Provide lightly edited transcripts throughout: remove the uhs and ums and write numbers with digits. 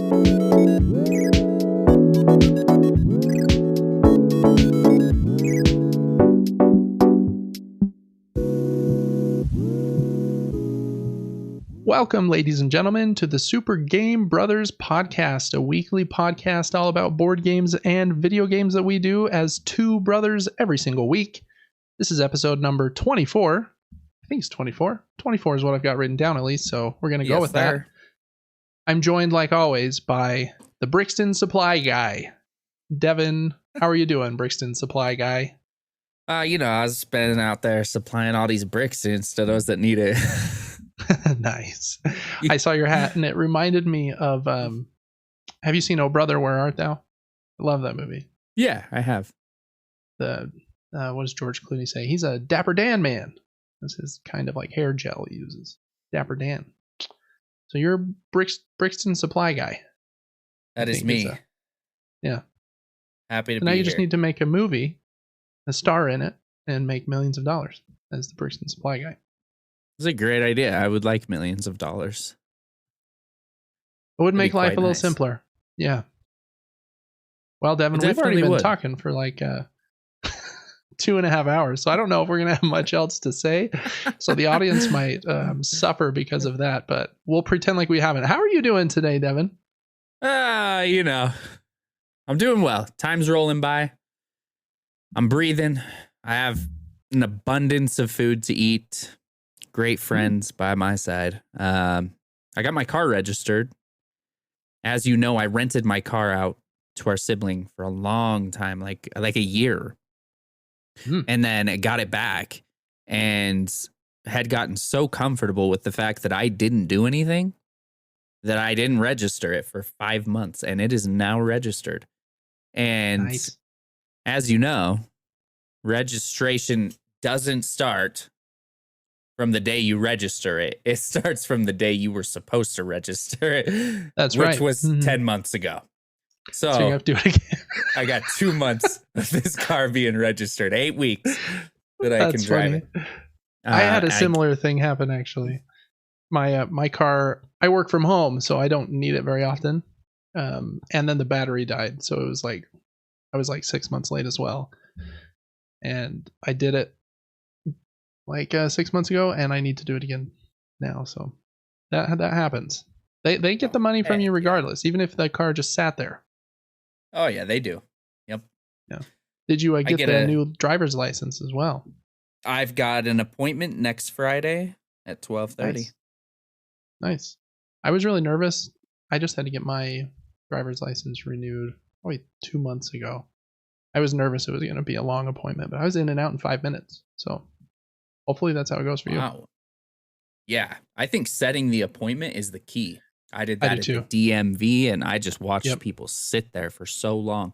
Welcome, ladies and gentlemen, to the Super Game Brothers podcast, a weekly podcast all about board games and video games that we do as two brothers every single week. This is episode number 24. I think it's 24. 24 is what I've got written down, at least, so we're going to go with that. I'm joined, like always, by the Brixton Supply Guy. Devin, how are you doing, Brixton Supply Guy? I was been out there supplying all these Brixtons to those that need it. Nice. I saw your hat and it reminded me of have you seen Oh Brother, Where Art Thou? I love that movie. Yeah, I have. What does George Clooney say? He's a Dapper Dan man. That's his kind of like hair gel he uses. Dapper Dan. So you're a Brixton Supply Guy. That is me. Yeah. Happy to be now you here. just need to make a movie, a star in it, and make millions of dollars as the Brixton Supply Guy. It's a great idea. I would like millions of dollars. It would make life a little simpler. Yeah. Well, Devin, we've already been talking for like 2.5 hours, so I don't know if we're going to have much else to say. So the audience might suffer because of that, but we'll pretend like we haven't. How are you doing today, Devin? I'm doing well. Time's rolling by. I'm breathing. I have an abundance of food to eat. Great friends by my side. I got my car registered. As you know, I rented my car out to our sibling for a long time, like a year. And then I got it back and had gotten so comfortable with the fact that I didn't do anything that I didn't register it for 5 months, and it is now registered. And nice. As you know, registration doesn't start from the day you register it. It starts from the day you were supposed to register it. That's right. Which was 10 months ago. So you have to do it again. I got 2 months of this car being registered, 8 weeks that I can drive it. I had a similar thing happen, actually. My car, I work from home, so I don't need it very often. And then the battery died. So it was like, I was like 6 months late as well. And I did it like 6 months ago, and I need to do it again now. So that happens. They get the money from you regardless, even if the car just sat there. Oh yeah, they do. Yep. Yeah. Did you get the new driver's license as well? I've got an appointment next Friday at 12:30. Nice. I was really nervous. I just had to get my driver's license renewed probably 2 months ago. I was nervous it was going to be a long appointment, but I was in and out in 5 minutes. So hopefully that's how it goes for you. Wow. Yeah. I think setting the appointment is the key. I did that at too. the DMV, and I just watched people sit there for so long.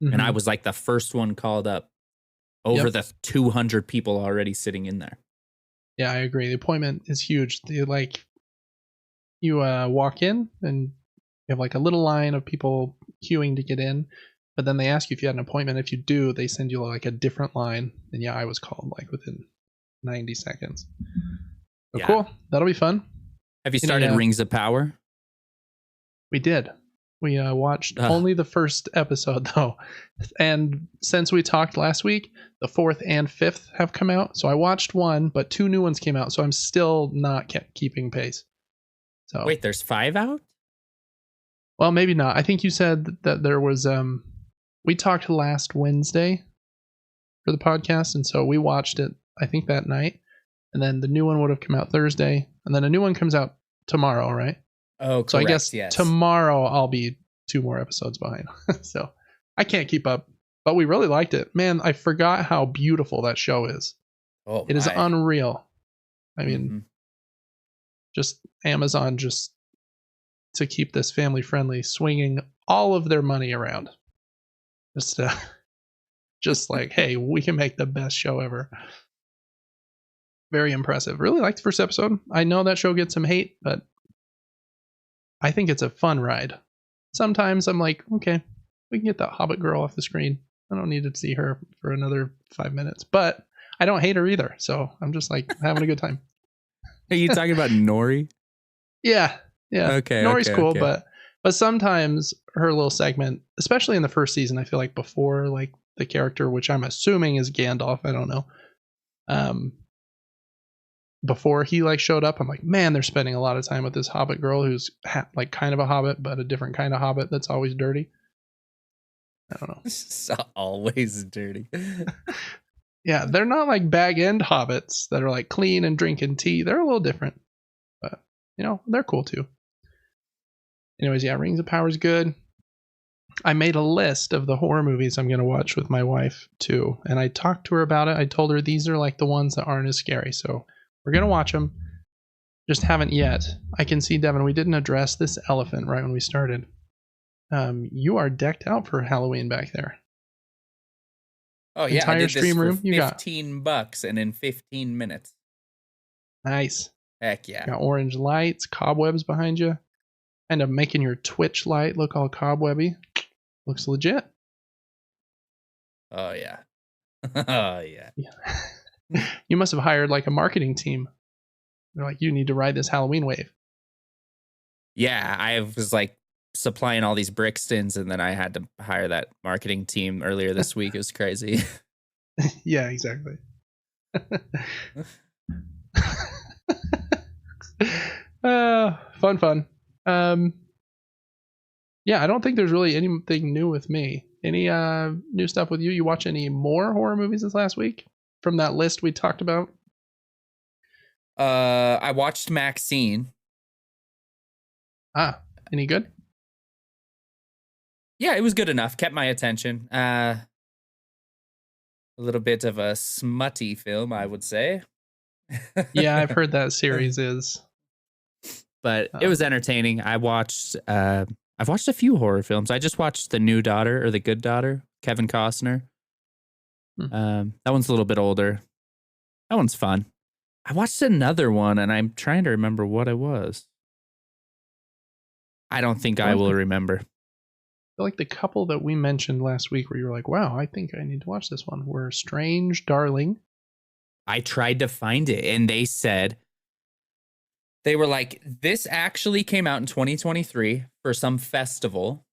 And I was like the first one called up over the 200 people already sitting in there. Yeah, I agree. The appointment is huge. You walk in and you have like a little line of people queuing to get in, but then they ask you if you had an appointment. If you do, they send you like a different line. And yeah, I was called like within 90 seconds. So cool. That'll be fun. Have you started Rings of Power? We did. We watched only the first episode, though. And since we talked last week, the 4th and 5th have come out. So I watched one, but 2 new ones came out. So I'm still not keeping pace. So wait, there's 5 out? Well, maybe not. I think you said that there was... we talked last Wednesday for the podcast, and so we watched it, I think, that night. And then the new one would have come out Thursday. And then a new one comes out tomorrow, right? Oh, correct. So I guess tomorrow I'll be 2 more episodes behind. So I can't keep up. But we really liked it. Man, I forgot how beautiful that show is. Oh, it is unreal. I mean, just Amazon just to keep this family friendly, swinging all of their money around. Just like, hey, we can make the best show ever. Very impressive. Really liked the first episode. I know that show gets some hate, but I think it's a fun ride. Sometimes I'm like, okay, we can get that Hobbit girl off the screen. I don't need to see her for another 5 minutes, but I don't hate her either. So I'm just like having a good time. Are you talking about Nori? Yeah. Okay. Nori's cool, but But sometimes her little segment, especially in the first season, I feel like before like the character, which I'm assuming is Gandalf, I don't know. Before he like showed up, I'm like, man, they're spending a lot of time with this hobbit girl who's like kind of a hobbit, but a different kind of hobbit that's always dirty. I don't know. It's always dirty. Yeah, they're not like bag end hobbits that are like clean and drinking tea. They're a little different, but you know, they're cool too. Anyways, yeah, Rings of Power is good. I made a list of the horror movies I'm going to watch with my wife too, and I talked to her about it. I told her these are like the ones that aren't as scary, so we're going to watch them. Just haven't yet. I can see, Devin, we didn't address this elephant right when we started. You are decked out for Halloween back there. Oh yeah, entire I did stream this room. for You got $15 and in 15 minutes. Nice. Heck yeah. You got orange lights, cobwebs behind you. Kind of making your Twitch light look all cobwebby. Looks legit. Oh yeah. Oh yeah. You must have hired like a marketing team. They're like, you need to ride this Halloween wave. Yeah, I was like supplying all these Brixtons, and then I had to hire that marketing team earlier this week. It was crazy. Yeah, exactly. Fun. Yeah, I don't think there's really anything new with me. Any new stuff with you? You watch any more horror movies this last week from that list we talked about? I watched Maxine. Any good? Yeah, it was good enough. Kept my attention. A little bit of a smutty film, I would say. Yeah, I've heard that series is. But it was entertaining. I've watched a few horror films. I just watched The New Daughter or The Good Daughter, Kevin Costner. That one's a little bit older. That one's fun. I watched another one, and I'm trying to remember what it was. I don't think I will remember. I feel like the couple that we mentioned last week where you were like, wow, I think I need to watch this one, were Strange Darling. I tried to find it, and they said, they were like, this actually came out in 2023 for some festival,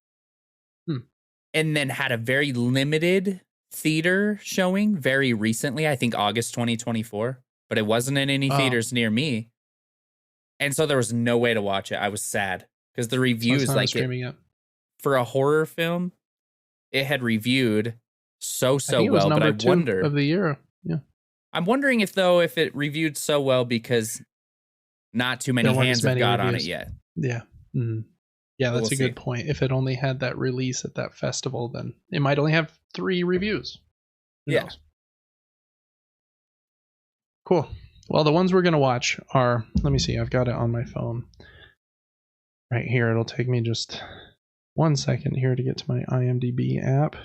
and then had a very limited theater showing very recently, I think August 2024, but it wasn't in any theaters near me. And so there was no way to watch it. I was sad because the reviews, like for a horror film, it had reviewed so well, but I wonder of the year. Yeah. I'm wondering if it reviewed so well because not too many hands have got on it yet. Yeah. Mm-hmm. Yeah, that's a good point. If it only had that release at that festival, then it might only have 3 reviews. Who knows? Cool. Well, the ones we're going to watch are, let me see, I've got it on my phone right here. It'll take me just 1 second here to get to my IMDb app.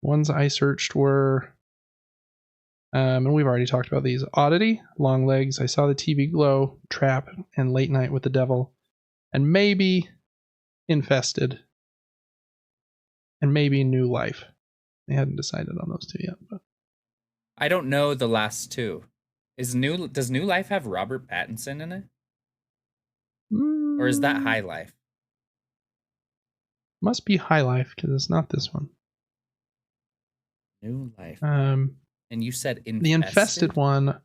Ones I searched were, and we've already talked about these: Oddity, Long Legs, I Saw the TV Glow, Trap, and Late Night with the Devil, and maybe Infested, and maybe New Life. I hadn't decided on those 2 yet. But I don't know the last 2. Does New Life have Robert Pattinson in it? Or is that High Life? Must be High Life because it's not this one. New Life. And you said Infested? The Infested one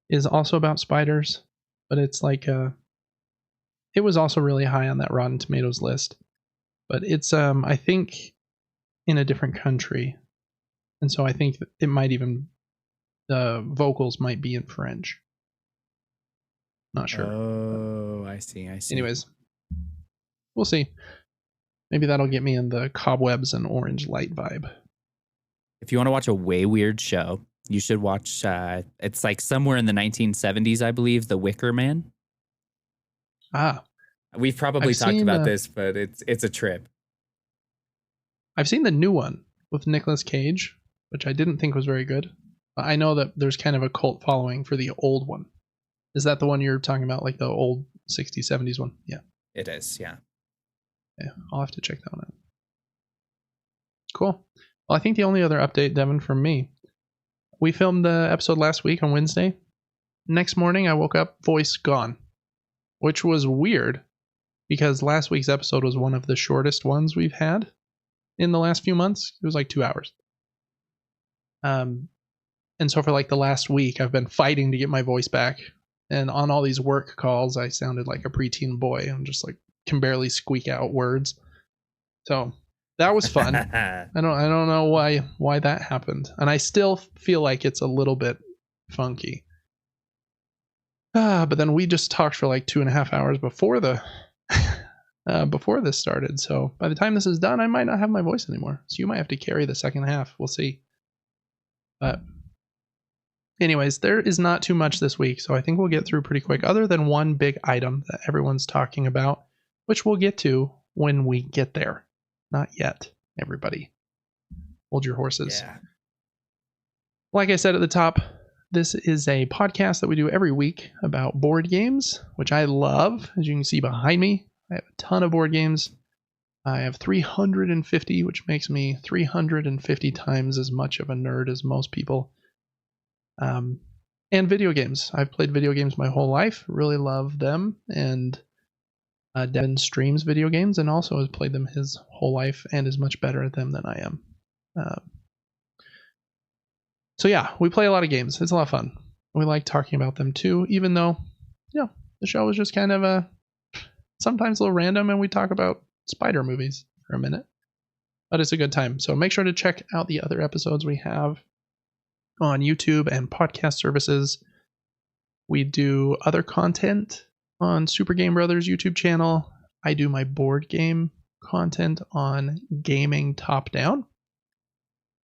is also about spiders, but it's like it was also really high on that Rotten Tomatoes list. But it's I think in a different country. And so I think it might even, the vocals might be in French. Not sure. Oh, I see. Anyways, we'll see. Maybe that'll get me in the cobwebs and orange light vibe. If you want to watch a way weird show, you should watch, it's like somewhere in the 1970s, I believe, The Wicker Man. We've probably talked about this, but it's a trip. I've seen the new one with Nicolas Cage, which I didn't think was very good. I know that there's kind of a cult following for the old one. Is that the one you're talking about, like the old 60s, 70s one? Yeah. It is, yeah. Yeah, I'll have to check that one out. Cool. Well, I think the only other update, Devin, from me, we filmed the episode last week on Wednesday. Next morning, I woke up, voice gone, which was weird because last week's episode was one of the shortest ones we've had in the last few months. It was like 2 hours. And so for like the last week, I've been fighting to get my voice back. And on all these work calls, I sounded like a preteen boy and just like can barely squeak out words. So that was fun. I don't know why that happened. And I still feel like it's a little bit funky. But then we just talked for like 2.5 hours before before this started. So by the time this is done, I might not have my voice anymore. So you might have to carry the second half. We'll see. But anyways, there is not too much this week, so I think we'll get through pretty quick, other than one big item that everyone's talking about, which we'll get to when we get there. Not yet, everybody. Hold your horses. Yeah. Like I said at the top, this is a podcast that we do every week about board games, which I love. As you can see behind me, I have a ton of board games. I have 350, which makes me 350 times as much of a nerd as most people. And video games. I've played video games my whole life. Really love them. And Devin streams video games and also has played them his whole life and is much better at them than I am. So yeah, we play a lot of games. It's a lot of fun. We like talking about them too, even though, the show is just kind of sometimes a little random and we talk about spider movies for a minute. But it's a good time. So make sure to check out the other episodes we have on YouTube and podcast services. We do other content on Super Game Brothers YouTube channel. I do my board game content on Gaming Top Down.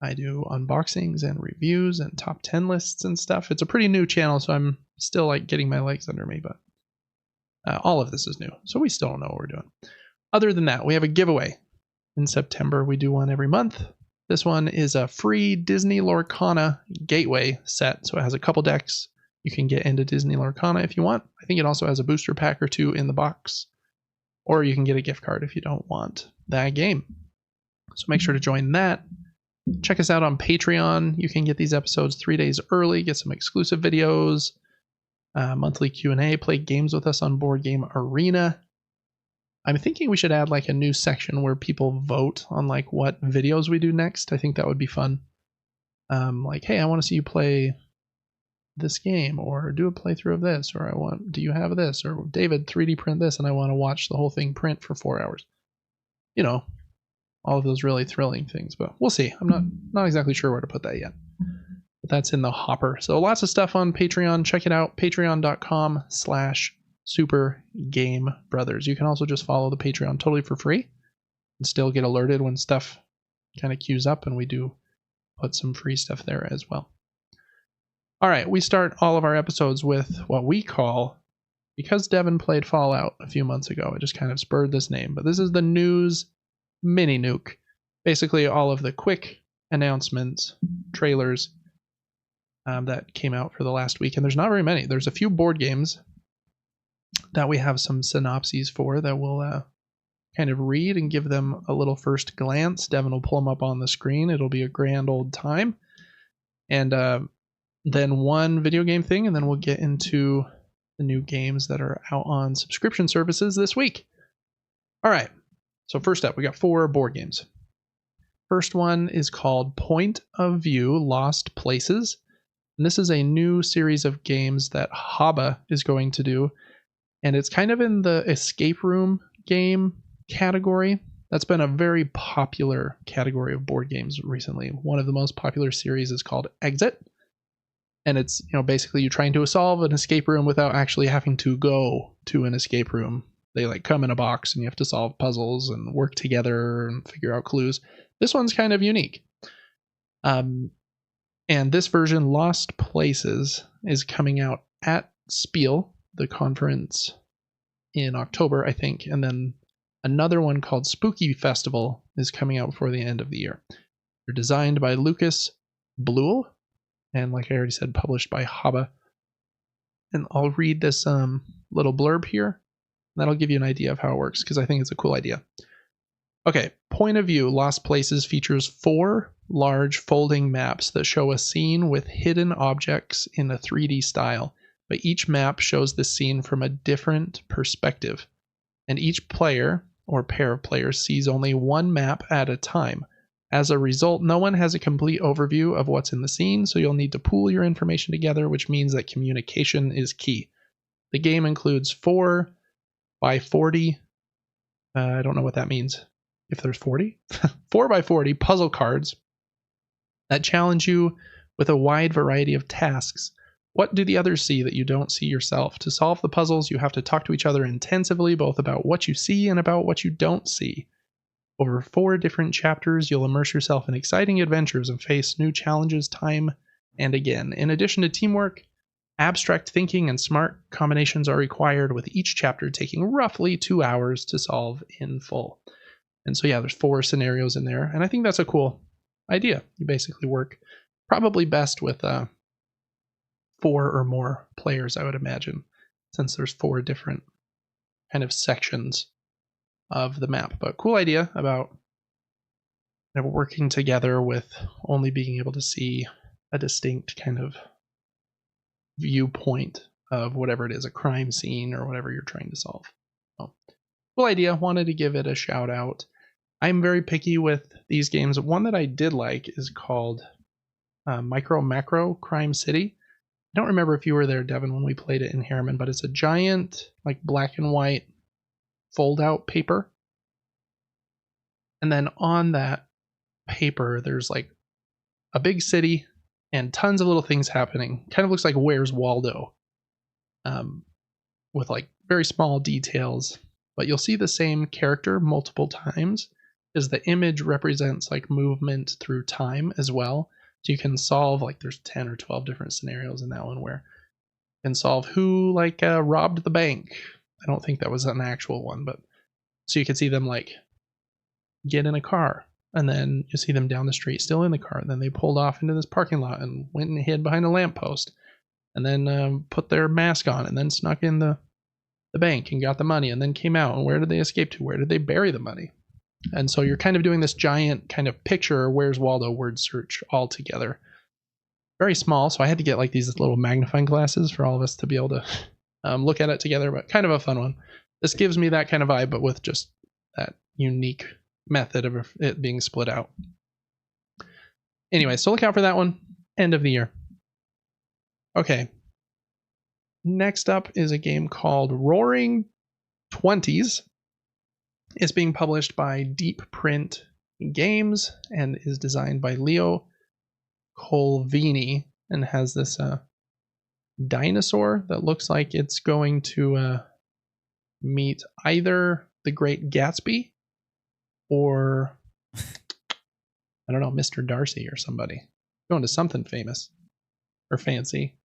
I do unboxings and reviews and top 10 lists and stuff. It's a pretty new channel, so I'm still like getting my legs under me, but all of this is new, so we still don't know what we're doing. Other than that, we have a giveaway. In September, we do one every month. This one is a free Disney Lorcana Gateway set, so it has a couple decks. You can get into Disney Lorcana if you want. I think it also has a booster pack or two in the box. Or you can get a gift card if you don't want that game. So make sure to join that. Check us out on Patreon. You can get these episodes 3 days early, get some exclusive videos, monthly Q&A, play games with us on Board Game Arena. I'm thinking we should add like a new section where people vote on like what videos we do next. I think that would be fun. Like, hey, I want to see you play this game, or do a playthrough of this, or do you have this, or David 3D print this and I want to watch the whole thing print for 4 hours. All of those really thrilling things, but we'll see. I'm not exactly sure where to put that yet. But that's in the hopper. So lots of stuff on Patreon. Check it out. Patreon.com/SuperGameBrothers. You can also just follow the Patreon totally for free and still get alerted when stuff kind of queues up, and we do put some free stuff there as well. All right, we start all of our episodes with what we call, because Devin played Fallout a few months ago, it just kind of spurred this name, but this is the news mini nuke. Basically all of the quick announcements, trailers that came out for the last week, and there's not very many. There's a few board games that we have some synopses for that we'll kind of read and give them a little first glance. Devin will pull them up on the screen. It'll be a grand old time. And then one video game thing, and then we'll get into the new games that are out on subscription services this week. All right. So first up, we got 4 board games. First one is called Point of View Lost Places. And this is a new series of games that Haba is going to do. And it's kind of in the escape room game category. That's been a very popular category of board games recently. One of the most popular series is called Exit. And it's, basically you're trying to solve an escape room without actually having to go to an escape room. They like come in a box and you have to solve puzzles and work together and figure out clues. This one's kind of unique. And this version, Lost Places, is coming out at Spiel, the conference, in October, I think. And then another one called Spooky Festival is coming out before the end of the year. They're designed by Lucas Bluhl, and like I already said, published by Haba. And I'll read this little blurb here. That'll give you an idea of how it works, because I think it's a cool idea. Okay, Point of View Lost Places features 4 large folding maps that show a scene with hidden objects in a 3D style, but each map shows the scene from a different perspective. and each player or pair of players sees only one map at a time. As a result, no one has a complete overview of what's in the scene, so you'll need to pool your information together, which means that communication is key. The game includes 4 by 40, I don't know what that means, if there's 40, 4 by 40 puzzle cards that challenge you with a wide variety of tasks. What do the others see that you don't see yourself? To solve the puzzles, you have to talk to each other intensively, both about what you see and about what you don't see. Over 4 different chapters, you'll immerse yourself in exciting adventures and face new challenges time and again. In addition to teamwork, abstract thinking and smart combinations are required, with each chapter taking roughly 2 hours to solve in full. And so, yeah, there's 4 scenarios in there, and I think that's a cool idea. You basically work probably best with 4 or more players, I would imagine, since there's 4 different kind of sections of the map. But cool idea about working together with only being able to see a distinct kind of viewpoint of whatever it is, a crime scene or whatever you're trying to solve. So, cool idea. Wanted to give it a shout out. I'm very picky with these games. One that I did like is called Micro Macro Crime City. I don't remember if you were there, Devin, when we played it in Harriman, but it's a giant, like, black and white fold-out paper. And then on that paper, there's like a big city and tons of little things happening. Kind of looks like Where's Waldo, with like very small details. But you'll see the same character multiple times, as the image represents like movement through time as well. So you can solve, like, there's 10 or 12 different scenarios in that one where you can solve who robbed the bank. I don't think that was an actual one, but so you can see them like get in a car, and then you see them down the street still in the car. And then they pulled off into this parking lot and went and hid behind a lamppost, and then put their mask on, and then snuck in the bank and got the money, and then came out. And where did they escape to? Where did they bury the money? And so you're kind of doing this giant kind of picture Where's Waldo word search all together. Very small, so I had to get like these little magnifying glasses for all of us to be able to look at it together, but kind of a fun one. This gives me that kind of vibe, but with just that unique method of it being split out. Anyway, so look out for that one. End of the year. Okay. Next up is a game called Roaring Twenties. It's being published by Deep Print Games and is designed by Leo Colvini, and has this dinosaur that looks like it's going to meet either the Great Gatsby or, I don't know, Mr. Darcy or somebody. Going to something famous or fancy.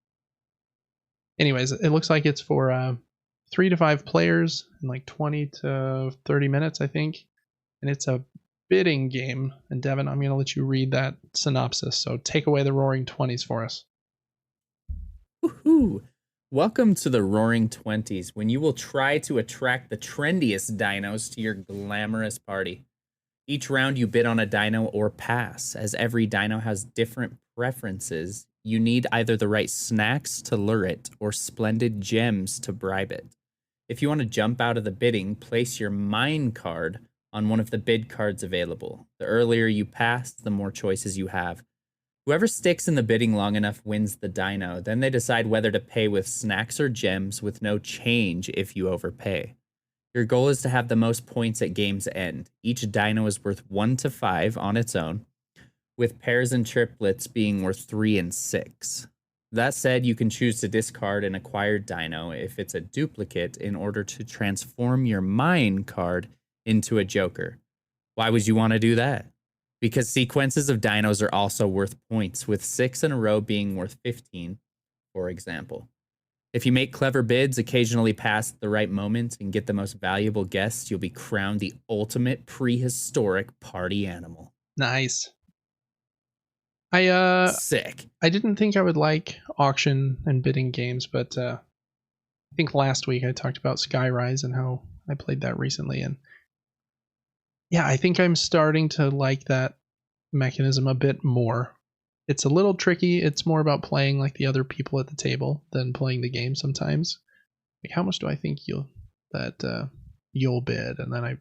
Anyways, it looks like it's for 3 to 5 players in like 20 to 30 minutes, I think. And it's a bidding game. And Devin, I'm going to let you read that synopsis. So take away the Roaring Twenties for us. Woohoo! Welcome to the Roaring Twenties, when you will try to attract the trendiest dinos to your glamorous party. Each round you bid on a dino or pass. As every dino has different preferences, you need either the right snacks to lure it or splendid gems to bribe it. If you want to jump out of the bidding, place your mine card on one of the bid cards available. The earlier you pass, the more choices you have. Whoever sticks in the bidding long enough wins the dino. Then they decide whether to pay with snacks or gems, with no change if you overpay. Your goal is to have the most points at game's end. Each dino is worth 1 to 5 on its own, with pairs and triplets being worth 3 and 6. That said, you can choose to discard an acquired dino if it's a duplicate in order to transform your mine card into a joker. Why would you want to do that? Because sequences of dinos are also worth points, with 6 in a row being worth 15, for example. If you make clever bids, occasionally pass at the right moment, and get the most valuable guests, you'll be crowned the ultimate prehistoric party animal. Nice. Sick. I didn't think I would like auction and bidding games, but I think last week I talked about Skyrise and how I played that recently, and yeah, I think I'm starting to like that mechanism a bit more. It's a little tricky. It's more about playing like the other people at the table than playing the game sometimes. Like, how much do I think you'll bid. And then I'm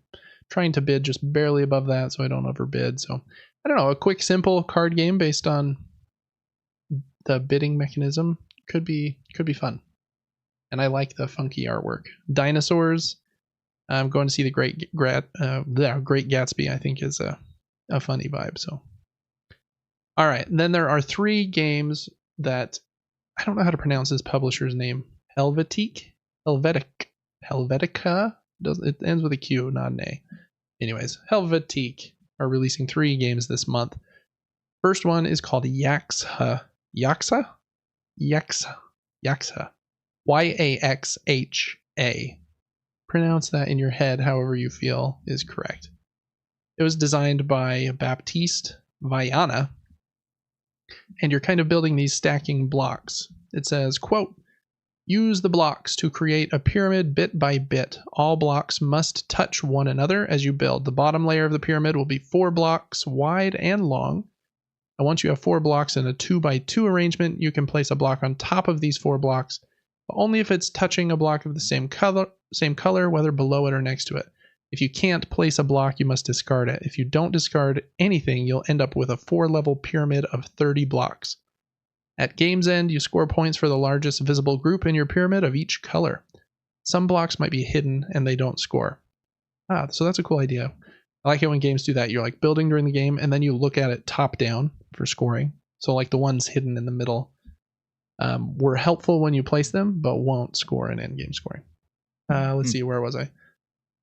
trying to bid just barely above that so I don't overbid. So I don't know, a quick, simple card game based on the bidding mechanism could be fun. And I like the funky artwork. Dinosaurs. I'm going to see the Great Gatsby, I think, is a funny vibe. So, all right. And then there are 3 games that I don't know how to pronounce this publisher's name. Helvetica. It ends with a Q, not an A. Anyways, Helvetic are releasing 3 games this month. First one is called Yaxha. Yaxha. Yaxha. Pronounce that in your head however you feel is correct. It was designed by Baptiste Viana, and you're kind of building these stacking blocks. It says, quote, use the blocks to create a pyramid bit by bit. All blocks must touch one another as you build. The bottom layer of the pyramid will be 4 blocks wide and long. And once you have 4 blocks in a 2x2 arrangement, you can place a block on top of these 4 blocks, but only if it's touching a block of the same color, whether below it or next to it. If you can't place a block, you must discard it. If you don't discard anything, you'll end up with a 4-level pyramid of 30 blocks. At game's end, you score points for the largest visible group in your pyramid of each color. Some blocks might be hidden and they don't score. So that's a cool idea. I like it when games do that. You're like building during the game and then you look at it top down for scoring. So like the ones hidden in the middle were helpful when you place them, but won't score in endgame scoring. Let's see, where was I?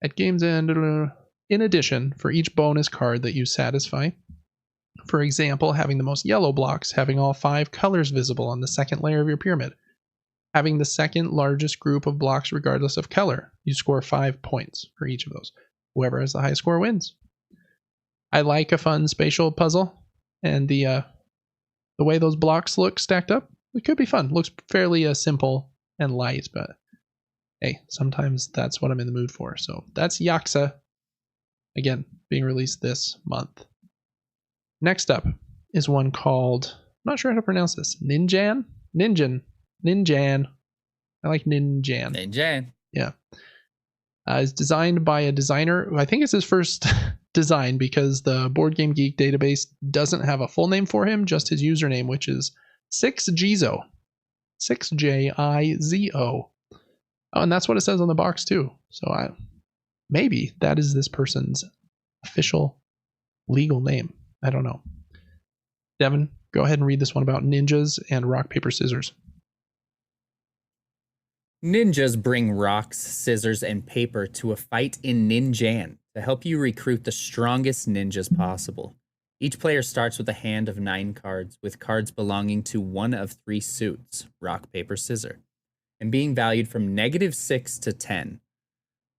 At game's end, in addition, for each bonus card that you satisfy, for example, having the most yellow blocks, having all 5 colors visible on the second layer of your pyramid, having the second largest group of blocks regardless of color, you score 5 points for each of those. Whoever has the highest score wins. I like a fun spatial puzzle, and the way those blocks look stacked up, it could be fun. Looks fairly simple and light, but hey, sometimes that's what I'm in the mood for. So that's Yaxha, again, being released this month. Next up is one called, I'm not sure how to pronounce this, Ninjan. I like Ninjan. Yeah. It's designed by a designer who I think it's his first design because the Board Game Geek database doesn't have a full name for him, just his username, which is 6Jizo. 6Jizo. Oh, and that's what it says on the box too. So maybe that is this person's official legal name. I don't know. Devin, go ahead and read this one about ninjas and rock, paper, scissors. Ninjas bring rocks, scissors, and paper to a fight in Ninjan to help you recruit the strongest ninjas possible. Each player starts with a hand of 9 cards, with cards belonging to one of 3 suits, rock, paper, scissors, and being valued from -6 to 10.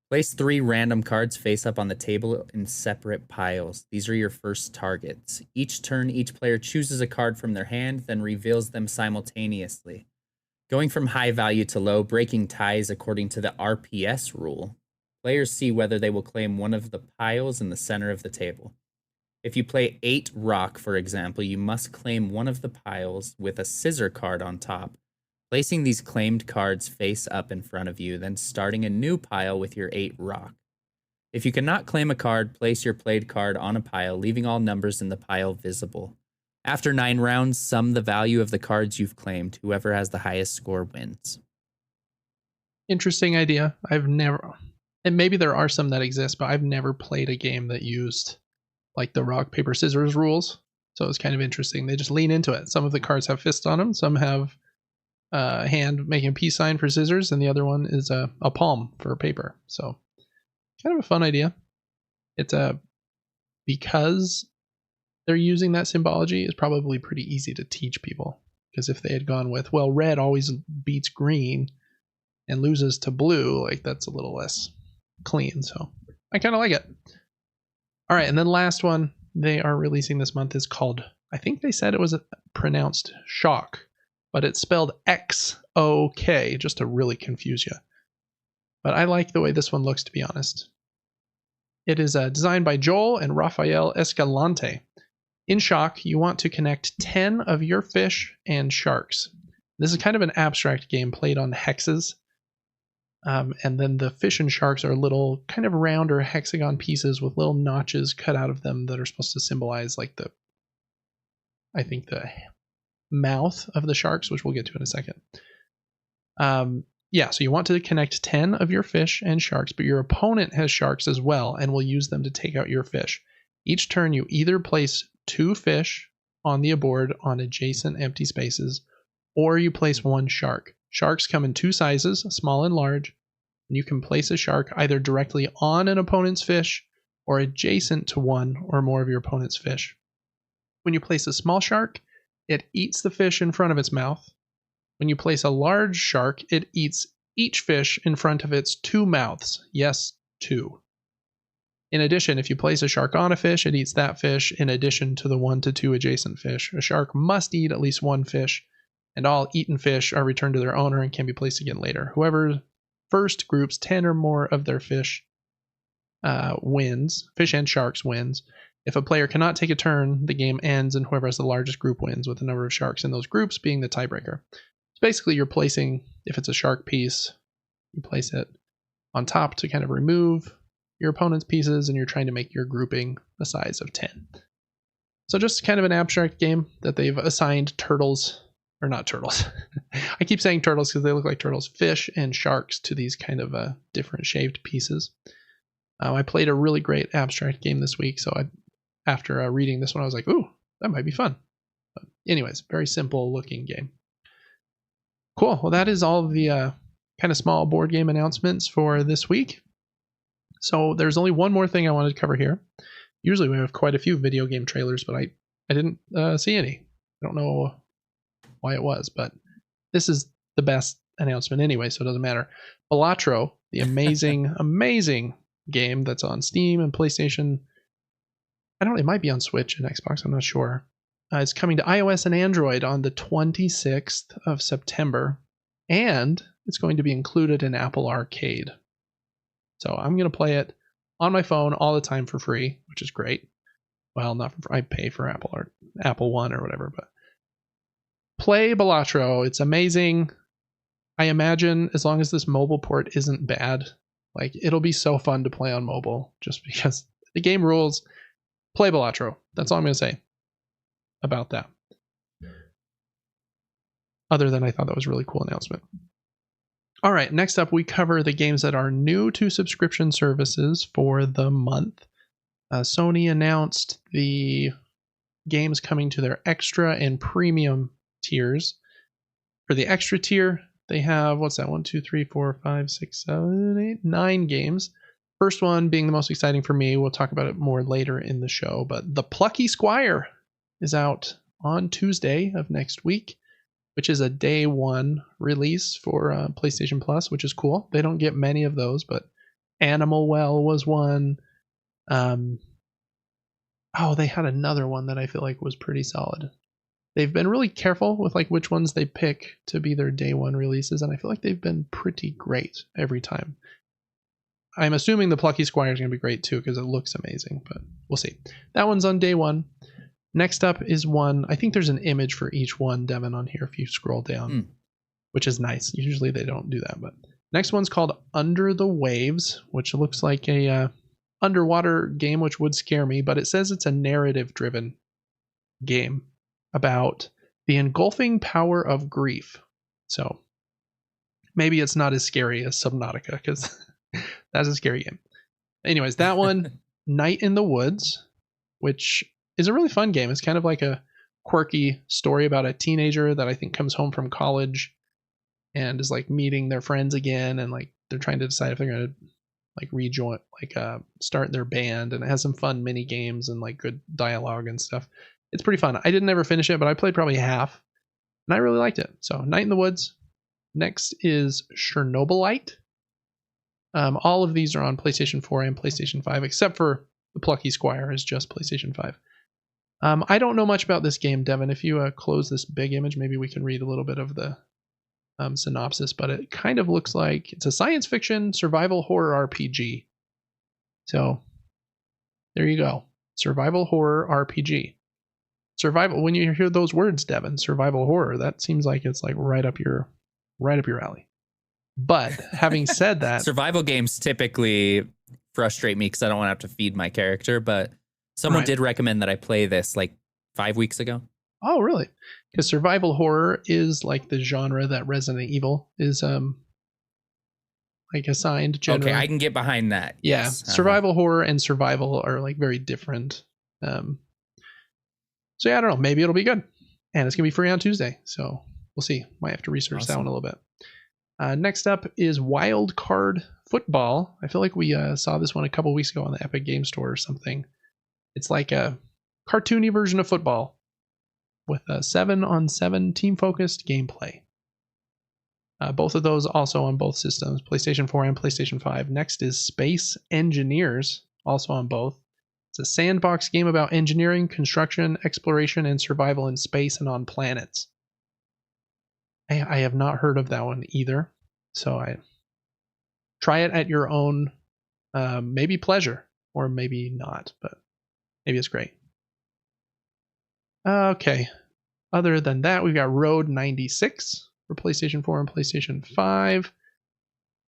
Place 3 random cards face up on the table in separate piles. These are your first targets. Each turn, each player chooses a card from their hand, then reveals them simultaneously. Going from high value to low, breaking ties according to the RPS rule. Players see whether they will claim one of the piles in the center of the table. If you play 8 rock, for example, you must claim one of the piles with a scissor card on top, placing these claimed cards face up in front of you, then starting a new pile with your 8 rock. If you cannot claim a card, place your played card on a pile, leaving all numbers in the pile visible. After 9 rounds, sum the value of the cards you've claimed. Whoever has the highest score wins. Interesting idea. And maybe there are some that exist, but I've never played a game that used like the rock, paper, scissors rules. So it's kind of interesting. They just lean into it. Some of the cards have fists on them. Some have a hand making a peace sign for scissors, and the other one is a palm for paper. So kind of a fun idea. It's because they're using that symbology, is probably pretty easy to teach people. Because if they had gone with, well, red always beats green and loses to blue, like that's a little less clean. So I kind of like it. All right, and then last one they are releasing this month is called, I think they said it was pronounced Shock, but it's spelled XOK, just to really confuse you. But I like the way this one looks, to be honest. It is designed by Joel and Rafael Escalante. In Shock, you want to connect 10 of your fish and sharks. This is kind of an abstract game played on hexes. And then the fish and sharks are little kind of round or hexagon pieces with little notches cut out of them that are supposed to symbolize like the mouth of the sharks, which we'll get to in a second. So you want to connect 10 of your fish and sharks, but your opponent has sharks as well and will use them to take out your fish. Each turn, you either place 2 fish on the board on adjacent empty spaces, or you place 1 shark. Sharks come in 2 sizes, small and large, and you can place a shark either directly on an opponent's fish or adjacent to one or more of your opponent's fish. When you place a small shark, it eats the fish in front of its mouth. When you place a large shark, it eats each fish in front of its 2 mouths. Yes, 2. In addition, if you place a shark on a fish, it eats that fish in addition to the 1 to 2 adjacent fish. A shark must eat at least 1 fish, and all eaten fish are returned to their owner and can be placed again later. Whoever first groups 10 or more of their fish wins. Fish and sharks wins. If a player cannot take a turn, the game ends and whoever has the largest group wins, with the number of sharks in those groups being the tiebreaker. So basically you're placing, if it's a shark piece, you place it on top to kind of remove your opponent's pieces, and you're trying to make your grouping a size of 10. So just kind of an abstract game that they've assigned turtles, or not turtles. I keep saying turtles because they look like turtles, fish and sharks to these kind of different shaped pieces. I played a really great abstract game this week, so after reading this one, I was like, ooh, that might be fun. But anyways, very simple looking game. Cool. Well, that is all of the kind of small board game announcements for this week. So there's only one more thing I wanted to cover here. Usually we have quite a few video game trailers, but I didn't see any. I don't know why it was, but this is the best announcement anyway, so it doesn't matter. Batatro, the amazing, amazing game that's on Steam and PlayStation. I don't know, it might be on Switch and Xbox, I'm not sure. It's coming to iOS and Android on the 26th of September, and it's going to be included in Apple Arcade. So I'm going to play it on my phone all the time for free, which is great. Well, not for I pay for Apple One or whatever, but play Batatro. It's amazing. I imagine as long as this mobile port isn't bad, like it'll be so fun to play on mobile just because the game rules. Play Batatro. That's all I'm going to say about that. Other than I thought that was a really cool announcement. All right, next up, we cover the games that are new to subscription services for the month. Sony announced the games coming to their extra and premium tiers. For the extra tier, they have, 9 games. First one being the most exciting for me. We'll talk about it more later in the show, but the Plucky Squire is out on Tuesday of next week, which is a day 1 release for PlayStation Plus, which is cool. They don't get many of those, but Animal Well was one. They had another one that I feel like was pretty solid. They've been really careful with like which ones they pick to be their day 1 releases, and I feel like they've been pretty great every time. I'm assuming the Plucky Squire is going to be great too because it looks amazing, but we'll see. That one's on day 1. Next up is one, I think there's an image for each one, Devin, on here if you scroll down, which is nice. Usually they don't do that, but next one's called Under the Waves, which looks like a underwater game, which would scare me, but it says it's a narrative-driven game about the engulfing power of grief. So maybe it's not as scary as Subnautica, because that's a scary game. Anyways, that one, Night in the Woods, which is a really fun game. It's kind of like a quirky story about a teenager that I think comes home from college and is like meeting their friends again, and like they're trying to decide if they're going to like rejoin, like start their band, and it has some fun mini games and like good dialogue and stuff. It's pretty fun. I didn't ever finish it, but I played probably half and I really liked it. So Night in the Woods. Next is Chernobylite. All of these are on PlayStation 4 and PlayStation 5, except for the Plucky Squire is just PlayStation 5. I don't know much about this game, Devin. If you close this big image, maybe we can read a little bit of the synopsis, but it kind of looks like it's a science fiction survival horror RPG. So there you go. Survival horror RPG. Survival, when you hear those words, Devin, survival horror, that seems like it's like right up your alley. But having said that, survival games typically frustrate me because I don't want to have to feed my character. But someone did recommend that I play this like 5 weeks ago. Oh, really? Because survival horror is like the genre that Resident Evil is like assigned generally. Okay, I can get behind that. Yeah, Yes. survival horror and survival are like very different. So yeah, I don't know. Maybe it'll be good, and it's gonna be free on Tuesday. So we'll see. Might have to research that one a little bit. Next up is Wild Card Football. I feel like we saw this one a couple weeks ago on the Epic Game Store or something. It's like a cartoony version of football with a 7-on-7 team-focused gameplay. Both of those also on both systems, PlayStation 4 and PlayStation 5. Next is Space Engineers, also on both. It's a sandbox game about engineering, construction, exploration, and survival in space and on planets. I have not heard of that one either, so I try it at your own maybe pleasure, or maybe not, but maybe it's great. Okay, other than that, we've got Road 96 for PlayStation 4 and PlayStation 5.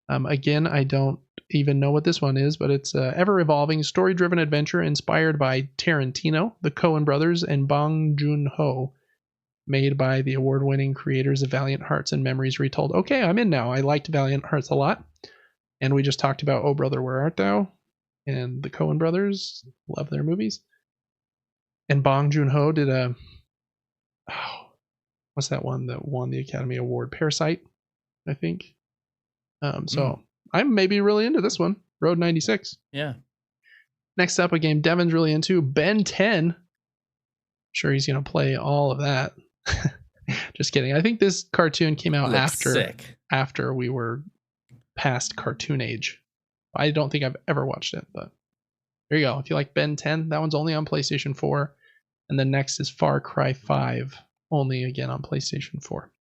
Again, I don't even know what this one is, but it's an ever-evolving, story-driven adventure inspired by Tarantino, the Coen brothers, and Bong Joon-ho, made by the award-winning creators of Valiant Hearts and Memories Retold. Okay, I'm in now. I liked Valiant Hearts a lot. And we just talked about Oh Brother, Where Art Thou? And the Coen brothers. Love their movies. And Bong Joon-ho did what's that one that won the Academy Award? Parasite, I think. So I'm maybe really into this one. Road 96. Yeah. Next up, a game Devin's really into, Ben 10. Sure he's going to play all of that. Just kidding. I think this cartoon came out after we were past cartoon age. I don't think I've ever watched it, but there you go. If you like Ben 10, that one's only on PlayStation 4. And the next is Far Cry 5, only again on PlayStation 4.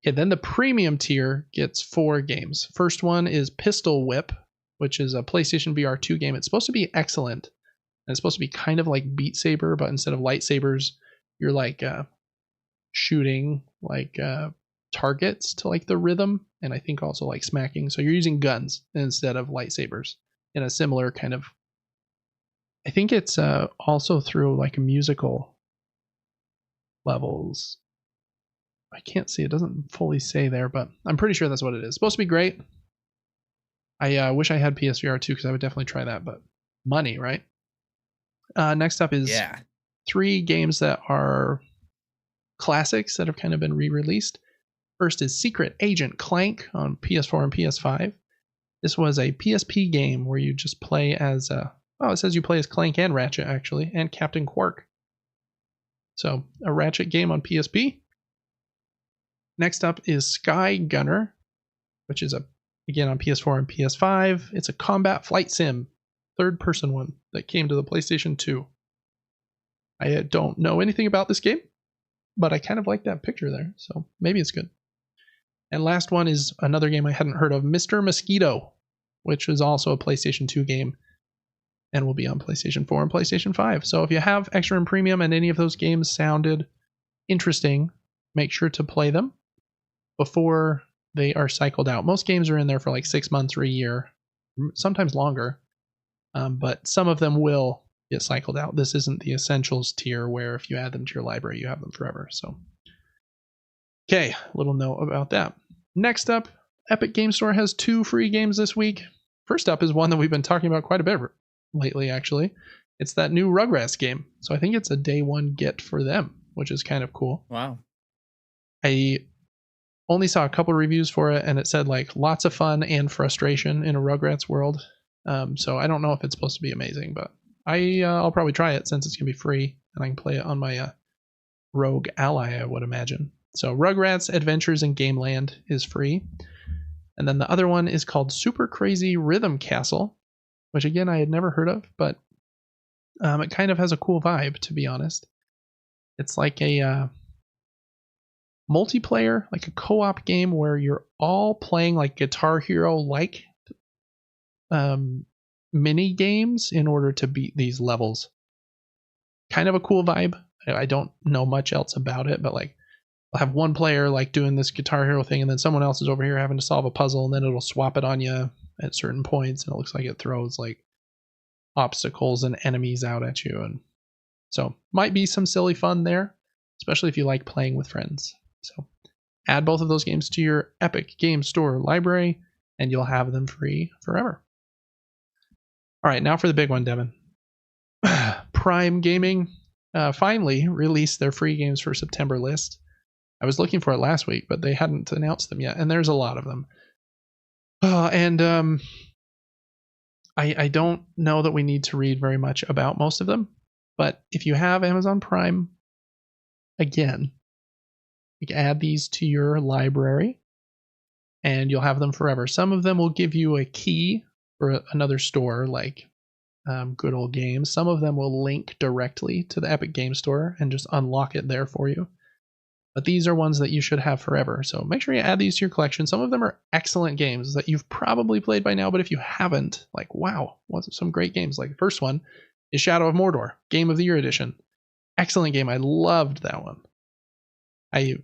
Okay, then the premium tier gets 4 games. First one is Pistol Whip, which is a PlayStation VR 2 game. It's supposed to be excellent. And it's supposed to be kind of like Beat Saber, but instead of lightsabers, you're like shooting like targets to like the rhythm, and I think also like smacking. So you're using guns instead of lightsabers in a similar kind of. I think it's also through like musical levels. I can't see. It doesn't fully say there, but I'm pretty sure that's what it is. It's supposed to be great. I wish I had PSVR 2 because I would definitely try that, but money, right? Next up is 3 games that are classics that have kind of been re-released. First is Secret Agent Clank on PS4 and PS5. This was a PSP game where you just play as it says you play as Clank and Ratchet actually, and Captain Quark. So a Ratchet game on PSP. Next up is Sky Gunner, which is again on PS4 and PS5. It's a combat flight sim, third-person one that came to the PlayStation 2. I don't know anything about this game, but I kind of like that picture there, so maybe it's good. And last one is another game I hadn't heard of, Mr. Mosquito, which is also a PlayStation 2 game and will be on PlayStation 4 and PlayStation 5. So if you have Extra and Premium and any of those games sounded interesting, make sure to play them before they are cycled out. Most games are in there for like 6 months or a year, sometimes longer, but some of them will get cycled out. This isn't the Essentials tier where if you add them to your library, you have them forever. So, okay, little note about that. Next up, Epic Game Store has 2 free games this week. First up is one that we've been talking about quite a bit lately, actually. It's that new Rugrats game. So I think it's a day one get for them, which is kind of cool. Wow. I only saw a couple reviews for it, and it said like lots of fun and frustration in a Rugrats world. So I don't know if it's supposed to be amazing, but I'll probably try it since it's gonna be free, and I can play it on my Rogue Ally, I would imagine. So Rugrats Adventures in Gameland is free, and then the other one is called Super Crazy Rhythm Castle, which again I had never heard of, but it kind of has a cool vibe, to be honest. It's like a multiplayer, like a co-op game where you're all playing like Guitar Hero like mini games in order to beat these levels. Kind of a cool vibe. I don't know much else about it, but like I'll have one player like doing this Guitar Hero thing, and then someone else is over here having to solve a puzzle, and then it'll swap it on you at certain points, and it looks like it throws like obstacles and enemies out at you. And so might be some silly fun there, especially if you like playing with friends. So add both of those games to your Epic Game Store library, and you'll have them free forever. All right, now for the big one, Devin. Prime Gaming finally released their free games for September list. I was looking for it last week, but they hadn't announced them yet, and there's a lot of them. I don't know that we need to read very much about most of them, but if you have Amazon Prime, again, you can add these to your library, and you'll have them forever. Some of them will give you a key for another store, like Good Old Games. Some of them will link directly to the Epic Game Store and just unlock it there for you. But these are ones that you should have forever. So make sure you add these to your collection. Some of them are excellent games that you've probably played by now, but if you haven't, like, wow, some great games. Like the first one is Shadow of Mordor, Game of the Year Edition. Excellent game. I loved that one. I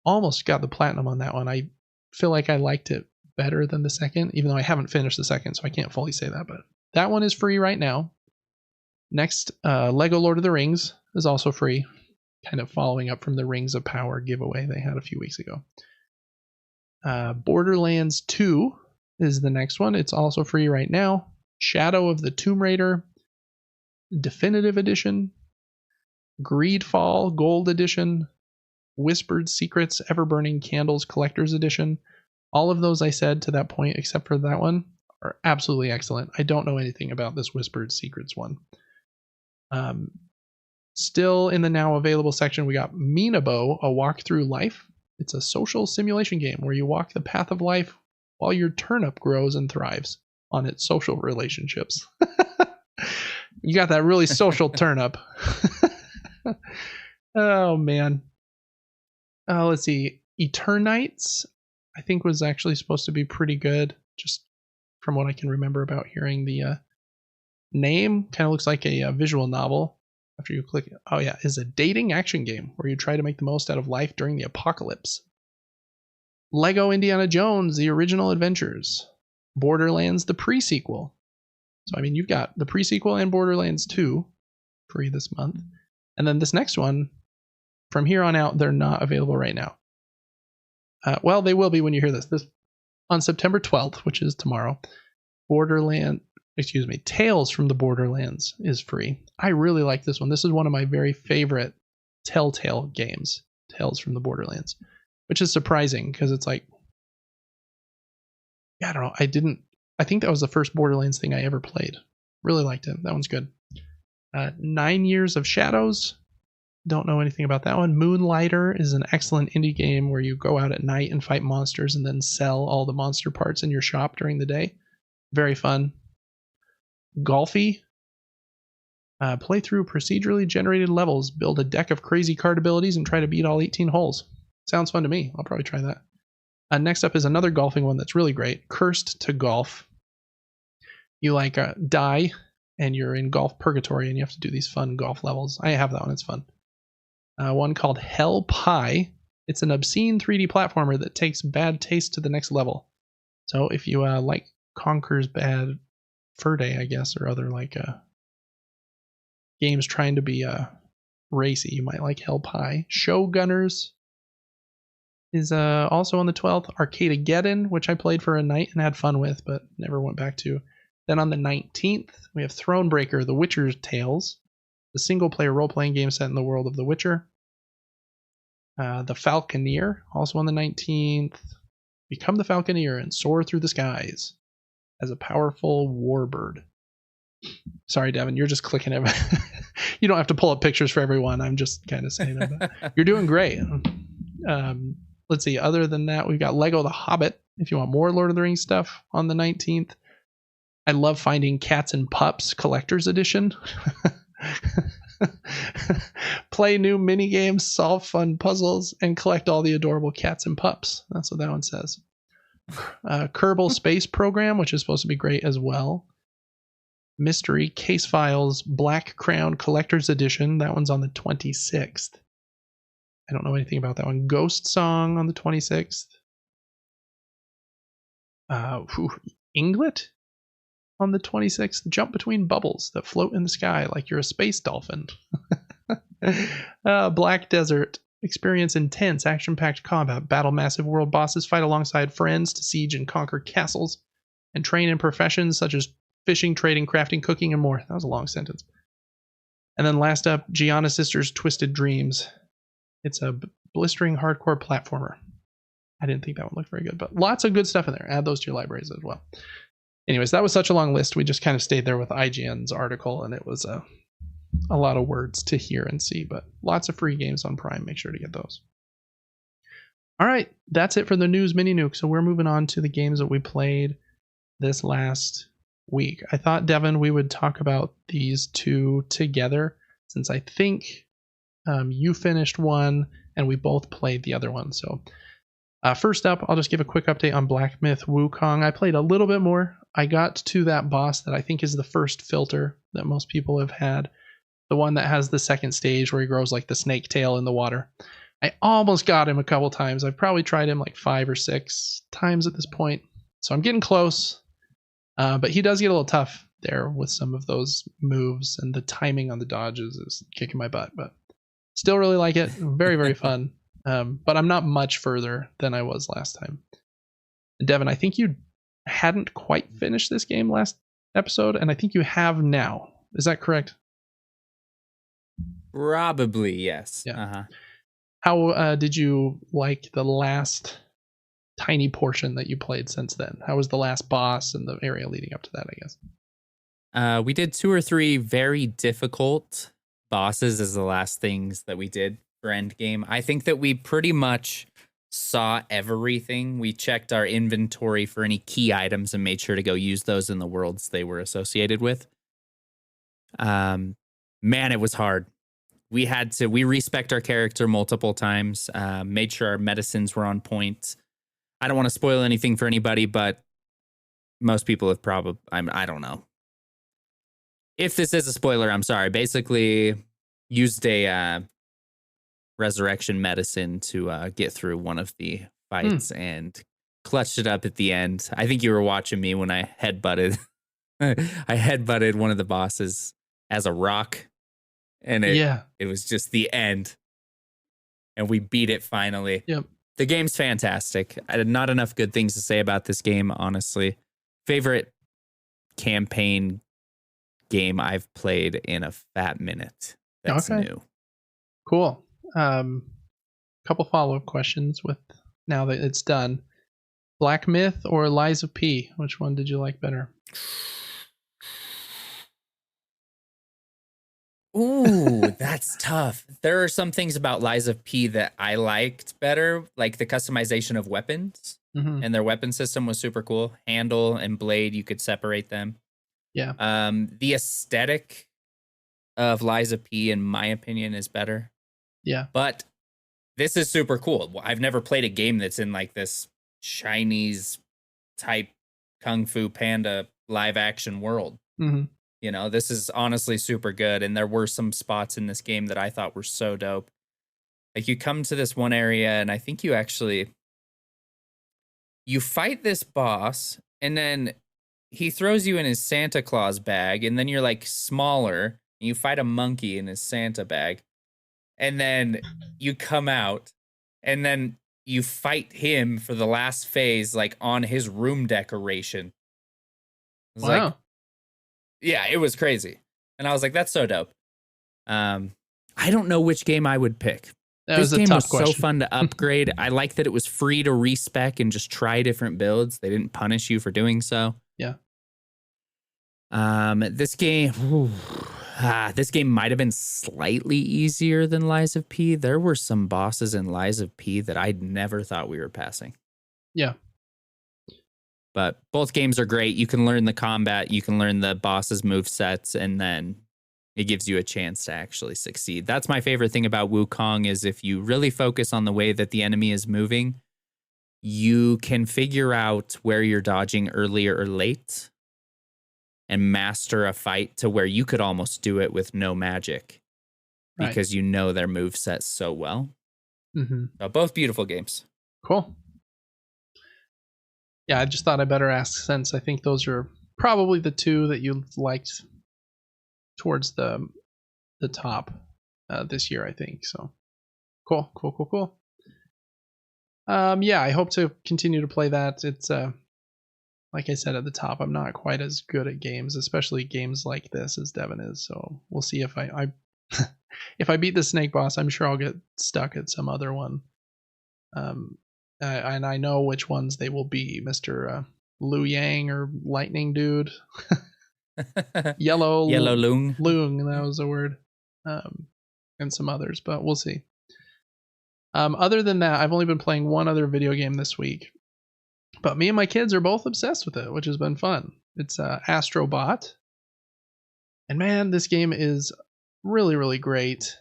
almost got the platinum on that one. I feel like I liked it better than the second, even though I haven't finished the second, so I can't fully say that. But that one is free right now. Next, Lego Lord of the Rings is also free, kind of following up from the Rings of Power giveaway they had a few weeks ago. Borderlands 2 is the next one. It's also free right now. Shadow of the Tomb Raider Definitive Edition, Greedfall Gold Edition, Whispered Secrets Ever-Burning Candles Collector's Edition. All of those I said to that point, except for that one, are absolutely excellent. I don't know anything about this Whispered Secrets one. Still in the now available section, we got Minabo, A Walk Through Life. It's a social simulation game where you walk the path of life while your turnip grows and thrives on its social relationships. You got that really social turnip. Oh, man. Let's see. Eternites, I think, was actually supposed to be pretty good, just from what I can remember about hearing the name. Kind of looks like a visual novel. After you click it, oh yeah, is a dating action game where you try to make the most out of life during the apocalypse. Lego Indiana Jones, The Original Adventures. Borderlands, the pre-sequel. So, I mean, you've got the pre-sequel and Borderlands 2 free this month. And then this next one, from here on out, they're not available right now. Well, they will be when you hear this. On September 12th, which is tomorrow, Tales from the Borderlands is free. I really like this one. This is one of my very favorite Telltale games, Tales from the Borderlands, which is surprising because it's like, I don't know. I think that was the first Borderlands thing I ever played. Really liked it. That one's good. 9 Years of Shadows. Don't know anything about that one. Moonlighter is an excellent indie game where you go out at night and fight monsters and then sell all the monster parts in your shop during the day. Very fun. Golfy. Play through procedurally generated levels, build a deck of crazy card abilities, and try to beat all 18 holes. Sounds fun to me. I'll probably try that. Next up is another golfing one that's really great. Cursed to Golf. You die and you're in golf purgatory and you have to do these fun golf levels. I have that one. It's fun. One called Hell Pie. It's an obscene 3D platformer that takes bad taste to the next level. So if you like Conker's Bad Fur Day, I guess, or other games trying to be racy, you might like Hell Pie. Showgunners is also on the 12th. Arcadegeddon, which I played for a night and had fun with, but never went back to. Then on the 19th, we have Thronebreaker, The Witcher's Tales, the single-player role-playing game set in the world of The Witcher. The Falconeer, also on the 19th. Become the Falconeer and soar through the skies as a powerful warbird. Sorry, Devin, you're just clicking it. You don't have to pull up pictures for everyone. I'm just kind of saying that. You're doing great. Let's see. Other than that, we've got Lego The Hobbit. If you want more Lord of the Rings stuff, on the 19th. I love finding Cats and Pups Collector's Edition. Play new mini games, solve fun puzzles, and collect all the adorable cats and pups. That's what that one says. Kerbal Space Program, which is supposed to be great as well. Mystery Case Files Black Crown Collector's Edition. That one's on the 26th. I don't know anything about that one. Ghost Song on the 26th. Inglet on the 26th. Jump between bubbles that float in the sky like you're a space dolphin. Black Desert. Experience intense, action-packed combat, battle massive world bosses, fight alongside friends to siege and conquer castles, and train in professions such as fishing, trading, crafting, cooking, and more. That was a long sentence. And then last up, Gianna Sisters Twisted Dreams. It's a blistering hardcore platformer. I didn't think that one looked very good, but lots of good stuff in there. Add those to your libraries as well. Anyways, that was such a long list. We just kind of stayed there with IGN's article, and it was a lot of words to hear and see, but lots of free games on Prime. Make sure to get those. All right, that's it for the news mini nuke. So we're moving on to the games that we played this last week. I thought, Devin, we would talk about these two together, since I think you finished one and we both played the other one. So first up, I'll just give a quick update on Black Myth Wukong. I played a little bit more. I got to that boss that I think is the first filter that most people have had. The one that has the second stage where he grows like the snake tail in the water. I almost got him a couple times. I've probably tried him like 5 or 6 times at this point. So I'm getting close. But he does get a little tough there with some of those moves, and the timing on the dodges is kicking my butt. But still really like it. Very, very fun. But I'm not much further than I was last time. And Devin, I think you hadn't quite finished this game last episode, and I think you have now. Is that correct? Probably, yes. Yeah. Uh-huh. How did you like the last tiny portion that you played since then? How was the last boss and the area leading up to that, I guess? We did 2 or 3 very difficult bosses as the last things that we did for Endgame. I think that we pretty much saw everything. We checked our inventory for any key items and made sure to go use those in the worlds they were associated with. Man, it was hard. We respect our character multiple times, made sure our medicines were on point. I don't want to spoil anything for anybody, but most people have probably, I don't know. If this is a spoiler, I'm sorry. Basically, used a resurrection medicine to get through one of the fights and clutched it up at the end. I think you were watching me when I headbutted. I headbutted one of the bosses as a rock. And it was just the end. And we beat it finally. Yep. The game's fantastic. I had not enough good things to say about this game, honestly. Favorite campaign game I've played in a fat minute. That's new. Cool. Couple follow-up questions with now that it's done. Black Myth or Lies of P? Which one did you like better? Ooh, that's tough. There are some things about Lies of P that I liked better, like the customization of weapons, and their weapon system was super cool. Handle and blade, you could separate them. Yeah. The aesthetic of Lies of P, in my opinion, is better. Yeah. But this is super cool. I've never played a game that's in like this Chinese type Kung Fu Panda live action world. You know, this is honestly super good. And there were some spots in this game that I thought were so dope. Like you come to this one area and I think you fight this boss and then he throws you in his Santa Claus bag and then you're like smaller and you fight a monkey in his Santa bag. And then you come out and then you fight him for the last phase, like on his room decoration. Wow. Yeah, it was crazy. And I was like, that's so dope. I don't know which game I would pick. This game was so fun to upgrade. I like that it was free to respec and just try different builds. They didn't punish you for doing so. Yeah. This game might have been slightly easier than Lies of P. There were some bosses in Lies of P that I never thought we were passing. Yeah. But both games are great. You can learn the combat, you can learn the boss's move sets, and then it gives you a chance to actually succeed. That's my favorite thing about Wukong is if you really focus on the way that the enemy is moving, you can figure out where you're dodging early or late and master a fight to where you could almost do it with no magic because you know their move set so well. Mm-hmm. So both beautiful games. Cool. Yeah, I just thought I better ask, since I think those are probably the two that you liked towards the top this year, I think. So cool. Yeah, I hope to continue to play that. It's like I said at the top, I'm not quite as good at games, especially games like this, as Devin is. So we'll see if I if I beat the snake boss, I'm sure I'll get stuck at some other one. And I know which ones they will be, Mr. Liu Yang or Lightning Dude. Yellow Loong. Loong, that was the word. And some others, but we'll see. Other than that, I've only been playing one other video game this week, but me and my kids are both obsessed with it, which has been fun. It's Astro Bot. And man, this game is really, really great.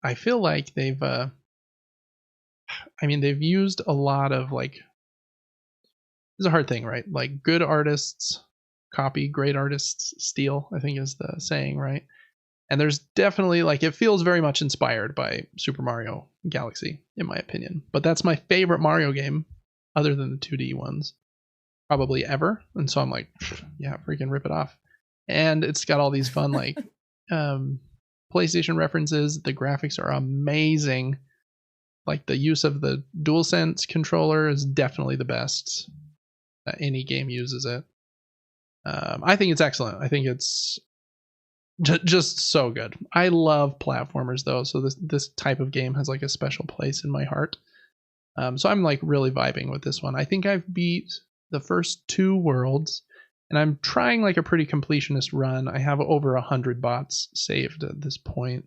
I feel like they've used a lot of, like, it's a hard thing, right? Like, good artists copy, great artists steal, I think is the saying, right? And there's definitely, like, it feels very much inspired by Super Mario Galaxy, in my opinion. But that's my favorite Mario game, other than the 2D ones, probably ever. And so I'm like, yeah, freaking rip it off. And it's got all these fun, like, PlayStation references. The graphics are amazing. Like, the use of the DualSense controller is definitely the best. Any game uses it. I think it's excellent. I think it's just so good. I love platformers, though, so this type of game has, like, a special place in my heart. So I'm, like, really vibing with this one. I think I've beat the first 2 worlds, and I'm trying, like, a pretty completionist run. I have over 100 bots saved at this point.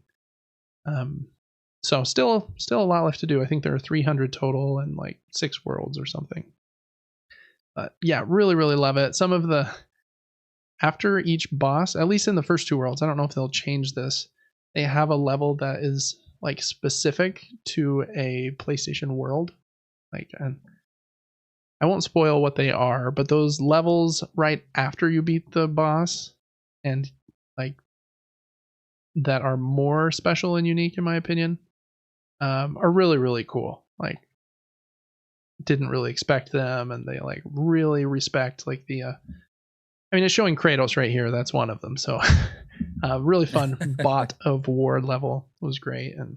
So still a lot left to do. I think there are 300 total and, like, 6 worlds or something. But yeah, really, really love it. Some of the, after each boss, at least in the first 2 worlds, I don't know if they'll change this, they have a level that is, like, specific to a PlayStation world. Like, and I won't spoil what they are, but those levels right after you beat the boss, and, like, that are more special and unique, in my opinion, are really, really cool. Like, didn't really expect them, and they, like, really respect, like, the it's showing Kratos right here. That's one of them. So really fun bot of war level. It was great. And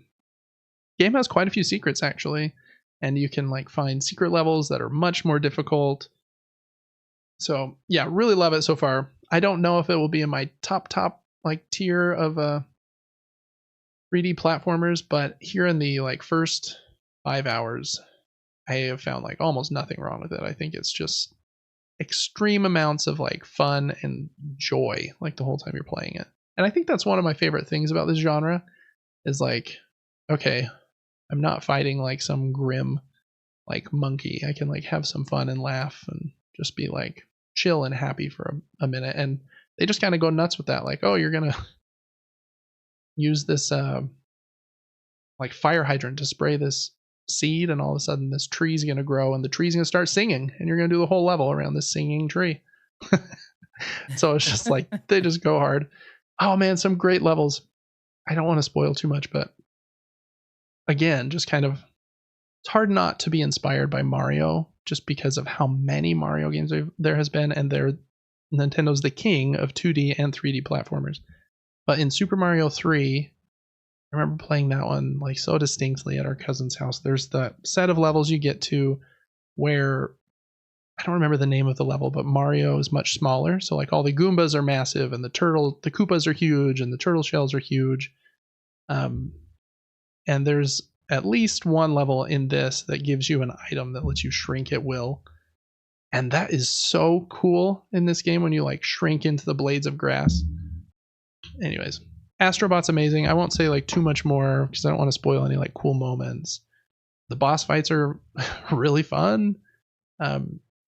game has quite a few secrets, actually, and you can, like, find secret levels that are much more difficult. So yeah, really love it so far. I don't know if it will be in my top like tier of 3D platformers, but here in the, like, first 5 hours, I have found, like, almost nothing wrong with it. I think it's just extreme amounts of, like, fun and joy, like, the whole time you're playing it. And I think that's one of my favorite things about this genre is, like, okay, I'm not fighting, like, some grim, like, monkey. I can, like, have some fun and laugh and just be, like, chill and happy for a minute. And they just kind of go nuts with that. Like, oh, you're gonna use this like, fire hydrant to spray this seed, and all of a sudden this tree's gonna grow, and the tree's gonna start singing, and you're gonna do the whole level around this singing tree. So it's just like, they just go hard. Oh man, some great levels. I don't want to spoil too much, but again, just kind of, it's hard not to be inspired by Mario, just because of how many Mario games there has been, and Nintendo's the king of 2D and 3D platformers. But in Super Mario 3, I remember playing that one, like, so distinctly at our cousin's house. There's the set of levels you get to where, I don't remember the name of the level, but Mario is much smaller. So, like, all the Goombas are massive, and the Koopas are huge, and the turtle shells are huge. And there's at least one level in this that gives you an item that lets you shrink at will. And that is so cool in this game when you, like, shrink into the blades of grass. Anyways, Astro Bot's amazing. I won't say, like, too much more because I don't want to spoil any, like, cool moments. The boss fights are really fun.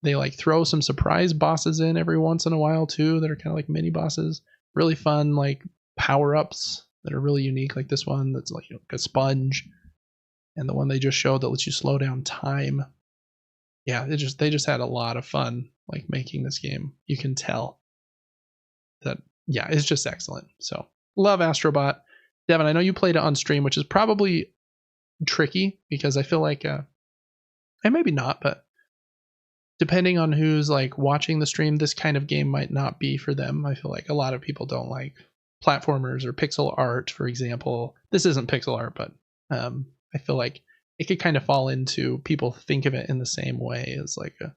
They, like, throw some surprise bosses in every once in a while too that are kind of like mini bosses. Really fun, like, power-ups that are really unique, like this one that's, like, a sponge, and the one they just showed that lets you slow down time. Yeah, they just had a lot of fun, like, making this game. You can tell that, yeah, it's just excellent. So love Astro Bot. Devin, I know you played it on stream, which is probably tricky because I feel like, and maybe not, but depending on who's like watching the stream, this kind of game might not be for them. I feel like a lot of people don't like platformers or pixel art, for example. This isn't pixel art, but I feel like it could kind of fall into people think of it in the same way as like a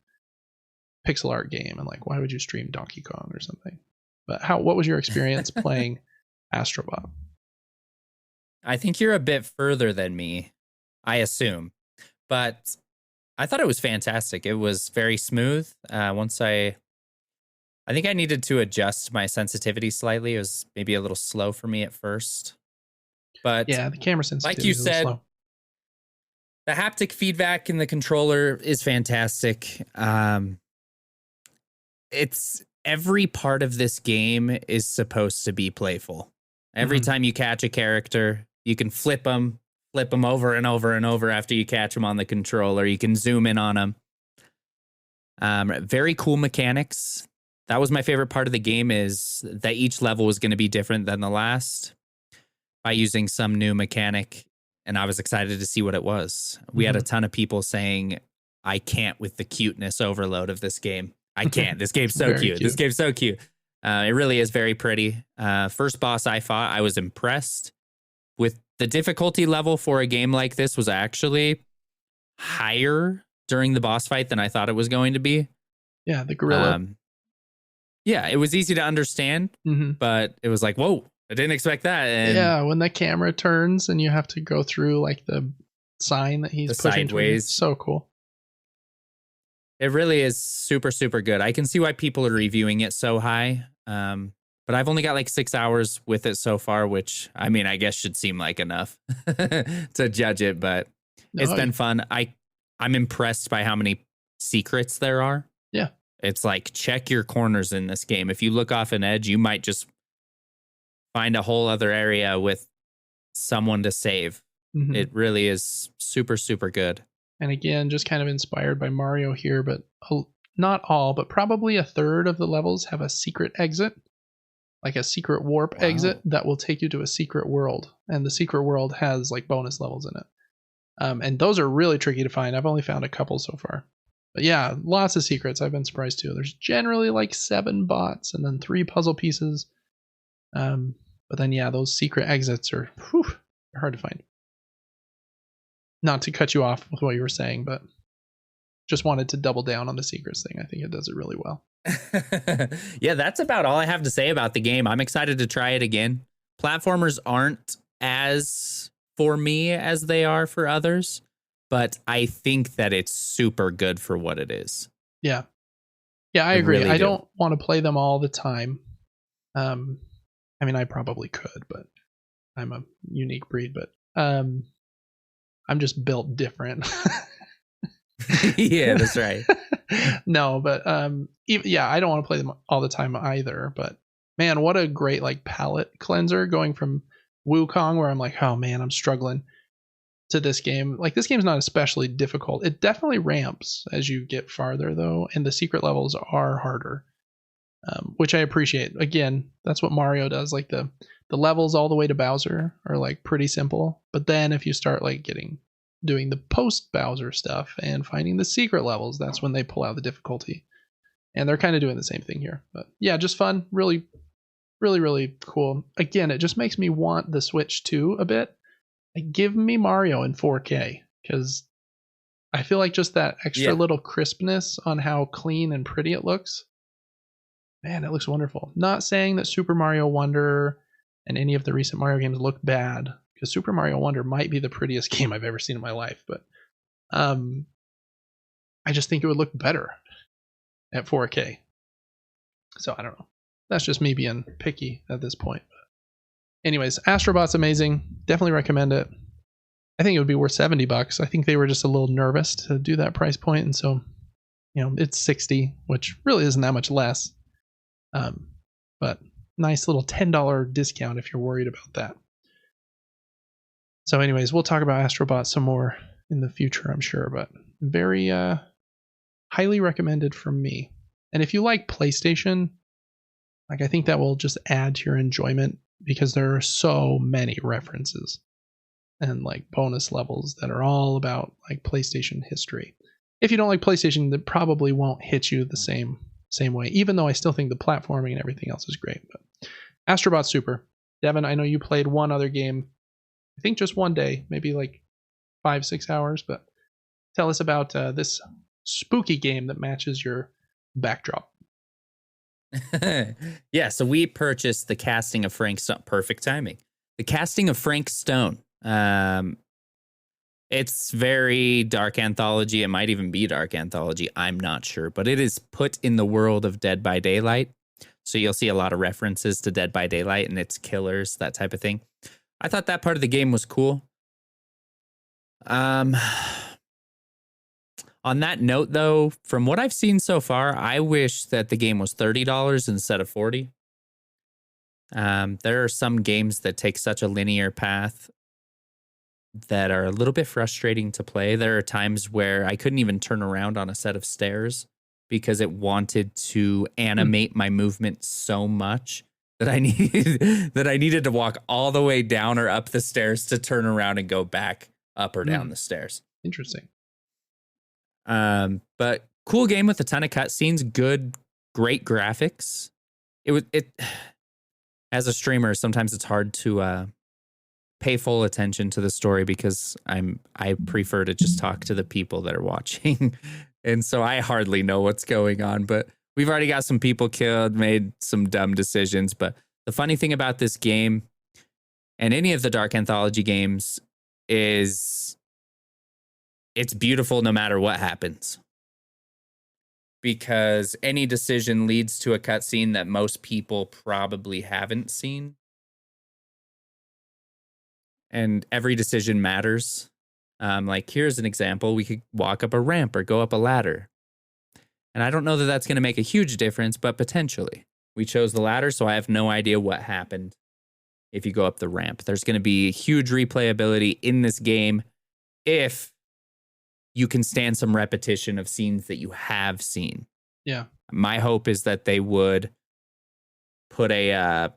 pixel art game, and like, why would you stream Donkey Kong or something? But what was your experience playing Astro Bot? I think you're a bit further than me, I assume, but I thought it was fantastic. It was very smooth. I think I needed to adjust my sensitivity slightly. It was maybe a little slow for me at first, but yeah, the camera sensitivity, like you said, slow. The haptic feedback in the controller is fantastic. It's every part of this game is supposed to be playful. Every time you catch a character, you can flip them over and over and over after you catch them on the controller. You can zoom in on them. Very cool mechanics. That was my favorite part of the game, is that each level was going to be different than the last by using some new mechanic. And I was excited to see what it was. We had a ton of people saying, I can't with the cuteness overload of this game. I can't. This game's so cute. This game's so cute. It really is very pretty. First boss I fought, I was impressed with the difficulty level for a game like this was actually higher during the boss fight than I thought it was going to be. Yeah, the gorilla. Yeah, it was easy to understand, but it was like, whoa, I didn't expect that. And yeah, when the camera turns and you have to go through like the sign that he's pushing sideways. So cool. It really is super, super good. I can see why people are reviewing it so high. But I've only got like 6 hours with it so far, which I mean, I guess should seem like enough to judge it, but it's been fun. I'm impressed by how many secrets there are. Yeah. It's like, check your corners in this game. If you look off an edge, you might just find a whole other area with someone to save. It really is super, super good. And again, just kind of inspired by Mario here, but not all, but probably a third of the levels have a secret exit, like a secret warp exit that will take you to a secret world. And the secret world has like bonus levels in it. And those are really tricky to find. I've only found a couple so far. But yeah, lots of secrets. I've been surprised too. There's generally like 7 bots and then 3 puzzle pieces. But then yeah, those secret exits are hard to find. Not to cut you off with what you were saying, but just wanted to double down on the secrets thing. I think it does it really well. Yeah, that's about all I have to say about the game. I'm excited to try it again. Platformers aren't as for me as they are for others, but I think that it's super good for what it is. Yeah. Yeah, I agree. Really I don't want to play them all the time. I mean, I probably could, but I'm a unique breed, but I'm just built different. Yeah, that's right. No, but yeah, I don't want to play them all the time either. But man, what a great like palette cleanser going from Wukong, where I'm like, oh man, I'm struggling, to this game. Like, this game's not especially difficult. It definitely ramps as you get farther though, and the secret levels are harder, which I appreciate. Again, that's what Mario does. Like the levels all the way to Bowser are like pretty simple, but then if you start like doing the post Bowser stuff and finding the secret levels, that's when they pull out the difficulty. And they're kind of doing the same thing here. But yeah, just fun. Really, really, really cool. Again, it just makes me want the Switch 2 a bit. Like, give me Mario in 4K, because I feel like just that extra little crispness on how clean and pretty it looks. Man, it looks wonderful. Not saying that Super Mario Wonder and any of the recent Mario games look bad, because Super Mario Wonder might be the prettiest game I've ever seen in my life, but I just think it would look better at 4K. So I don't know. That's just me being picky at this point. But anyways, Astro Bot's amazing. Definitely recommend it. I think it would be worth $70. I think they were just a little nervous to do that price point, and so, you know, it's $60, which really isn't that much less. But nice little $10 discount if you're worried about that. So anyways, we'll talk about Astro Bot some more in the future, I'm sure, but very highly recommended from me. And if you like PlayStation, like, I think that will just add to your enjoyment, because there are so many references. and like bonus levels that are all about like PlayStation history. If you don't like PlayStation, that probably won't hit you the same way, even though I still think the platforming and everything else is great. But Astro Bot Super. Devin, I know you played one other game, I think just one day, maybe like 5-6 hours, but tell us about this spooky game that matches your backdrop. Yeah, so we purchased the casting of Frank Stone. Perfect timing. The casting of Frank Stone. It's very dark anthology. It might even be dark anthology. I'm not sure, but it is put in the world of Dead by Daylight. So you'll see a lot of references to Dead by Daylight and its killers, that type of thing. I thought that part of the game was cool. On that note, though, from what I've seen so far, I wish that the game was $30 instead of $40. There are some games that take such a linear path that are a little bit frustrating to play. There are times where I couldn't even turn around on a set of stairs because it wanted to animate my movement so much that I needed to walk all the way down or up the stairs to turn around and go back up or down the stairs. Interesting. But cool game with a ton of cutscenes, great graphics. It as a streamer, sometimes it's hard to pay full attention to the story because I prefer to just talk to the people that are watching. And so I hardly know what's going on, but we've already got some people killed, made some dumb decisions. But the funny thing about this game and any of the Dark Anthology games is it's beautiful no matter what happens. Because any decision leads to a cutscene that most people probably haven't seen. And every decision matters. Like, here's an example. We could walk up a ramp or go up a ladder. And I don't know that that's going to make a huge difference, but potentially. We chose the ladder, so I have no idea what happened if you go up the ramp. There's going to be huge replayability in this game if you can stand some repetition of scenes that you have seen. Yeah. My hope is that they would put a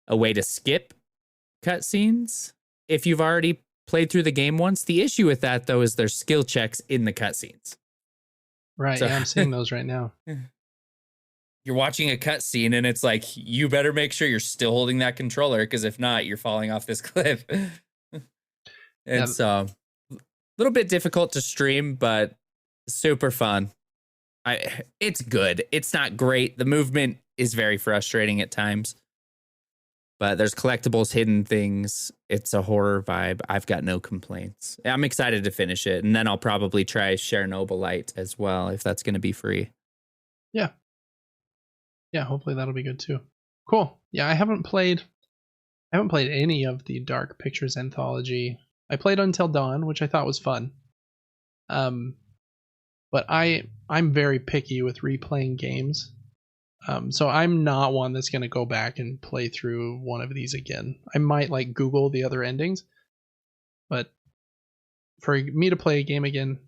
way to skip cutscenes if you've already played through the game once. The issue with that, though, is there's skill checks in the cutscenes. Right. So, yeah, I'm seeing those right now. You're watching a cutscene and it's like, you better make sure you're still holding that controller, because if not, you're falling off this cliff. And so a little bit difficult to stream, but super fun. It's good. It's not great. The movement is very frustrating at times. But there's collectibles, hidden things. It's a horror vibe. I've got no complaints. I'm excited to finish it. And then I'll probably try Chernobyl as well, if that's going to be free. Yeah. Yeah, hopefully that'll be good too. Cool. Yeah, I haven't played any of the Dark Pictures anthology. I played Until Dawn, which I thought was fun. But I'm very picky with replaying games. So I'm not one that's going to go back and play through one of these again. I might like Google the other endings, but for me to play a game again,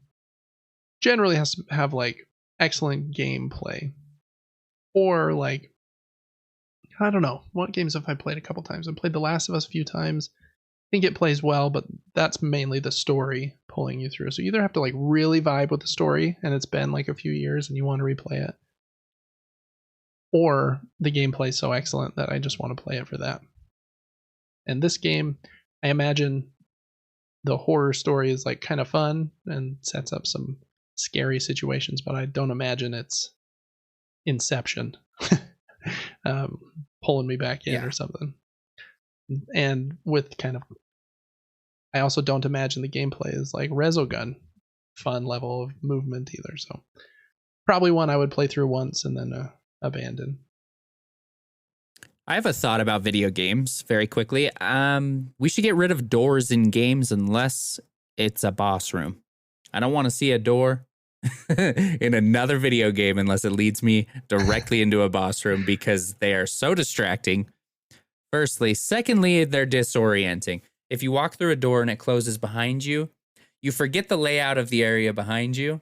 generally has to have like excellent gameplay, or like, I don't know, what games have I played a couple times? I've played The Last of Us a few times. I think it plays well, but that's mainly the story pulling you through. So you either have to like really vibe with the story and it's been like a few years and you want to replay it, or the gameplay is so excellent that I just want to play it for that. And this game, I imagine the horror story is like kind of fun and sets up some scary situations, but I don't imagine it's Inception pulling me back in or something. And with kind of, I also don't imagine the gameplay is like Resogun fun level of movement either. So probably one I would play through once and then abandon. I have a thought about video games very quickly. We should get rid of doors in games unless it's a boss room. I don't want to see a door in another video game unless it leads me directly into a boss room, because they are so distracting. Firstly. Secondly, they're disorienting. If you walk through a door and it closes behind you, you forget the layout of the area behind you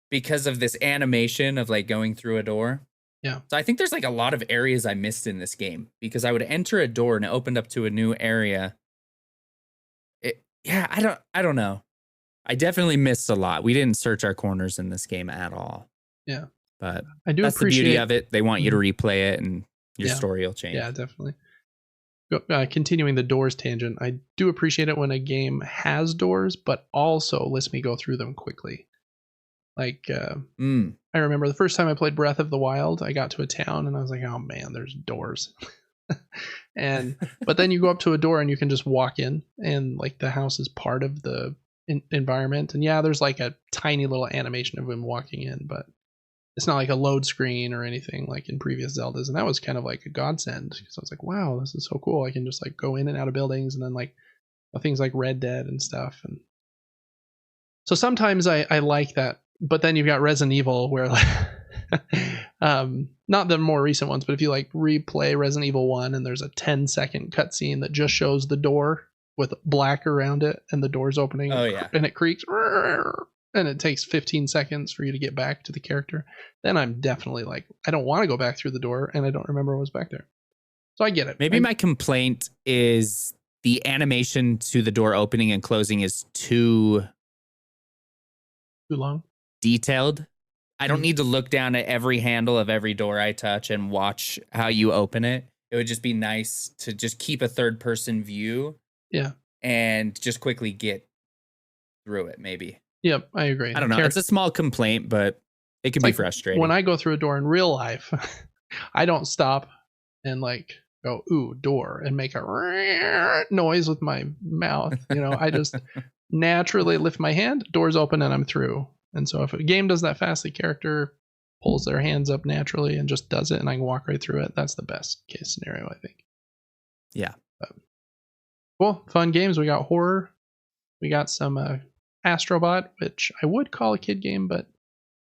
because of this animation of like going through a door. Yeah. So I think there's like a lot of areas I missed in this game because I would enter a door and it opened up to a new area Yeah, I don't know. I definitely missed a lot. We didn't search our corners in this game at all. Yeah. But I do that's the beauty appreciate of it. They want you to replay it and your Yeah. story will change. Yeah, definitely. Continuing the doors tangent, I do appreciate it when a game has doors, but also lets me go through them quickly. Like, I remember the first time I played Breath of the Wild, I got to a town and I was like, oh man, there's doors. But then you go up to a door and you can just walk in, and like the house is part of the environment. And yeah, there's like a tiny little animation of him walking in, but it's not like a load screen or anything like in previous Zeldas. And that was kind of like a godsend, because I was like, wow, this is so cool. I can just like go in and out of buildings, and then like things like Red Dead and stuff. And so sometimes I like that. But then you've got Resident Evil where like not the more recent ones, but if you like replay Resident Evil 1 and there's a 10-second cutscene that just shows the door with black around it and the door's opening, and it creaks and it takes 15 seconds for you to get back to the character, then I'm definitely like, I don't want to go back through the door and I don't remember what was back there. So I get it. Maybe my complaint is the animation to the door opening and closing is too long, detailed. I don't need to look down at every handle of every door I touch and watch how you open it. It would just be nice to just keep a third person view. Yeah. And just quickly get through it, maybe. Yep, I agree. I don't know. It's a small complaint, but it can be frustrating. When I go through a door in real life, I don't stop and like go, ooh, door, and make a noise with my mouth. You know, I just naturally lift my hand, doors open, and I'm through. And so if a game does that fast, the character pulls their hands up naturally and just does it, and I can walk right through it. That's the best case scenario, I think. Yeah. Cool. Fun games. We got horror. We got some Astro Bot, which I would call a kid game, but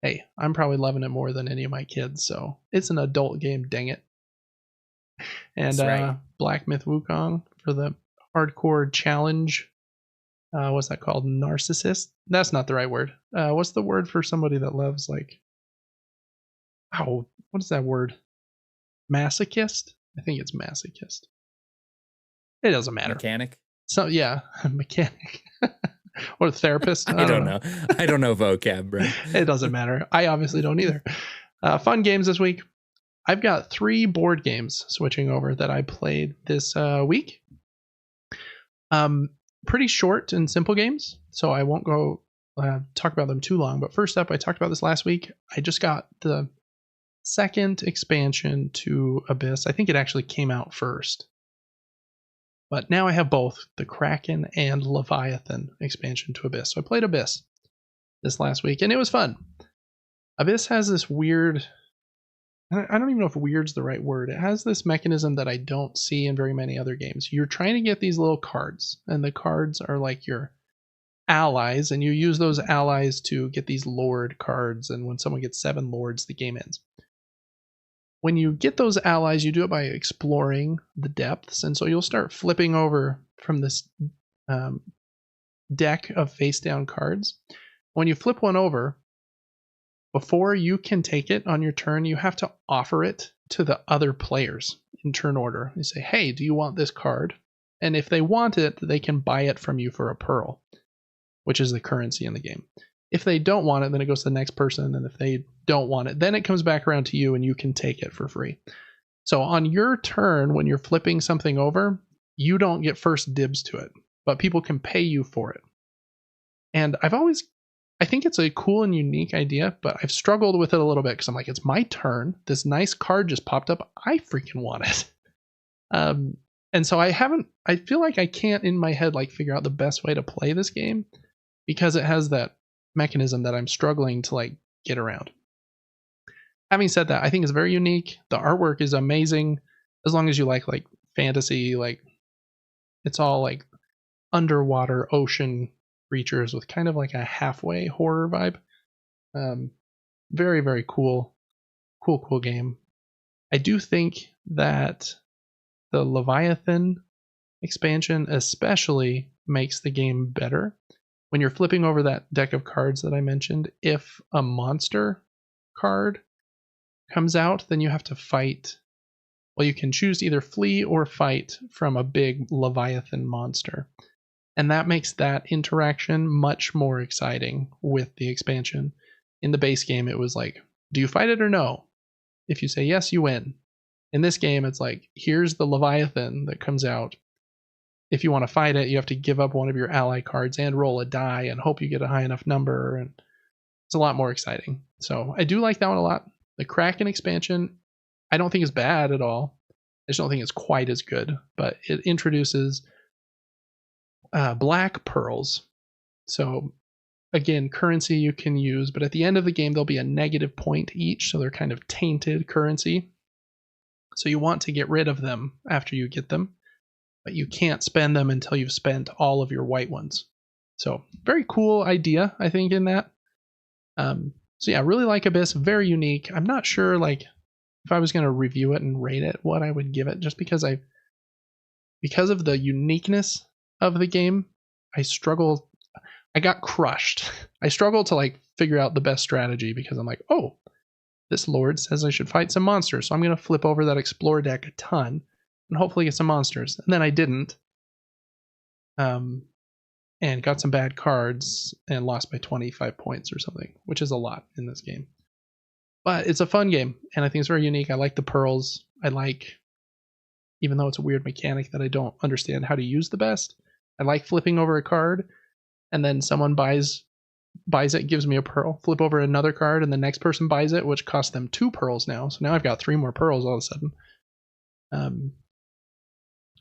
hey, I'm probably loving it more than any of my kids, so it's an adult game, dang it. And right. Black Myth Wukong for the hardcore challenge. What's that called? Narcissist? That's not the right word. What's the word for somebody that loves like... Oh, what is that word? Masochist? I think it's masochist. It doesn't matter. Mechanic? So yeah, mechanic. Or therapist. I don't know. I don't know vocab, bro. It doesn't matter. I obviously don't either. Fun games this week. I've got 3 board games switching over that I played this week. Pretty short and simple games, so I won't go talk about them too long. But first up, I talked about this last week. I just got the second expansion to Abyss. I think it actually came out first. But now I have both the Kraken and Leviathan expansion to Abyss. So I played Abyss this last week, and it was fun. Abyss has this weird... I don't even know if weird's the right word. It has this mechanism that I don't see in very many other games. You're trying to get these little cards, and the cards are like your allies, and you use those allies to get these Lord cards, and when someone gets 7 Lords, the game ends. When you get those allies, you do it by exploring the depths, and so you'll start flipping over from this deck of face-down cards. When you flip one over, before you can take it on your turn, you have to offer it to the other players in turn order. You say, hey, do you want this card? And if they want it, they can buy it from you for a pearl, which is the currency in the game. If they don't want it, then it goes to the next person. And if they don't want it, then it comes back around to you and you can take it for free. So on your turn, when you're flipping something over, you don't get first dibs to it, but people can pay you for it. And I think it's a cool and unique idea, but I've struggled with it a little bit because I'm like, it's my turn. This nice card just popped up. I freaking want it. And so I feel like I can't in my head like figure out the best way to play this game because it has that mechanism that I'm struggling to like get around. Having said that, I think it's very unique. The artwork is amazing as long as you like fantasy, like it's all like underwater ocean creatures with kind of like a halfway horror vibe. Very, very cool game. I do think that the Leviathan expansion especially makes the game better. When you're flipping over that deck of cards that I mentioned, if a monster card comes out, then you have to fight. Well, you can choose to either flee or fight from a big Leviathan monster. And that makes that interaction much more exciting with the expansion. In the base game, it was like, do you fight it or no? If you say yes, you win. In this game, it's like, here's the Leviathan that comes out. If you want to fight it, you have to give up one of your ally cards and roll a die and hope you get a high enough number. And it's a lot more exciting. So I do like that one a lot. The Kraken expansion, I don't think is bad at all. I just don't think it's quite as good. But it introduces black pearls. So again, currency you can use, but at the end of the game, there'll be a negative point each. So they're kind of tainted currency. So you want to get rid of them after you get them, but you can't spend them until you've spent all of your white ones. So very cool idea, I think, in that. So yeah, really like Abyss, very unique. I'm not sure, like, if I was going to review it and rate it, what I would give it, just because of the uniqueness of the game, I got crushed. I struggled to like figure out the best strategy because I'm like, oh, this lord says I should fight some monsters, so I'm going to flip over that explore deck a ton and hopefully get some monsters. And then I didn't. And got some bad cards and lost by 25 points or something, which is a lot in this game. But it's a fun game, and I think it's very unique. I like the pearls. Even though it's a weird mechanic that I don't understand how to use the best, I like flipping over a card, and then someone buys it, gives me a pearl, flip over another card, and the next person buys it, which costs them 2 pearls now. So now I've got 3 more pearls all of a sudden.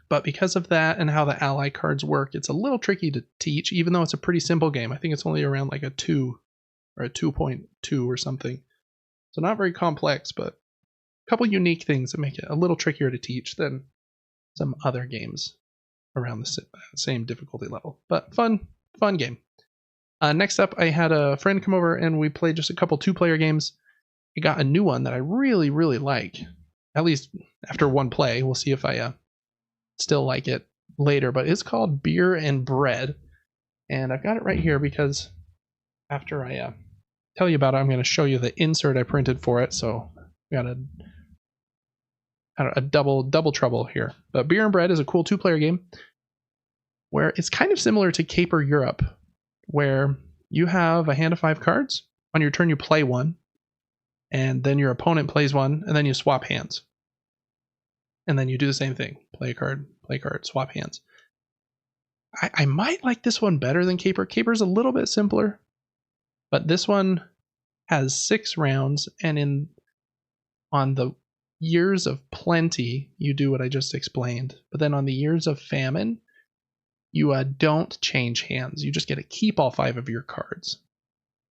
But because of that and how the ally cards work, it's a little tricky to teach, even though it's a pretty simple game. I think it's only around like a 2 or a 2.2 or something. So not very complex, but a couple unique things that make it a little trickier to teach than some other games around the same difficulty level. But fun game. Next up, I had a friend come over and we played just a couple 2-player games. I got a new one that I really, really like. At least after one play. We'll see if I still like it later. But it's called Beer and Bread. And I've got it right here because after I tell you about it, I'm going to show you the insert I printed for it. So we got a double trouble here. But Beer and Bread is a cool 2-player game where it's kind of similar to Caper Europe, where you have a hand of 5 cards. On your turn, you play one, and then your opponent plays one, and then you swap hands. And then you do the same thing. Play a card, swap hands. I might like this one better than Caper. Caper's a little bit simpler, but this one has 6 rounds, and on the Years of Plenty, you do what I just explained. But then on the Years of Famine, you don't change hands. You just get to keep all 5 of your cards.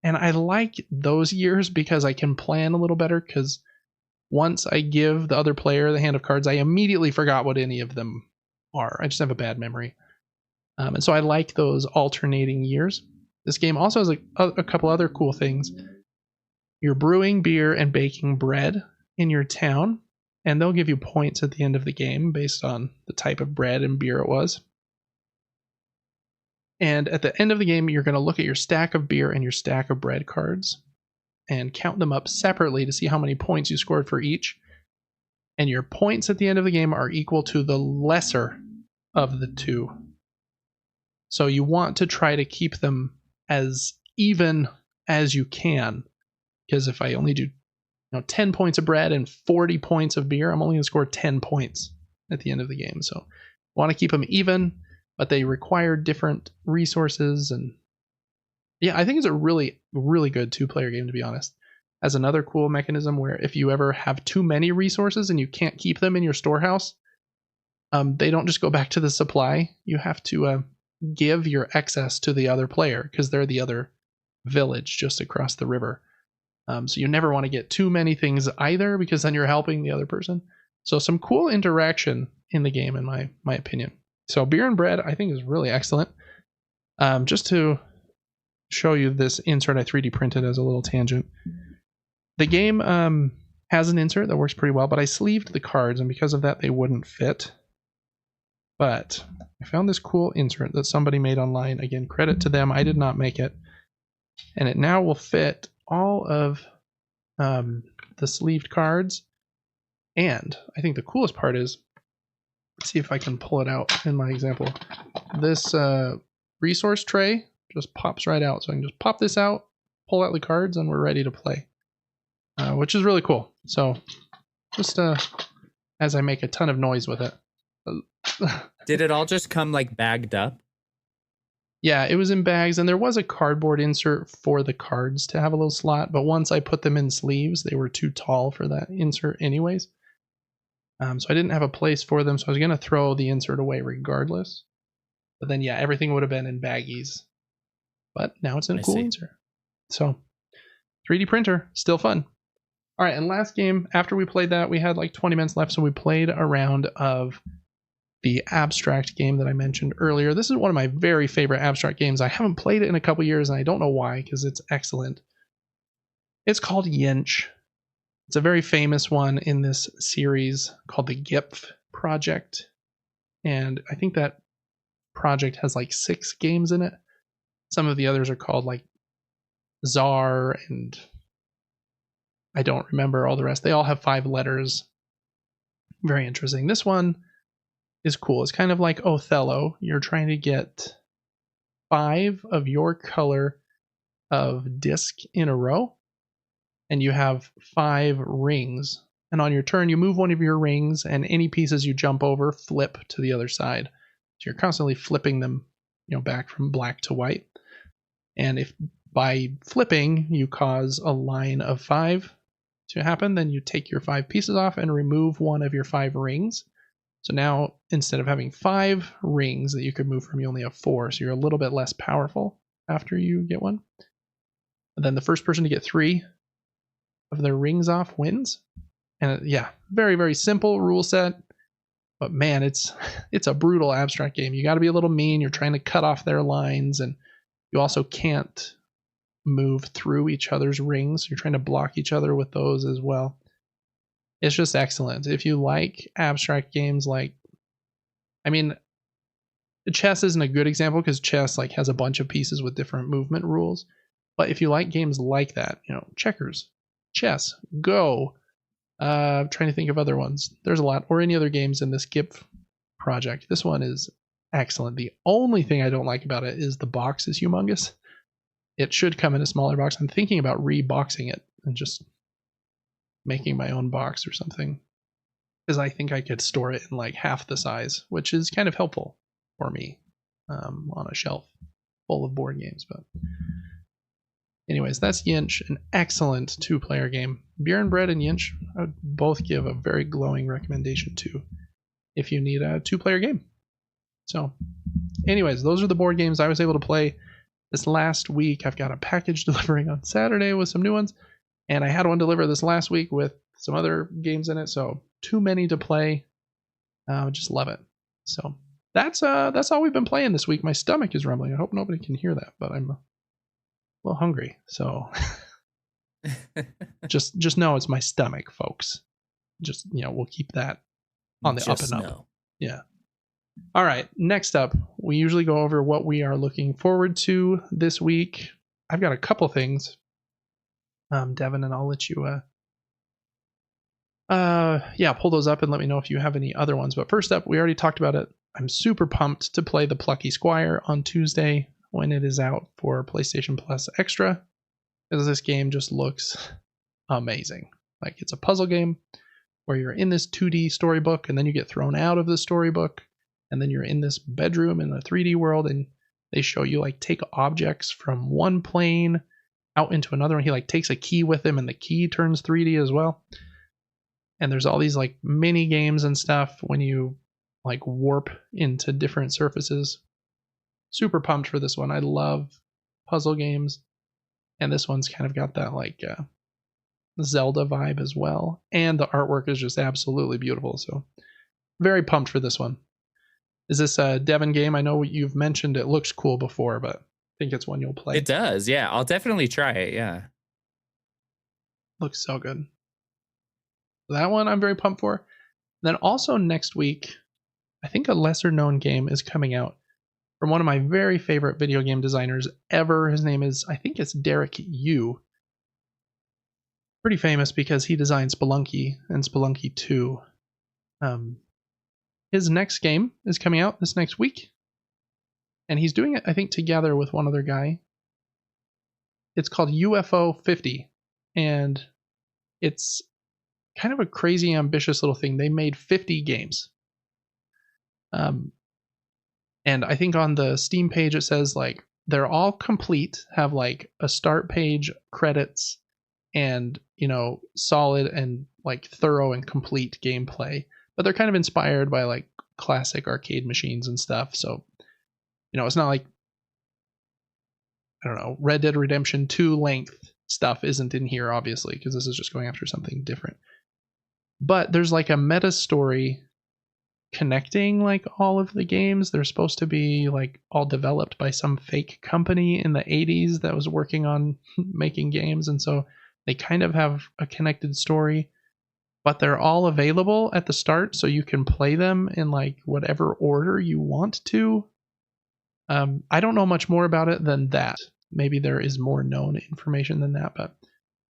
And I like those years because I can plan a little better, because once I give the other player the hand of cards, I immediately forgot what any of them are. I just have a bad memory. And so I like those alternating years. This game also has a couple other cool things. You're brewing beer and baking bread in your town, and they'll give you points at the end of the game based on the type of bread and beer it was. And at the end of the game, you're going to look at your stack of beer and your stack of bread cards and count them up separately to see how many points you scored for each. And your points at the end of the game are equal to the lesser of the 2. So you want to try to keep them as even as you can, because if I only do 10 points of bread and 40 points of beer, I'm only going to score 10 points at the end of the game. So I want to keep them even, but they require different resources. And yeah, I think it's a really, really good 2-player game, to be honest. Has another cool mechanism where if you ever have too many resources and you can't keep them in your storehouse, they don't just go back to the supply. You have to give your excess to the other player because they're the other village just across the river. So you never want to get too many things either, because then you're helping the other person. So some cool interaction in the game, in my opinion. So Beer and Bread, I think, is really excellent. Just to show you this insert I 3D printed as a little tangent. The game has an insert that works pretty well, but I sleeved the cards, and because of that, they wouldn't fit. But I found this cool insert that somebody made online. Again, credit to them. I did not make it. And it now will fit all of the sleeved cards. And I think the coolest part is, let's see if I can pull it out in my example. This resource tray just pops right out. So I can just pop this out, pull out the cards, and we're ready to play, which is really cool. So just as I make a ton of noise with it. Did it all just come like bagged up? Yeah, it was in bags, and there was a cardboard insert for the cards to have a little slot, but once I put them in sleeves, they were too tall for that insert anyways. So I didn't have a place for them, so I was going to throw the insert away regardless. But then, yeah, everything would have been in baggies. But now it's in a cool insert. So 3D printer, still fun. All right, and last game, after we played that, we had like 20 minutes left, so we played a round of the abstract game that I mentioned earlier. This is one of my very favorite abstract games. I haven't played it in a couple years, and I don't know why, because it's excellent. It's called Yinsh. It's a very famous one in this series called the GIPF project. And I think that project has like 6 games in it. Some of the others are called like Czar, and I don't remember all the rest. They all have 5 letters. Very interesting. This one is cool. It's kind of like Othello. You're trying to get 5 of your color of disc in a row, and you have 5 rings. And on your turn, you move one of your rings, and any pieces you jump over flip to the other side. So you're constantly flipping them, back from black to white. And if by flipping you cause a line of 5 to happen, then you take your 5 pieces off and remove one of your 5 rings. So now, instead of having 5 rings that you could move from, you only have 4. So you're a little bit less powerful after you get one. And then the first person to get 3 of their rings off wins. And yeah, very, very simple rule set. But man, it's a brutal abstract game. You got to be a little mean. You're trying to cut off their lines, and you also can't move through each other's rings. You're trying to block each other with those as well. It's just excellent. If you like abstract games, chess isn't a good example because chess has a bunch of pieces with different movement rules. But if you like games like that, checkers, chess, Go, trying to think of other ones. There's a lot, or any other games in this GIPF project. This one is excellent. The only thing I don't like about it is the box is humongous. It should come in a smaller box. I'm thinking about reboxing it and just making my own box or something, because I think I could store it in half the size, which is kind of helpful for me on a shelf full of board games. But anyways, that's Yinsh, an excellent 2-player game. Beer and Bread and Yinsh, I would both give a very glowing recommendation to if you need a 2-player game. So anyways, those are the board games I was able to play this last week. I've got a package delivering on Saturday with some new ones, and I had one deliver this last week with some other games in it, so too many to play. Just love it. So that's all we've been playing this week. My stomach is rumbling. I hope nobody can hear that, but I'm a little hungry, so just know it's my stomach, folks. Just we'll keep that on the just up and up. Yeah. All right. Next up, we usually go over what we are looking forward to this week. I've got a couple things, Devin, and I'll let you pull those up and let me know if you have any other ones. But first up, we already talked about it. I'm super pumped to play the Plucky Squire on Tuesday when it is out for PlayStation Plus Extra, because this game just looks amazing. It's a puzzle game where you're in this 2D storybook, and then you get thrown out of the storybook, and then you're in this bedroom in a 3D world, and they show you take objects from one plane out into another, and he takes a key with him, and the key turns 3D as well. And there's all these mini games and stuff when you warp into different surfaces. Super pumped for this one. I love puzzle games, and this one's kind of got that Zelda vibe as well, and the artwork is just absolutely beautiful. So very pumped for this one. Is this a Devin game? I know you've mentioned it looks cool before, but I think it's one you'll play. It does, yeah. I'll definitely try it, yeah. Looks so good. That one I'm very pumped for. Then also next week, I think a lesser known game is coming out from one of my very favorite video game designers ever. His name is, I think it's Derek Yu. Pretty famous because he designed Spelunky and Spelunky 2. His next game is coming out this next week. and he's doing it, I think, together with one other guy. It's called UFO 50, and it's kind of a crazy, ambitious little thing. They made 50 games. And I think on the Steam page it says like they're all complete, have like a start page, credits, and solid and like thorough and complete gameplay. But they're kind of inspired by like classic arcade machines and stuff. So it's not like, I don't know, Red Dead Redemption 2 length stuff isn't in here, obviously, because this is just going after something different. But there's like a meta story connecting like all of the games. They're supposed to be like all developed by some fake company in the 80s that was working on making games, and so they kind of have a connected story, but they're all available at the start, so you can play them in like whatever order you want to. I don't know much more about it than that. Maybe there is more known information than that, but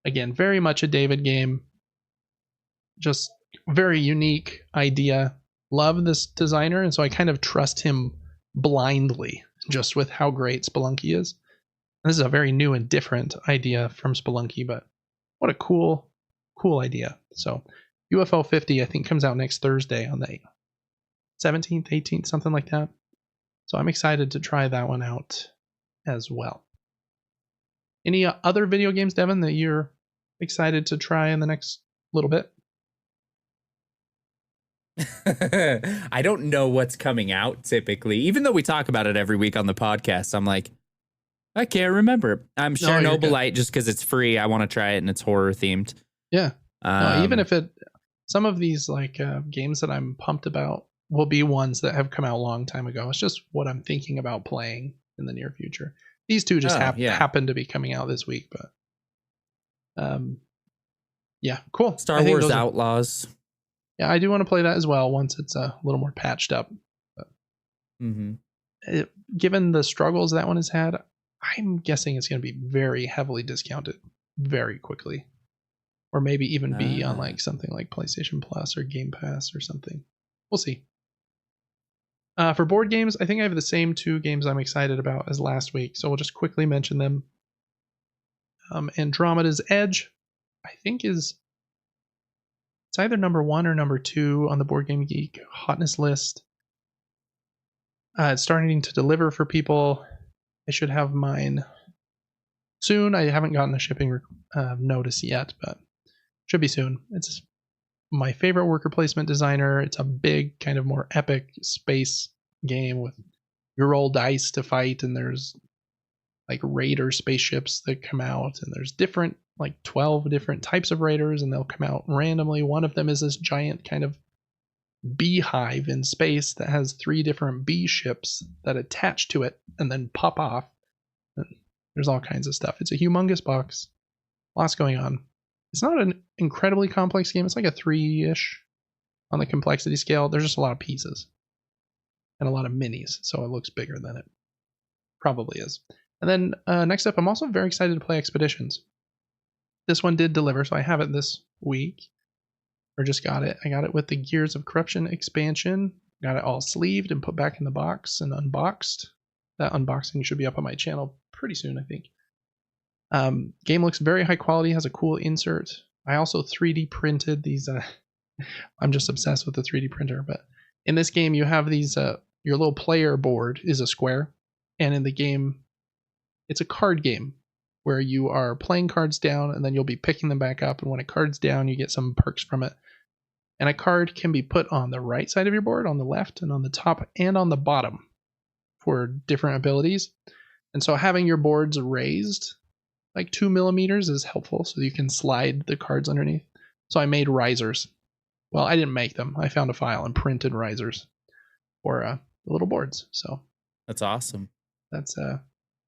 again, very much a David game. Just very unique idea. Love this designer, and so I kind of trust him blindly just with how great Spelunky is. And this is a very new and different idea from Spelunky, but what a cool idea. So UFO 50, I think, comes out next Thursday on the 17th, 18th, something like that. So I'm excited to try that one out as well. Any other video games, Devin, that you're excited to try in the next little bit? I don't know what's coming out typically, even though we talk about it every week on the podcast. I'm like, I can't remember. I'm sure Noblelight, just because it's free. I want to try it and it's horror themed. Yeah. Even if some of these like games that I'm pumped about will be ones that have come out a long time ago. It's just what I'm thinking about playing in the near future. These two just happen to be coming out this week, but yeah, cool. Star Wars Outlaws. Yeah, I do want to play that as well once it's a little more patched up. But given the struggles that one has had, I'm guessing it's going to be very heavily discounted very quickly. Or maybe even be on like something like PlayStation Plus or Game Pass or something. We'll see. For board games, I think I have the same two games I'm excited about as last week, so we'll just quickly mention them. Andromeda's Edge, I think it's either number 1 or number 2 on the Board Game Geek hotness list. It's starting to deliver for people. I should have mine soon. I haven't gotten a shipping notice yet, but should be soon. It's my favorite worker placement designer. It's a big, kind of more epic space game with you roll dice to fight, and there's like raider spaceships that come out, and there's different, like 12 different types of raiders, and they'll come out randomly. One of them is this giant kind of beehive in space that has 3 different bee ships that attach to it and then pop off. And there's all kinds of stuff. It's a humongous box. Lots going on. It's not an incredibly complex game. It's like a 3-ish on the complexity scale. There's just a lot of pieces and a lot of minis, so it looks bigger than it probably is. And then next up, I'm also very excited to play Expeditions. This one did deliver, so I have it this week. Or just got it. I got it with the Gears of Corruption expansion. Got it all sleeved and put back in the box and unboxed. That unboxing should be up on my channel pretty soon, I think. Game looks very high quality, has a cool insert. I also 3D printed these. I'm just obsessed with the 3D printer. But in this game, you have these. Your little player board is a square. And in the game, it's a card game where you are playing cards down and then you'll be picking them back up. And when a card's down, you get some perks from it. And a card can be put on the right side of your board, on the left, and on the top and on the bottom for different abilities. And so having your boards raised like 2 millimeters is helpful, so you can slide the cards underneath. So I made risers. Well, I didn't make them. I found a file and printed risers for the little boards. So that's awesome. That's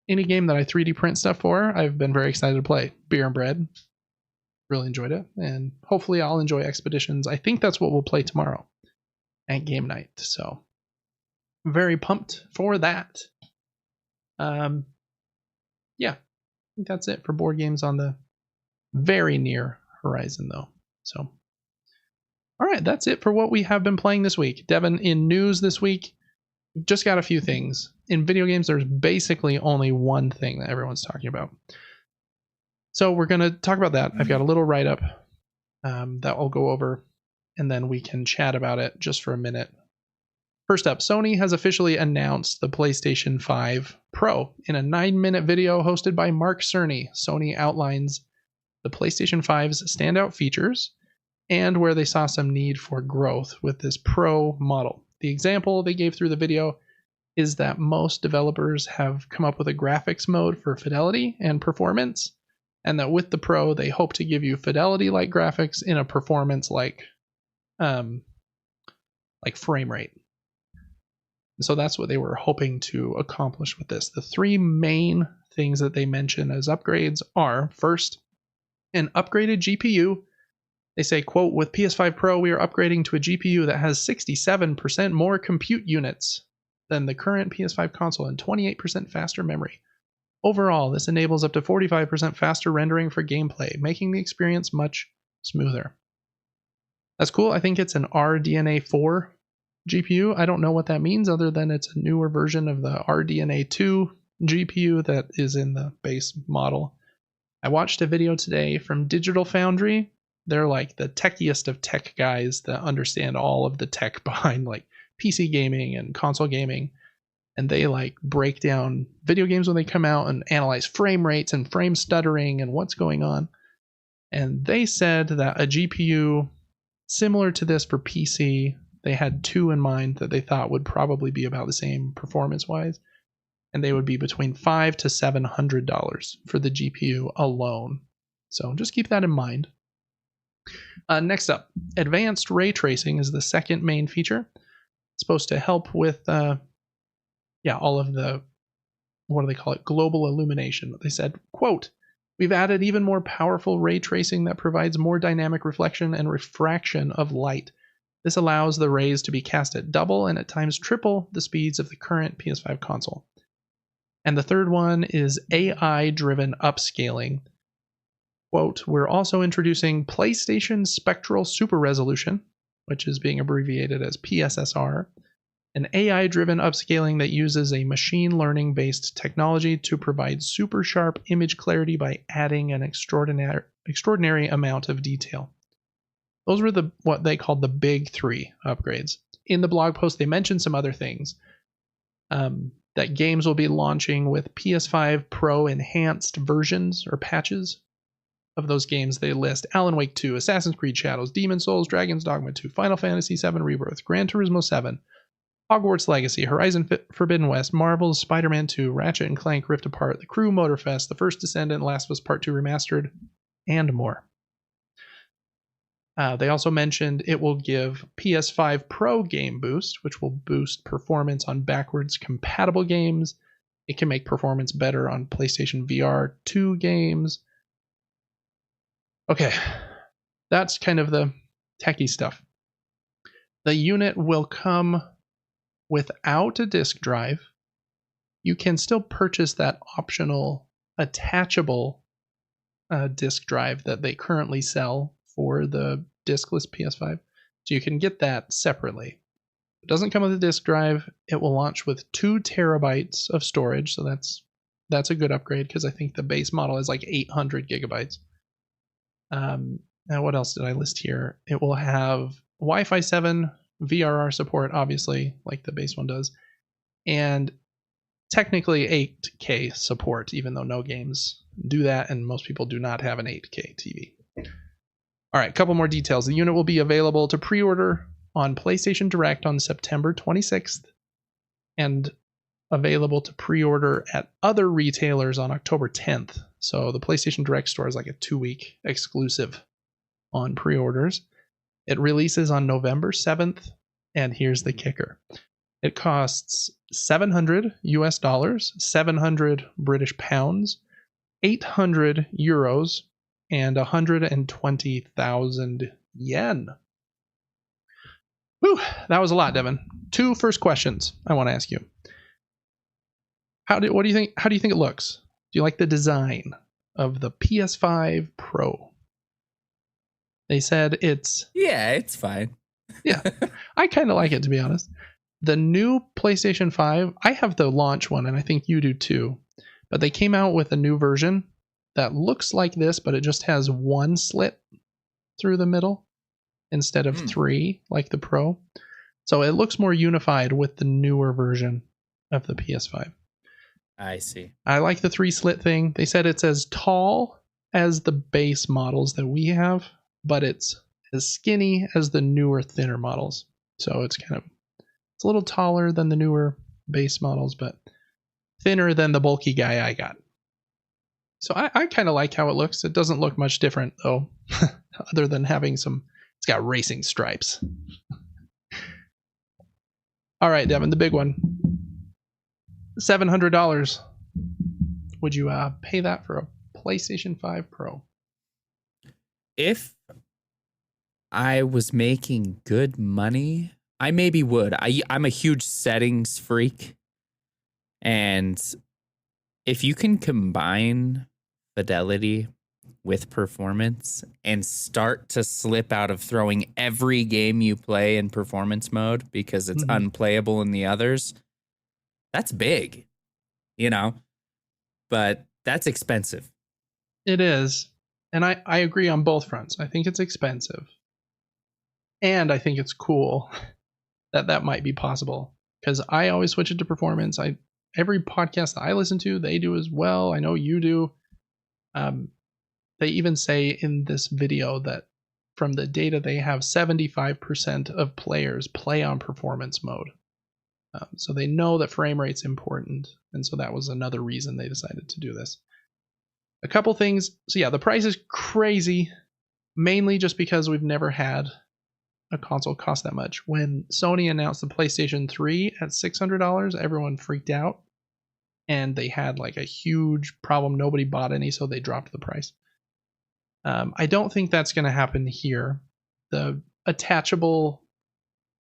any game that I 3D print stuff for, I've been very excited to play. Beer and Bread. Really enjoyed it. And hopefully I'll enjoy Expeditions. I think that's what we'll play tomorrow at game night. So I'm very pumped for that. Yeah, I think that's it for board games on the very near horizon, though. So, all right, that's it for what we have been playing this week. Devin, in news this week, just got a few things. In video games, there's basically only one thing that everyone's talking about. So we're going to talk about that. I've got a little write-up that I'll go over, and then we can chat about it just for a minute. First up, Sony has officially announced the PlayStation 5 Pro. In a 9-minute video hosted by Mark Cerny, Sony outlines the PlayStation 5's standout features and where they saw some need for growth with this Pro model. The example they gave through the video is that most developers have come up with a graphics mode for fidelity and performance, and that with the Pro, they hope to give you fidelity-like graphics in a performance-like frame rate. So that's what they were hoping to accomplish with this. The three main things that they mention as upgrades are, first, an upgraded GPU. They say, quote, with PS5 Pro, we are upgrading to a GPU that has 67% more compute units than the current PS5 console and 28% faster memory. Overall, this enables up to 45% faster rendering for gameplay, making the experience much smoother. That's cool. I think it's an RDNA 4 GPU. I don't know what that means other than it's a newer version of the RDNA 2 GPU that is in the base model. I watched a video today from Digital Foundry. They're like the techiest of tech guys that understand all of the tech behind like PC gaming and console gaming. And they like break down video games when they come out and analyze frame rates and frame stuttering and what's going on. And they said that a GPU similar to this for PC, they had two in mind that they thought would probably be about the same performance-wise, and they would be between $500 to $700 for the GPU alone. So just keep that in mind. Next up, advanced ray tracing is the second main feature. It's supposed to help with, all of the, what do they call it, global illumination. They said, quote, we've added even more powerful ray tracing that provides more dynamic reflection and refraction of light. This allows the rays to be cast at double and at times triple the speeds of the current PS5 console. And the third one is AI-driven upscaling. Quote, we're also introducing PlayStation Spectral Super Resolution, which is being abbreviated as PSSR, an AI-driven upscaling that uses a machine learning-based technology to provide super sharp image clarity by adding an extraordinary amount of detail. Those were what they called the big three upgrades. In the blog post, they mentioned some other things. That games will be launching with PS5 Pro enhanced versions or patches of those games. They list Alan Wake 2, Assassin's Creed Shadows, Demon's Souls, Dragon's Dogma 2, Final Fantasy VII Rebirth, Gran Turismo 7, Hogwarts Legacy, Horizon Forbidden West, Marvel's Spider-Man 2, Ratchet & Clank Rift Apart, The Crew Motorfest, The First Descendant, Last of Us Part 2 Remastered, and more. They also mentioned it will give PS5 Pro Game Boost, which will boost performance on backwards compatible games. It can make performance better on PlayStation VR 2 games. Okay, that's kind of the techie stuff. The unit will come without a disk drive. You can still purchase that optional attachable disk drive that they currently sell for the diskless PS5. So you can get that separately. It doesn't come with a disk drive. It will launch with 2 terabytes of storage. So that's a good upgrade because I think the base model is like 800 gigabytes. Now what else did I list here? It will have Wi-Fi 7 VRR support, obviously, like the base one does. And technically 8K support, even though no games do that and most people do not have an 8K TV. All right, a couple more details. The unit will be available to pre-order on PlayStation Direct on September 26th and available to pre-order at other retailers on October 10th. So the PlayStation Direct store is like a 2-week exclusive on pre-orders. It releases on November 7th, and here's the kicker. It costs $700 US, 700 British pounds, 800 euros, and 120,000 yen. Whew, that was a lot, Devin. 2 first questions I want to ask you. How do you think it looks? Do you like the design of the PS5 Pro? They said it's... Yeah, it's fine. Yeah, I kind of like it, to be honest. The new PlayStation 5, I have the launch one, and I think you do too. But they came out with a new version that looks like this, but it just has one slit through the middle instead of three like the Pro. So it looks more unified with the newer version of the PS5. I see. I like the 3-slit thing. They said it's as tall as the base models that we have, but it's as skinny as the newer, thinner models. So it's a little taller than the newer base models, but thinner than the bulky guy I got. So I kind of like how it looks. It doesn't look much different, though, other than having it's got racing stripes. All right, Devin, the big one. $700. Would you pay that for a PlayStation 5 Pro? If I was making good money, I maybe would. I'm a huge settings freak. And if you can combine fidelity with performance and start to slip out of throwing every game you play in performance mode because it's unplayable in the others, that's big, but that's expensive. It is. And I agree on both fronts. I think it's expensive. And I think it's cool that might be possible, because I always switch it to performance. Every podcast that I listen to, they do as well. I know you do. They even say in this video that from the data they have, 75% of players play on performance mode. So they know that frame rate's important. And so that was another reason they decided to do this. A couple things. So yeah, the price is crazy, mainly just because we've never had a console cost that much. When Sony announced the PlayStation 3 at $600, everyone freaked out. And they had like a huge problem. Nobody bought any, so they dropped the price. I don't think that's going to happen here. The attachable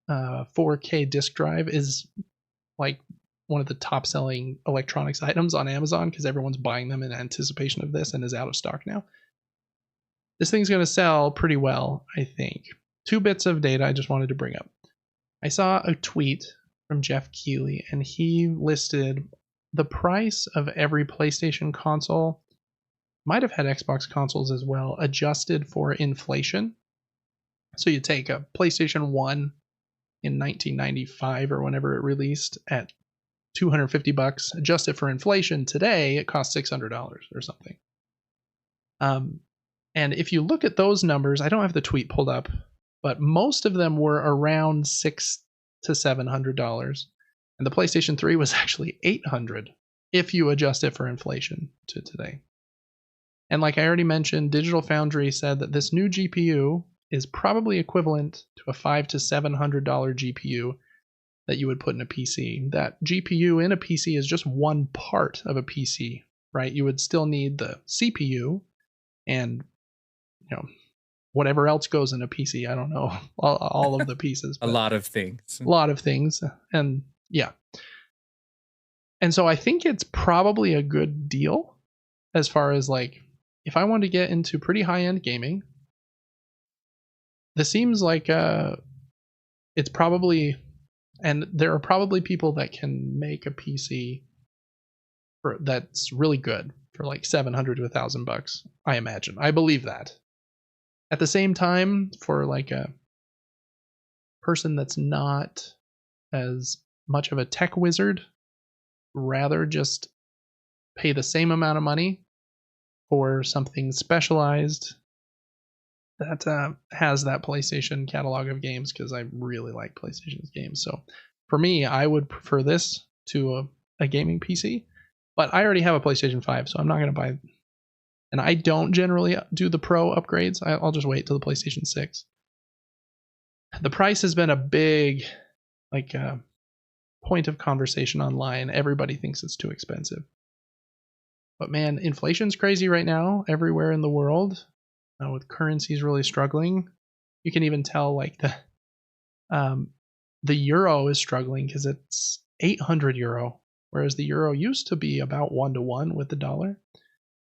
4K disc drive is like one of the top selling electronics items on Amazon because everyone's buying them in anticipation of this and is out of stock now. This thing's going to sell pretty well, I think. 2 bits of data I just wanted to bring up. I saw a tweet from Jeff Keighley, and he listed the price of every PlayStation console, might have had Xbox consoles as well, adjusted for inflation. So you take a PlayStation 1 in 1995 or whenever it released at $250, adjust it for inflation. Today it costs $600 or something. And if you look at those numbers, I don't have the tweet pulled up, but most of them were around $600 to $700. And the PlayStation 3 was actually $800 if you adjust it for inflation to today. And like I already mentioned, Digital Foundry said that this new GPU is probably equivalent to a $500 to $700 GPU that you would put in a PC. That GPU in a PC is just one part of a PC, right? You would still need the CPU and, whatever else goes in a PC. I don't know, all of the pieces. A lot of things. A lot of things. And yeah. And so I think it's probably a good deal as far as like, if I want to get into pretty high-end gaming, this seems like it's probably, and there are probably people that can make a PC that's really good for like $700 to $1,000, I imagine. I believe that. At the same time, for like a person that's not as much of a tech wizard, rather just pay the same amount of money for something specialized that has that PlayStation catalog of games, because I really like PlayStation's games. So for me, I would prefer this to a gaming PC, but I already have a PlayStation 5, so I'm not going to buy. And I don't generally do the Pro upgrades. I'll just wait till the PlayStation 6. The price has been a big point of conversation online. Everybody thinks it's too expensive. But man, inflation's crazy right now everywhere in the world. With currencies really struggling. You can even tell like the euro is struggling because it's 800 euro, whereas the euro used to be about 1-to-1 with the dollar.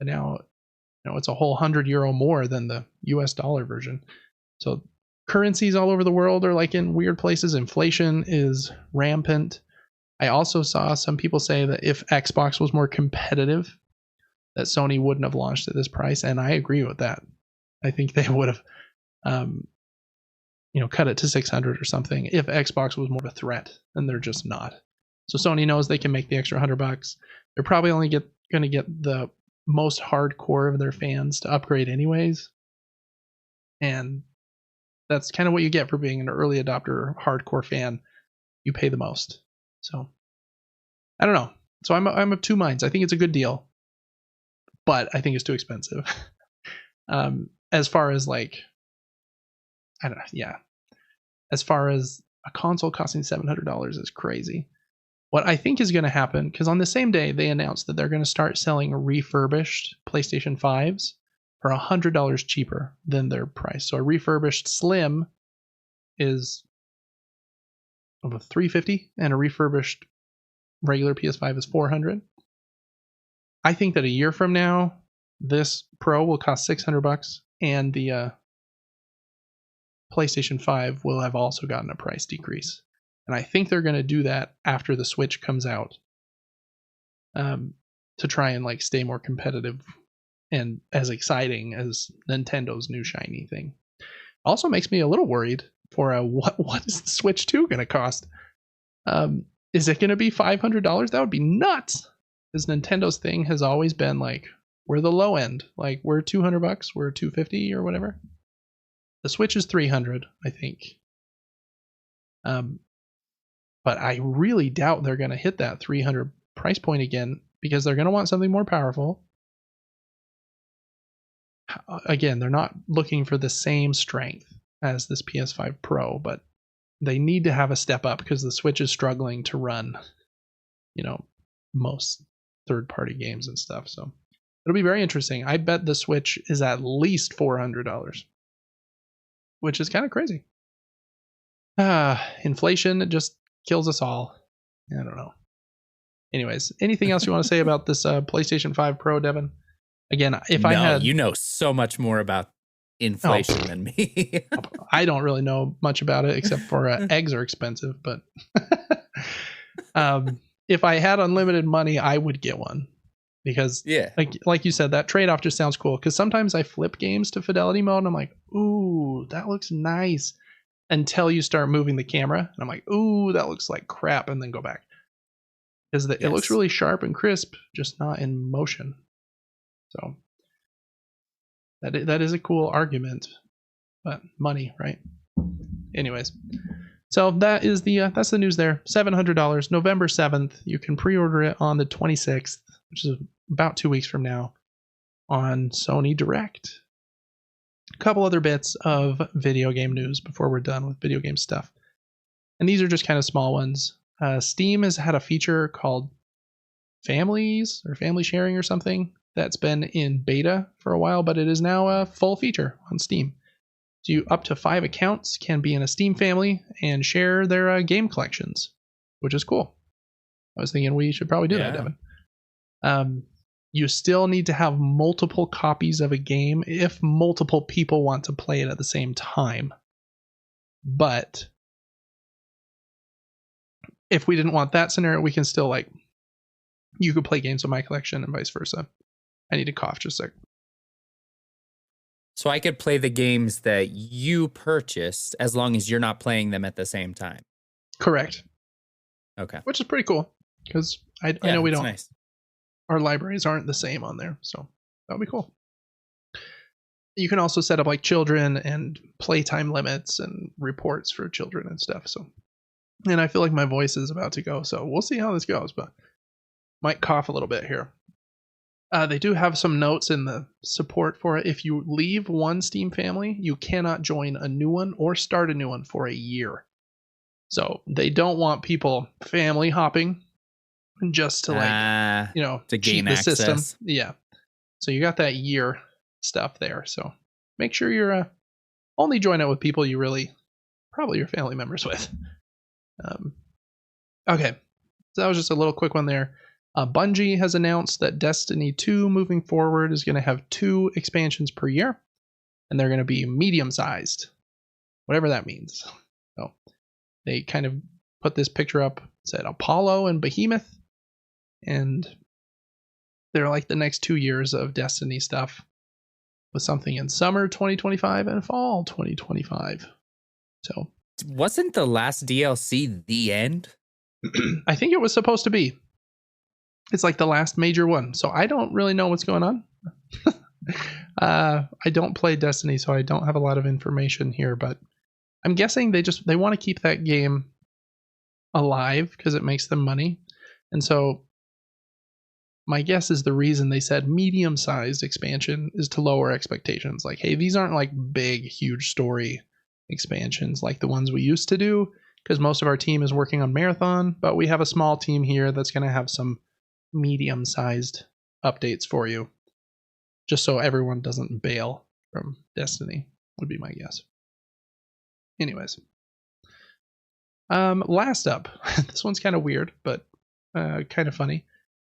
But now, it's a whole 100 euro more than the US dollar version. So currencies all over the world are like in weird places. Inflation is rampant. I also saw some people say that if Xbox was more competitive, that Sony wouldn't have launched at this price, and I agree with that. I think they would have, cut it to 600 or something if Xbox was more of a threat, and they're just not. So Sony knows they can make the extra $100. They're probably only going to get the most hardcore of their fans to upgrade anyways, and that's kind of what you get for being an early adopter, hardcore fan. You pay the most. So I don't know. So I'm of two minds. I think it's a good deal, but I think it's too expensive. As far as like, I don't know. Yeah. As far as a console costing $700 is crazy. What I think is going to happen, because on the same day they announced that they're going to start selling refurbished PlayStation 5s for $100 cheaper than their price. So a refurbished Slim is over $350, and a refurbished regular PS5 is $400. I think that a year from now, this Pro will cost $600, and the PlayStation 5 will have also gotten a price decrease. And I think they're going to do that after the Switch comes out, to try and like stay more competitive and as exciting as Nintendo's new shiny thing. Also makes me a little worried for what is the Switch 2 going to cost? Is it going to be $500? That would be nuts. Because Nintendo's thing has always been like, we're the low end. Like, we're $200, we're $250 or whatever. The Switch is $300, I think. But I really doubt they're going to hit that $300 price point again, because they're going to want something more powerful. Again, they're not looking for the same strength as this PS5 Pro, but they need to have a step up because the Switch is struggling to run, most third-party games and stuff. So it'll be very interesting. I bet the Switch is at least $400, which is kind of crazy. Inflation just kills us all. I don't know. Anyways, anything else you want to say about this PlayStation 5 Pro, Devin? Again, I had... You know so much more about inflation than me. I don't really know much about it, except for eggs are expensive. But if I had unlimited money, I would get one. Because, like you said, that trade-off just sounds cool. Because sometimes I flip games to fidelity mode, and I'm like, ooh, that looks nice. Until you start moving the camera, and I'm like, ooh, that looks like crap, and then go back. Because it looks really sharp and crisp, just not in motion. So that is a cool argument, but money, right? Anyways, so that is that's the news there. $700, November 7th. You can pre-order it on the 26th, which is about 2 weeks from now, on Sony Direct. A couple other bits of video game news before we're done with video game stuff, and these are just kind of small ones. Steam has had a feature called Families or Family Sharing or something that's been in beta for a while, but it is now a full feature on Steam. So you up to 5 accounts can be in a Steam family and share their game collections, which is cool. I was thinking we should probably do that, Devin. You still need to have multiple copies of a game if multiple people want to play it at the same time. But if we didn't want that scenario, we can still you could play games with my collection and vice versa. I need to cough just a sec. So I could play the games that you purchased as long as you're not playing them at the same time. Correct. Okay. Which is pretty cool because I know we don't. Nice. Our libraries aren't the same on there, so that would be cool. You can also set up children and playtime limits and reports for children and stuff. So, and I feel like my voice is about to go, so we'll see how this goes, but might cough a little bit here. They do have some notes in the support for it. If you leave one Steam family, you cannot join a new one or start a new one for a year. So they don't want people family hopping just to to gain cheat the access. system. Yeah. So you got that year stuff there. So make sure you're only join it with people you really probably your family members with. Okay. So that was just a little quick one there. Bungie has announced that Destiny 2 moving forward is going to have 2 expansions per year, and they're going to be medium-sized. whatever that means. So they kind of put this picture up, said Apollo and Behemoth, and they're like the next 2 years of Destiny stuff with something in summer 2025 and fall 2025. So wasn't the last DLC the end? I think it was supposed to be. It's like the last major one. So I don't really know what's going on. I don't play Destiny, so I don't have a lot of information here, but I'm guessing they want to keep that game alive because it makes them money. And so my guess is the reason they said medium-sized expansion is to lower expectations. Like, hey, these aren't like big, huge story expansions like the ones we used to do, because most of our team is working on Marathon, but we have a small team here that's going to have some medium-sized updates for you, just so everyone doesn't bail from Destiny, would be my guess. Anyways. Last up, this one's kind of weird, but kind of funny.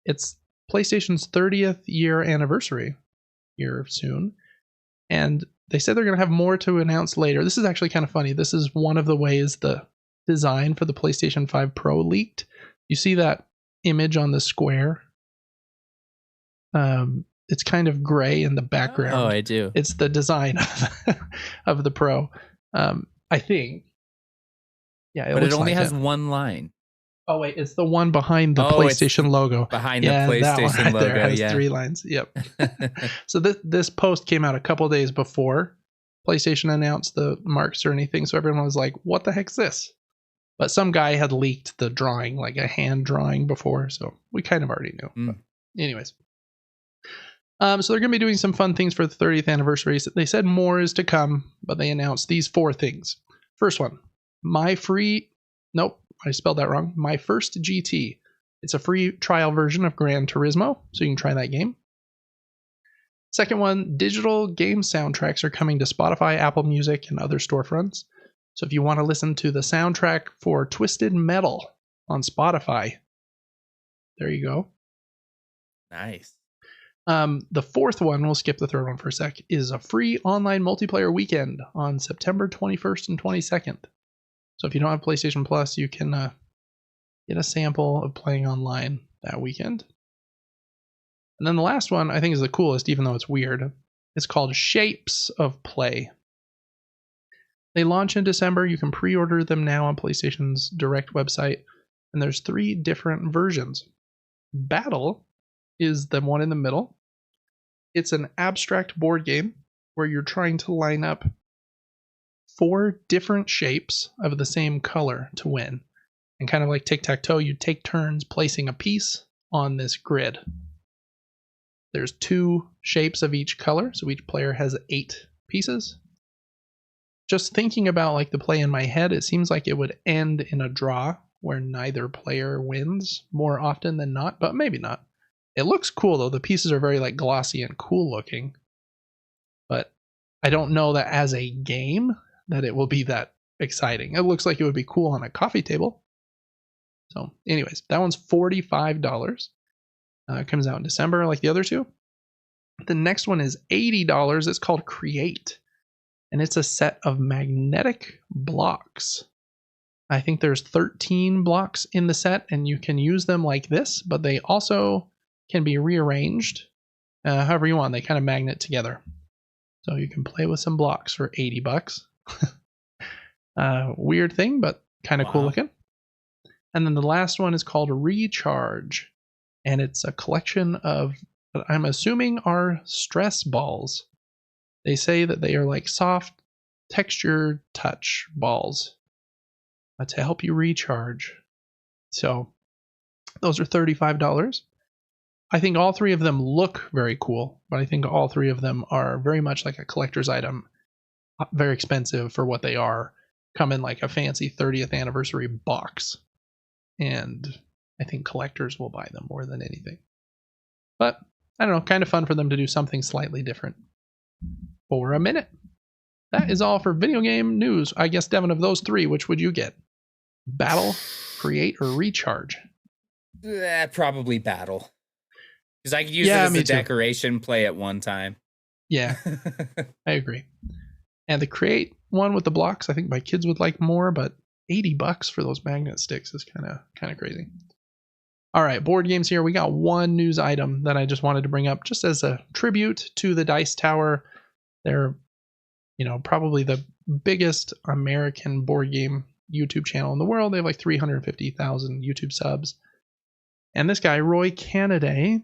It's PlayStation's 30th year anniversary here soon, and they said they're going to have more to announce later. This is actually kind of funny. This is one of the ways the design for the PlayStation 5 Pro leaked. You see that image on the Square? It's kind of gray in the background. Oh, I do. It's the design of the Pro. I think. Yeah, but it only has one line. Oh wait, it's the one behind the PlayStation logo. Behind the PlayStation logo, there has 3 lines. Yep. So this post came out a couple days before PlayStation announced the marks or anything, so everyone was like, "What the heck's this?" But some guy had leaked the drawing, like a hand drawing, before, so we kind of already knew. But anyways, so they're going to be doing some fun things for the 30th anniversary. They said more is to come, but they announced these 4 things. First one, My First GT. It's a free trial version of Gran Turismo, so you can try that game. Second one, digital game soundtracks are coming to Spotify, Apple Music, and other storefronts. So if you want to listen to the soundtrack for Twisted Metal on Spotify, there you go. Nice. The fourth one, we'll skip the third one for a sec, is a free online multiplayer weekend on September 21st and 22nd. So if you don't have PlayStation Plus, you can get a sample of playing online that weekend. And then the last one, I think, is the coolest, even though it's weird. It's called Shapes of Play. They launch in December. You can pre-order them now on PlayStation's direct website. And there's 3 different versions. Battle is the one in the middle. It's an abstract board game where you're trying to line up 4 different shapes of the same color to win. And kind of like tic-tac-toe, you take turns placing a piece on this grid. There's 2 shapes of each color, so each player has 8 pieces. Just thinking about like the play in my head, it seems like it would end in a draw where neither player wins more often than not, but maybe not. It looks cool though. The pieces are very like glossy and cool looking. But I don't know that as a game that it will be that exciting. It looks like it would be cool on a coffee table. So anyways, that one's $45. It comes out in December like the other 2. The next one is $80. It's called Create. And it's a set of magnetic blocks. I think there's 13 blocks in the set, and you can use them like this, but they also can be rearranged however you want. They kind of magnet together. So you can play with some blocks for $80. Weird thing, but kind of cool looking. And then the last one is called Recharge. And it's a collection of what I'm assuming are stress balls. They say that they are like soft texture touch balls to help you recharge. So those are $35. I think all 3 of them look very cool, but I think all 3 of them are very much like a collector's item. Very expensive for what they are. Come in like a fancy 30th anniversary box. And I think collectors will buy them more than anything. But I don't know, kind of fun for them to do something slightly different for a minute. That is all for video game news. I guess, Devin, of those 3, which would you get? Battle, Create, or Recharge? Probably Battle. Because I could use it as a decoration play at one time. Yeah, I agree. And the Create, one with the blocks. I think my kids would like more, but $80 for those magnet sticks is kind of crazy. All right, board games here. We got one news item that I just wanted to bring up just as a tribute to the Dice Tower. They're, probably the biggest American board game YouTube channel in the world. They have like 350,000 YouTube subs. And this guy, Roy Canaday,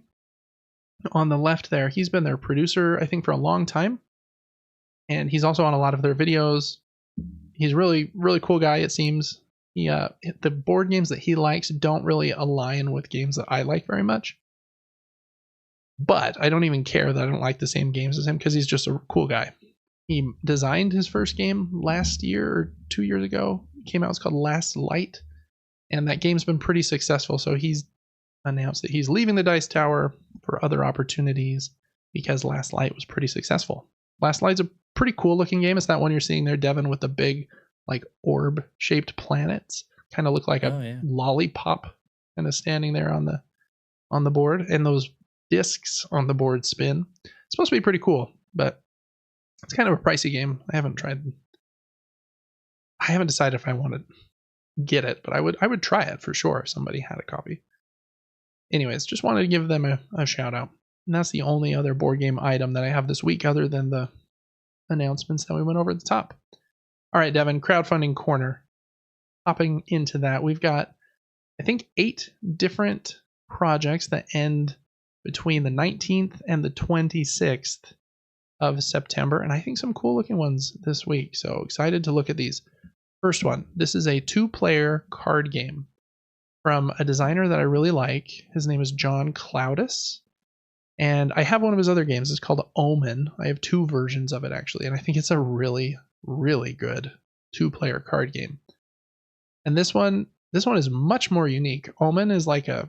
on the left there, he's been their producer, I think, for a long time. And he's also on a lot of their videos. He's really, really cool guy, it seems. The board games that he likes don't really align with games that I like very much. But I don't even care that I don't like the same games as him because he's just a cool guy. He designed his first game last year or 2 years ago. It came out, it's called Last Light. And that game's been pretty successful. So he's announced that he's leaving the Dice Tower for other opportunities because Last Light was pretty successful. Last Light's a pretty cool looking game. It's that one you're seeing there, Devin, with the big like orb shaped planets. Kind of look like a lollipop kind of standing there on the board, and those discs on the board spin. It's supposed to be pretty cool, but it's kind of a pricey game. I haven't decided if I want to get it, but I would try it for sure if somebody had a copy. Anyways, just wanted to give them a shout out. And that's the only other board game item that I have this week other than the announcements that we went over at the top. All right, Devin, crowdfunding corner. Hopping into that, we've got, I think, 8 different projects that end between the 19th and the 26th of September, and I think some cool looking ones this week. So excited to look at these. First one, this is a 2-player card game from a designer that I really like. His name is John Cloudis. And I have one of his other games. It's called Omen. I have 2 versions of it, actually. And I think it's a really, really good 2-player card game. And this one is much more unique. Omen is like a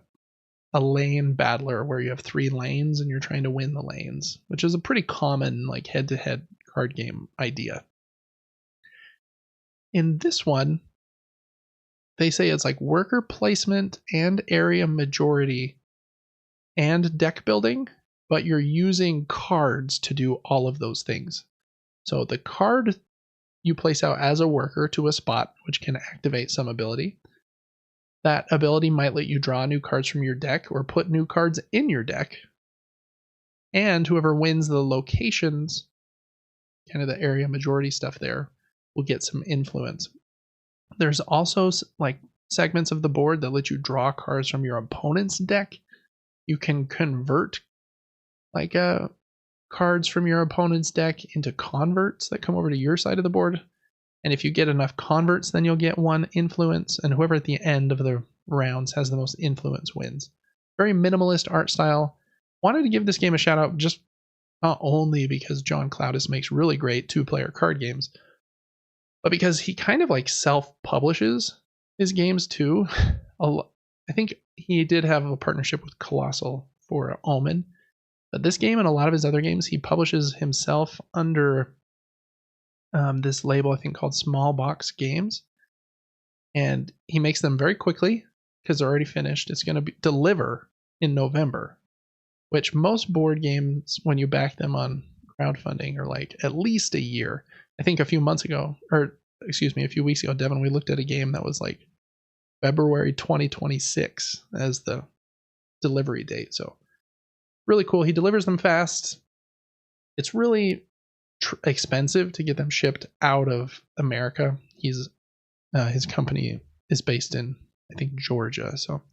lane battler where you have 3 lanes and you're trying to win the lanes, which is a pretty common like head-to-head card game idea. In this one, they say it's like worker placement and area majority and deck building, but you're using cards to do all of those things. So the card you place out as a worker to a spot, which can activate some ability. That ability might let you draw new cards from your deck or put new cards in your deck. And whoever wins the locations, kind of the area majority stuff there, will get some influence. There's also like segments of the board that let you draw cards from your opponent's deck. You can convert like cards from your opponent's deck into converts that come over to your side of the board. And if you get enough converts, then you'll get 1 influence, and whoever at the end of the rounds has the most influence wins. Very minimalist art style. Wanted to give this game a shout out just not only because John Cloudis makes really great 2-player card games, but because he kind of like self-publishes his games too. I think he did have a partnership with Colossal for Omen, but this game and a lot of his other games he publishes himself under this label I think called Small Box Games, and he makes them very quickly because they're already finished. It's going to deliver in November, which most board games when you back them on crowdfunding are like at least a year. I think a few weeks ago, Devin, we looked at a game that was like February 2026 as the delivery date. So really cool. He delivers them fast. It's really expensive to get them shipped out of America. His company is based in, I think, Georgia. So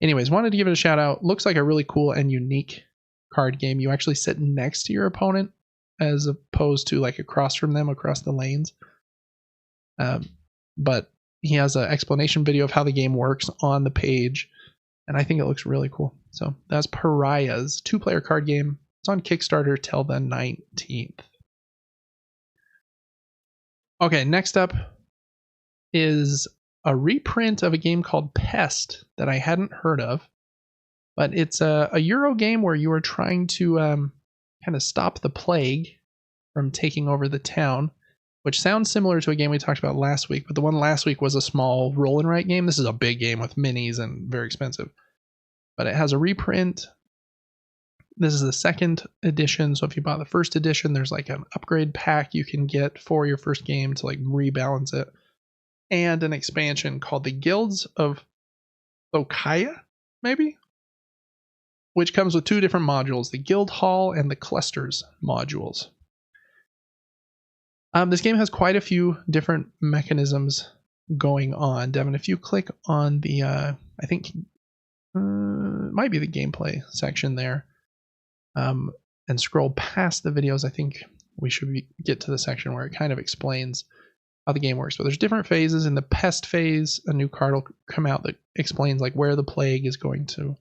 anyways, wanted to give it a shout out. Looks like a really cool and unique card game. You actually sit next to your opponent as opposed to like across from them across the lanes. But he has an explanation video of how the game works on the page, and I think it looks really cool. So that's Pariahs, 2-player card game. It's on Kickstarter till the 19th. Okay, next up is a reprint of a game called Pest that I hadn't heard of, but it's a Euro game where you are trying to kind of stop the plague from taking over the town, which sounds similar to a game we talked about last week, but the one last week was a small roll and write game. This is a big game with minis and very expensive, but it has a reprint This is the second edition, so if you bought the first edition, there's like an upgrade pack you can get for your first game to like rebalance it, and an expansion called the Guilds of Okaya, maybe, which comes with 2 different modules, the Guild Hall and the Clusters modules. This game has quite a few different mechanisms going on. Devin, if you click on the, I think it might be the gameplay section there, and scroll past the videos, I think we should get to the section where it kind of explains how the game works. But there's different phases. In the pest phase, a new card will come out that explains like where the plague is going to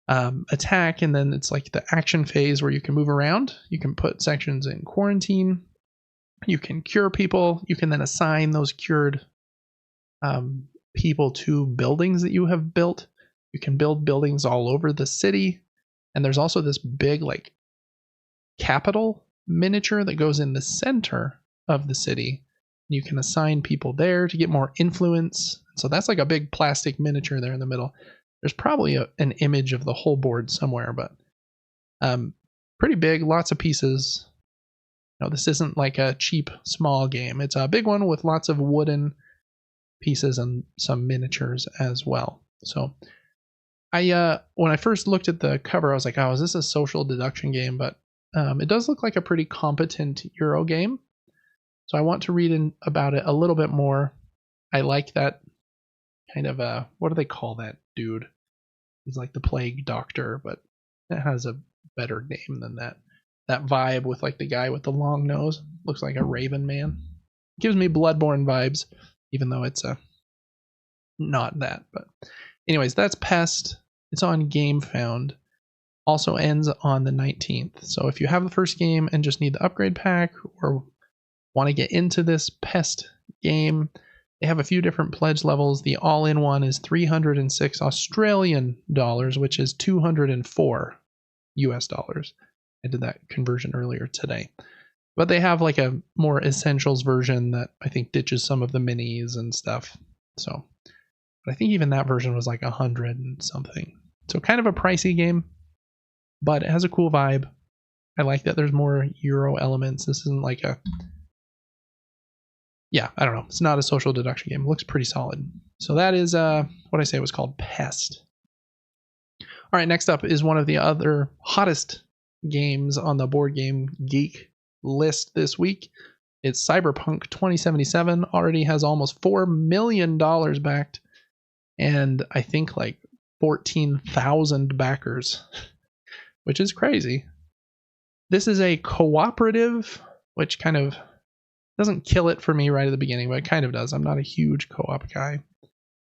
attack, and then it's like the action phase where you can move around. You can put sections in quarantine. You can cure people. You can then assign those cured people to buildings that you have built. You can build buildings all over the city. And there's also this big like capital miniature that goes in the center of the city. You can assign people there to get more influence. So that's like a big plastic miniature there in the middle. There's probably an image of the whole board somewhere, but pretty big, lots of pieces. No, this isn't like a cheap small game. It's a big one with lots of wooden pieces and some miniatures as well. So when I first looked at the cover, I was like, oh, is this a social deduction game? But it does look like a pretty competent Euro game. So I want to read about it a little bit more. I like that kind of what do they call that dude? He's like the plague doctor, but it has a better name than that. That vibe with like the guy with the long nose. Looks like a raven man. Gives me Bloodborne vibes, even though it's not that. But anyways, that's Pest. It's on GameFound. Also ends on the 19th. So if you have the first game and just need the upgrade pack or want to get into this Pest game, they have a few different pledge levels. The all-in one is 306 Australian dollars, which is 204 US dollars. I did that conversion earlier today. But they have like a more essentials version that I think ditches some of the minis and stuff. So, but I think even that version was like 100 and something. So kind of a pricey game, but it has a cool vibe. I like that there's more Euro elements. This isn't like a, yeah, I don't know. It's not a social deduction game. It looks pretty solid. So that is what I say was called Pest. All right, next up is one of the other hottest games on the Board Game Geek list this week. It's Cyberpunk 2077. Already has almost $4 million backed, and I think like 14,000 backers, which is crazy. This is a cooperative, which kind of doesn't kill it for me right at the beginning, but it kind of does. I'm not a huge co-op guy.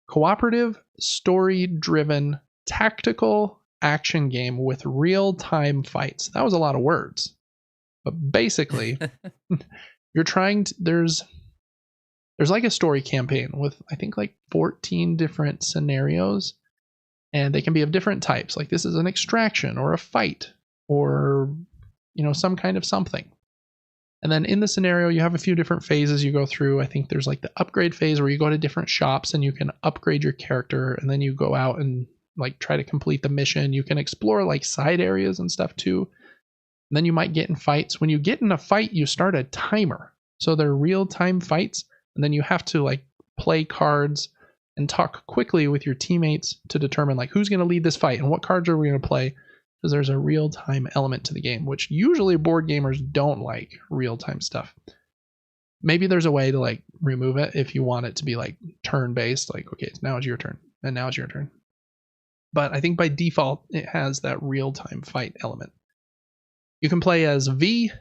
Cooperative, story-driven, tactical action game with real-time fights. That was a lot of words. But basically, you're trying to, there's like a story campaign with I think like 14 different scenarios, and they can be of different types. Like this is an extraction or a fight or some kind of something. And then in the scenario, you have a few different phases you go through. I think there's like the upgrade phase where you go to different shops and you can upgrade your character, and then you go out and like try to complete the mission. You can explore like side areas and stuff too. And then you might get in fights. When you get in a fight, you start a timer. So they're real-time fights, and then you have to like play cards and talk quickly with your teammates to determine like who's going to lead this fight and what cards are we going to play, because there's a real-time element to the game, which usually board gamers don't like real-time stuff. Maybe there's a way to like remove it if you want it to be like turn-based, like okay, now it's your turn and now it's your turn. But I think by default it has that real-time fight element. You can play as V,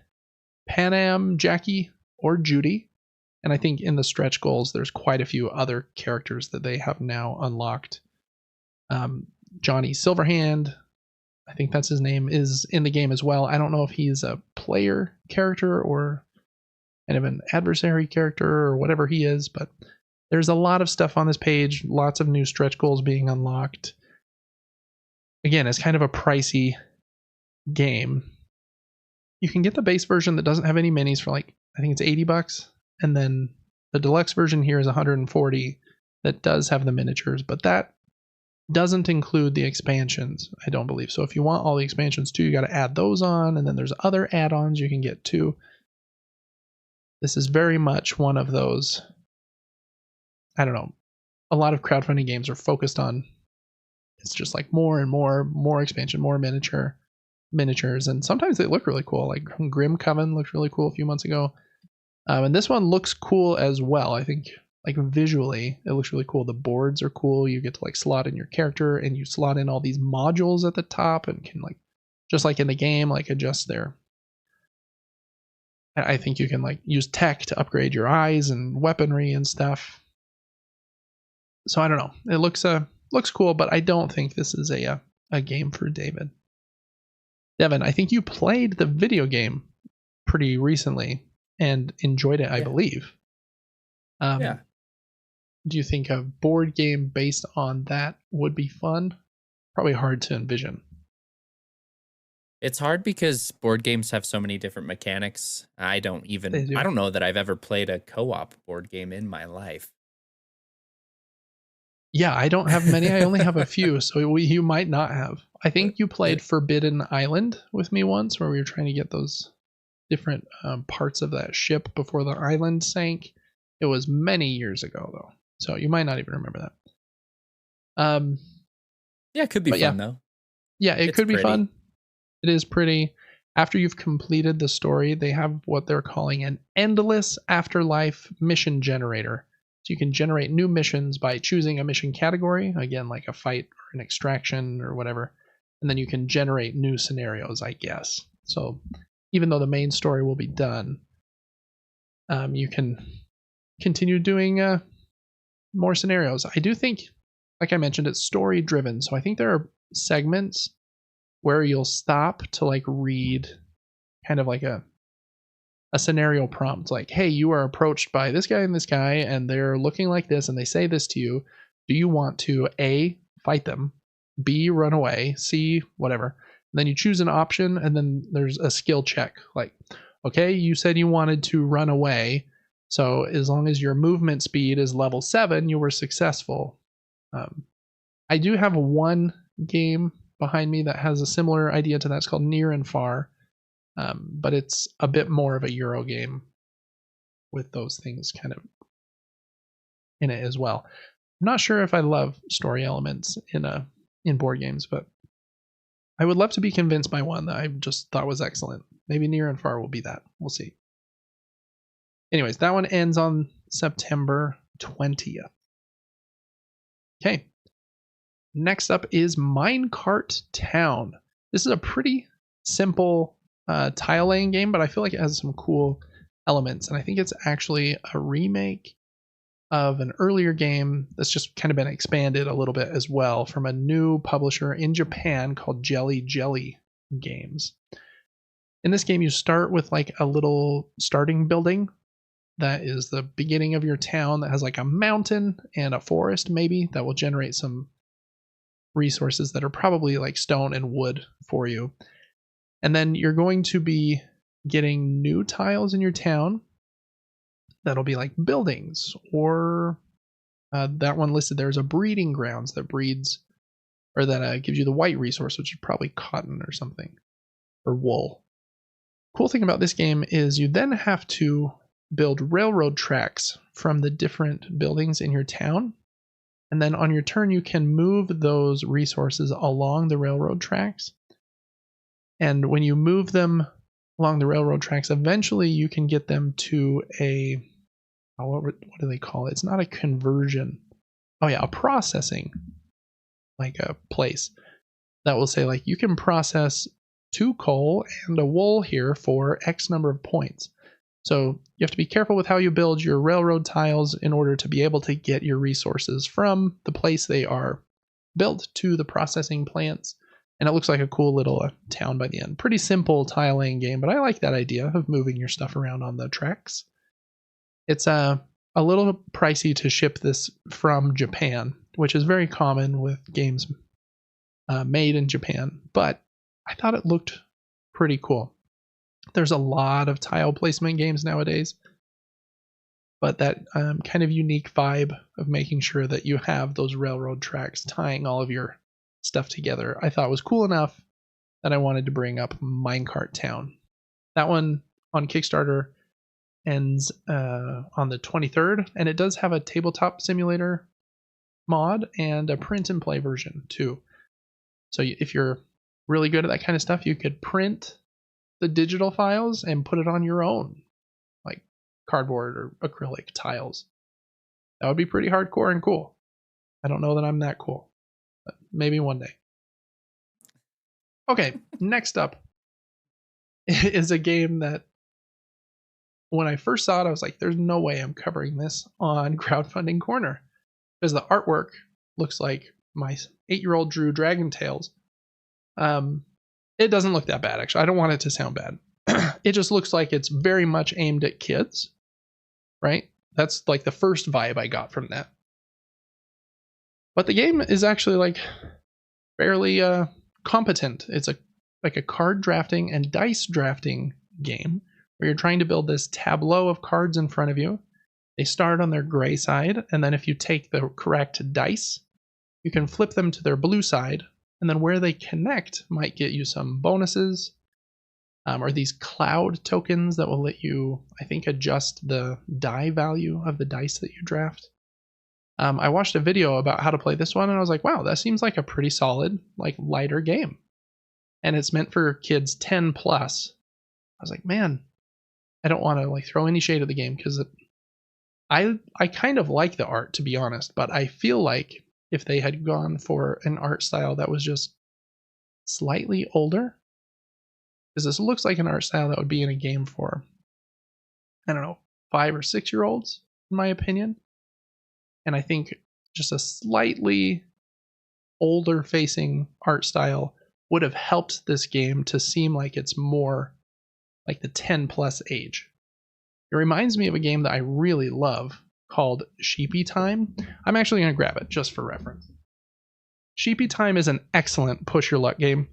Panam, Jackie, or Judy. And I think in the stretch goals, there's quite a few other characters that they have now unlocked. Johnny Silverhand, I think that's his name, is in the game as well. I don't know if he's a player character or kind of an adversary character or whatever he is, but there's a lot of stuff on this page, lots of new stretch goals being unlocked. Again, it's kind of a pricey game. You can get the base version that doesn't have any minis for like, I think it's $80. And then the deluxe version here is $140 that does have the miniatures, but that doesn't include the expansions, I don't believe. So if you want all the expansions too, you got to add those on, and then there's other add-ons you can get too. This is very much one of those, I don't know, a lot of crowdfunding games are focused on, it's just like more and more expansion, more miniatures, and sometimes they look really cool. Like Grim Coven looked really cool a few months ago. And this one looks cool as well. I think like visually it looks really cool. The boards are cool. You get to like slot in your character, and you slot in all these modules at the top and can like, just like in the game, like adjust their, I think you can like use tech to upgrade your eyes and weaponry and stuff. So I don't know. It looks cool, but I don't think this is a game for David. Devin, I think you played the video game pretty recently and enjoyed it, I believe. Yeah. Do you think a board game based on that would be fun? Probably hard to envision. It's hard because board games have so many different mechanics. I don't know that I've ever played a co-op board game in my life. Yeah, I don't have many. I only have a few, so you might not have. I think you played Forbidden Island with me once, where we were trying to get those different parts of that ship before the island sank. It was many years ago, though, so you might not even remember that. Yeah, it could be fun, though. Yeah, it could be fun. It is pretty. After you've completed the story, they have what they're calling an endless afterlife mission generator. So you can generate new missions by choosing a mission category, again, like a fight or an extraction or whatever. And then you can generate new scenarios, I guess. So even though the main story will be done, you can continue doing more scenarios. I do think, like I mentioned, it's story driven. So I think there are segments where you'll stop to like read kind of like a scenario prompt, like, hey, you are approached by this guy, and they're looking like this, and they say this to you. Do you want to A, fight them, B, run away, C, whatever? And then you choose an option, and then there's a skill check, like, okay, you said you wanted to run away, so as long as your movement speed is level 7, you were successful. I do have one game behind me that has a similar idea to that. It's called Near and Far. But it's a bit more of a Euro game with those things kind of in it as well. I'm not sure if I love story elements in board games, but I would love to be convinced by one that I just thought was excellent. Maybe Near and Far will be that. We'll see. Anyways, that one ends on September 20th. Okay. Next up is Minecart Town. This is a pretty simple tile laying game, but I feel like it has some cool elements, and I think it's actually a remake of an earlier game that's just kind of been expanded a little bit as well from a new publisher in Japan called Jelly Jelly Games. In this game, you start with like a little starting building that is the beginning of your town that has like a mountain and a forest maybe that will generate some resources that are probably like stone and wood for you. And then you're going to be getting new tiles in your town that'll be like buildings, or that one listed there is a breeding grounds that breeds, or that gives you the white resource, which is probably cotton or something, or wool. Cool thing about this game is you then have to build railroad tracks from the different buildings in your town. And then on your turn, you can move those resources along the railroad tracks. And when you move them along the railroad tracks, eventually you can get them to what do they call it? It's not a conversion. Oh yeah, a processing, like a place that will say like, you can process 2 coal and a wool here for X number of points. So you have to be careful with how you build your railroad tiles in order to be able to get your resources from the place they are built to the processing plants. And it looks like a cool little town by the end. Pretty simple tile laying game, but I like that idea of moving your stuff around on the tracks. It's a little pricey to ship this from Japan, which is very common with games made in Japan, but I thought it looked pretty cool. There's a lot of tile placement games nowadays. but that kind of unique vibe of making sure that you have those railroad tracks tying all of your stuff together, I thought was cool enough that I wanted to bring up Minecart Town. That one on Kickstarter ends on the 23rd, and it does have a tabletop simulator mod and a print and play version too. So if you're really good at that kind of stuff, you could print the digital files and put it on your own, like cardboard or acrylic tiles. That would be pretty hardcore and cool. I don't know that I'm that cool, but maybe one day. Okay, next up is a game that when I first saw it, I was like, there's no way I'm covering this on Crowdfunding Corner, because the artwork looks like my 8-year-old drew Dragon Tales. It doesn't look that bad, actually. I don't want it to sound bad. It just looks like it's very much aimed at kids, right? That's like the first vibe I got from that. But the game is actually like fairly competent. It's like a card drafting and dice drafting game where you're trying to build this tableau of cards in front of you. They start on their gray side, and then if you take the correct dice, you can flip them to their blue side, and then where they connect might get you some bonuses, or these cloud tokens that will let you, I think, adjust the die value of the dice that you draft. I watched a video about how to play this one, and I was like, wow, that seems like a pretty solid, like lighter game. And it's meant for kids 10 plus. I was like, man, I don't want to like throw any shade at the game, because I kind of like the art, to be honest, but I feel like if they had gone for an art style that was just slightly older, because this looks like an art style that would be in a game for, I don't know, 5 or 6 year olds, in my opinion. And I think just a slightly older facing art style would have helped this game to seem like it's more like the 10 plus age. It reminds me of a game that I really love called Sheepy Time. I'm actually going to grab it just for reference. Sheepy Time is an excellent push your luck game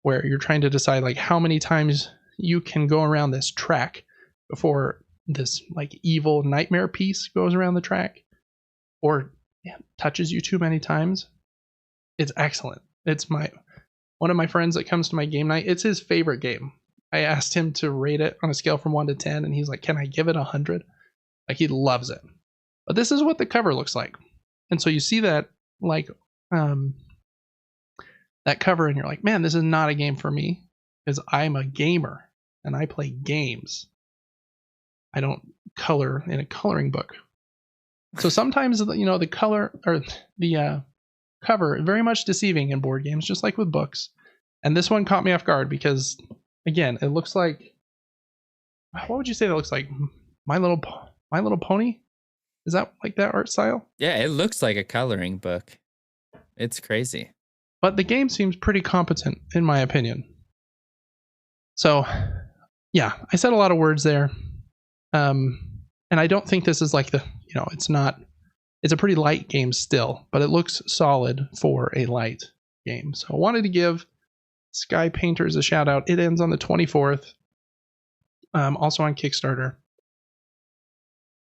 where you're trying to decide like how many times you can go around this track before this like evil nightmare piece goes around the track or touches you too many times. It's excellent. It's one of my friends that comes to my game night. It's his favorite game. I asked him to rate it on a scale from 1 to 10, and he's like, can I give it 100? Like, he loves it. But this is what the cover looks like. And so you see that, like, that cover, and you're like, man, this is not a game for me, because I'm a gamer, and I play games. I don't color in a coloring book. So sometimes, the color, or the cover, very much deceiving in board games, just like with books. And this one caught me off guard, because again, it looks like, what would you say that looks like? My Little Pony? Is that like that art style? Yeah, it looks like a coloring book. It's crazy. But the game seems pretty competent, in my opinion. So, yeah, I said a lot of words there. And I don't think this is like it's a pretty light game still, but it looks solid for a light game. So I wanted to give Sky Painters a shout out. It ends on the 24th. Also on Kickstarter.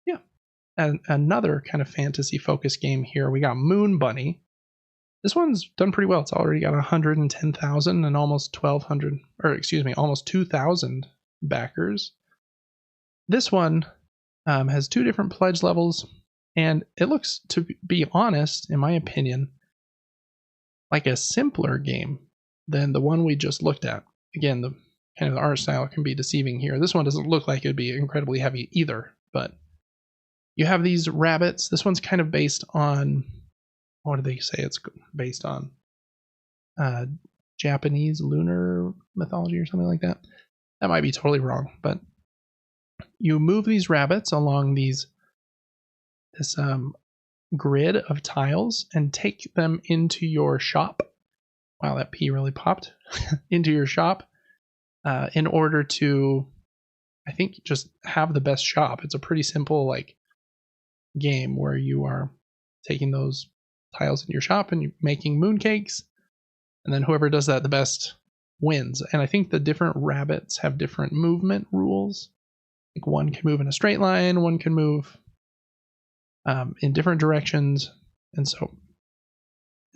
Yeah. And another kind of fantasy focused game here. We got Moon Bunny. This one's done pretty well. It's already got 110,000 and almost 2,000 backers. This one has 2 different pledge levels, and it looks, to be honest, in my opinion, like a simpler game than the one we just looked at. Again, the kind of the art style can be deceiving here. This one doesn't look like it would be incredibly heavy either, but you have these rabbits. This one's kind of based on, what do they say it's based on? Japanese lunar mythology or something like that. That might be totally wrong, but you move these rabbits along this grid of tiles and take them into your shop. Wow, that P really popped. Into your shop in order to, I think, just have the best shop. It's a pretty simple like game where you are taking those tiles in your shop and you're making mooncakes, and then whoever does that the best wins. And I think the different rabbits have different movement rules. Like one can move in a straight line, one can move in different directions. And so,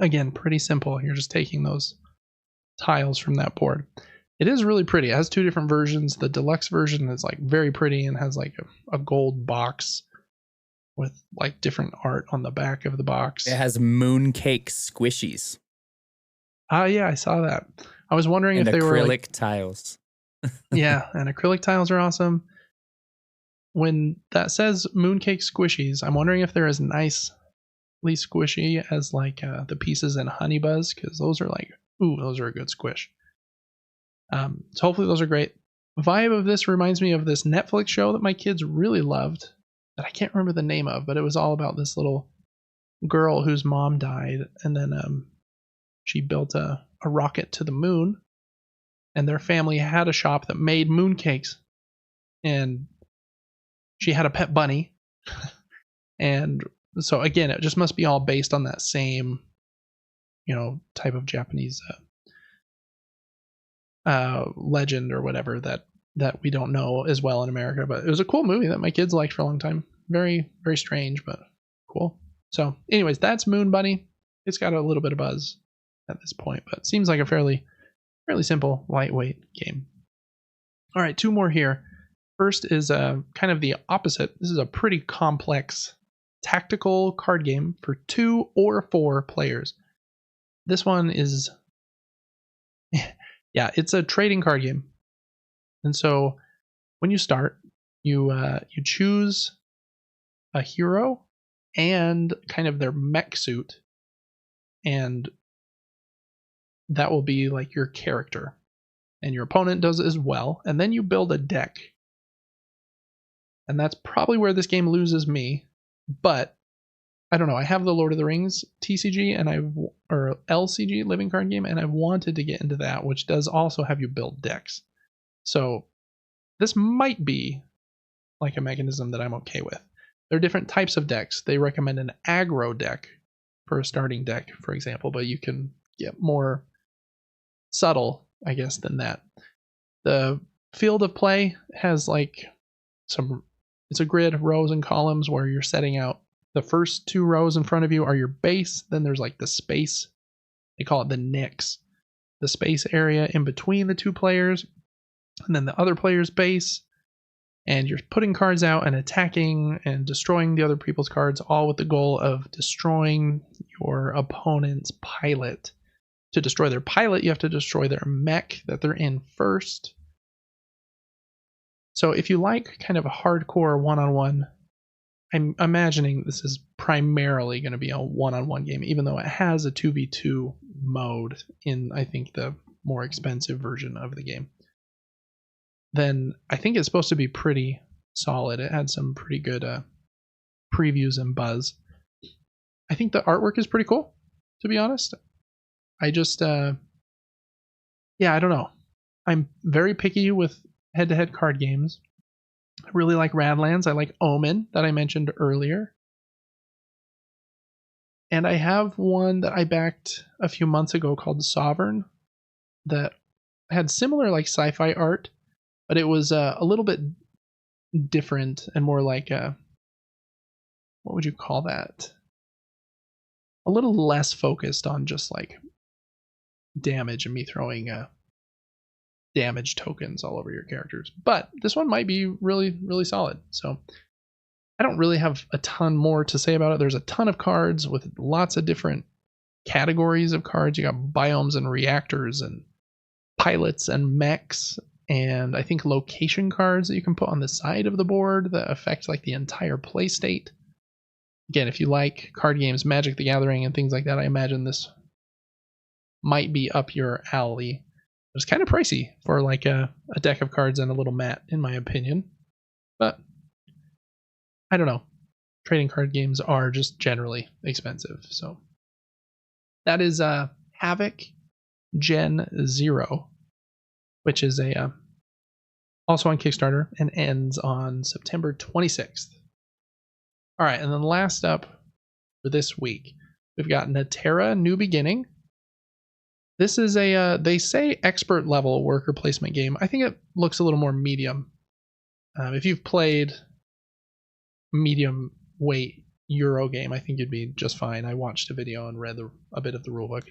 again, pretty simple. You're just taking those tiles from that board. It is really pretty. It has two different versions. The deluxe version is like very pretty and has like a gold box with like different art on the back of the box. It has mooncake squishies. Yeah, I saw that. I was wondering and if they were acrylic tiles. Yeah, and acrylic tiles are awesome. When that says mooncake squishies, I'm wondering if they're as nicely squishy as like the pieces in Honey Buzz, because those are like, ooh, those are a good squish. So hopefully those are great. Vibe of this reminds me of this Netflix show that my kids really loved that I can't remember the name of, but it was all about this little girl whose mom died, and then she built a rocket to the moon, and their family had a shop that made mooncakes, and she had a pet bunny. And so again, it just must be all based on that same, type of Japanese legend or whatever that we don't know as well in America. But it was a cool movie that my kids liked for a long time. Very, very strange, but cool. So anyways, that's Moon Bunny. It's got a little bit of buzz at this point, but it seems like a fairly simple, lightweight game. All right, two more here. First is kind of the opposite. This is a pretty complex tactical card game for 2 or 4 players. This one is, yeah, it's a trading card game. And so when you start, you choose a hero and kind of their mech suit, and that will be like your character. And your opponent does as well. And then you build a deck. And that's probably where this game loses me. But I don't know. I have the Lord of the Rings TCG or LCG living card game, and I wanted to get into that, which does also have you build decks. So this might be like a mechanism that I'm okay with. There are different types of decks. They recommend an aggro deck for a starting deck, for example, but you can get more subtle, I guess, than that. The field of play has like it's a grid, rows and columns, where you're setting out the first 2 rows in front of you are your base. Then there's like the space. They call it the Nix, the space area in between the 2 players, and then the other player's base. And you're putting cards out and attacking and destroying the other people's cards, all with the goal of destroying your opponent's pilot. To destroy their pilot, you have to destroy their mech that they're in first. So if you like kind of a hardcore one-on-one, I'm imagining this is primarily going to be a one-on-one game, even though it has a 2v2 mode in, I think, the more expensive version of the game. Then I think it's supposed to be pretty solid. It had some pretty good previews and buzz. I think the artwork is pretty cool, to be honest. I just, I don't know. I'm very picky with head-to-head card games. I really like Radlands. I like Omen that I mentioned earlier. And I have one that I backed a few months ago called Sovereign that had similar like sci-fi art, but it was a little bit different and more like what would you call that? A little less focused on just like damage and me throwing damage tokens all over your characters. But this one might be really, really solid. So I don't really have a ton more to say about it. There's a ton of cards with lots of different categories of cards. You got biomes and reactors and pilots and mechs, and I think location cards that you can put on the side of the board that affect like the entire play state. Again, if you like card games, Magic the Gathering and things like that, I imagine this might be up your alley. It's kind of pricey for like a deck of cards and a little mat, in my opinion. But I don't know. Trading card games are just generally expensive. So that is Havoc Gen 0, which is also on Kickstarter and ends on September 26th. All right, and then last up for this week, we've got Natera New Beginning. This is they say expert level worker placement game. I think it looks a little more medium. If you've played medium weight Euro game, I think you'd be just fine. I watched a video and read a bit of the rulebook.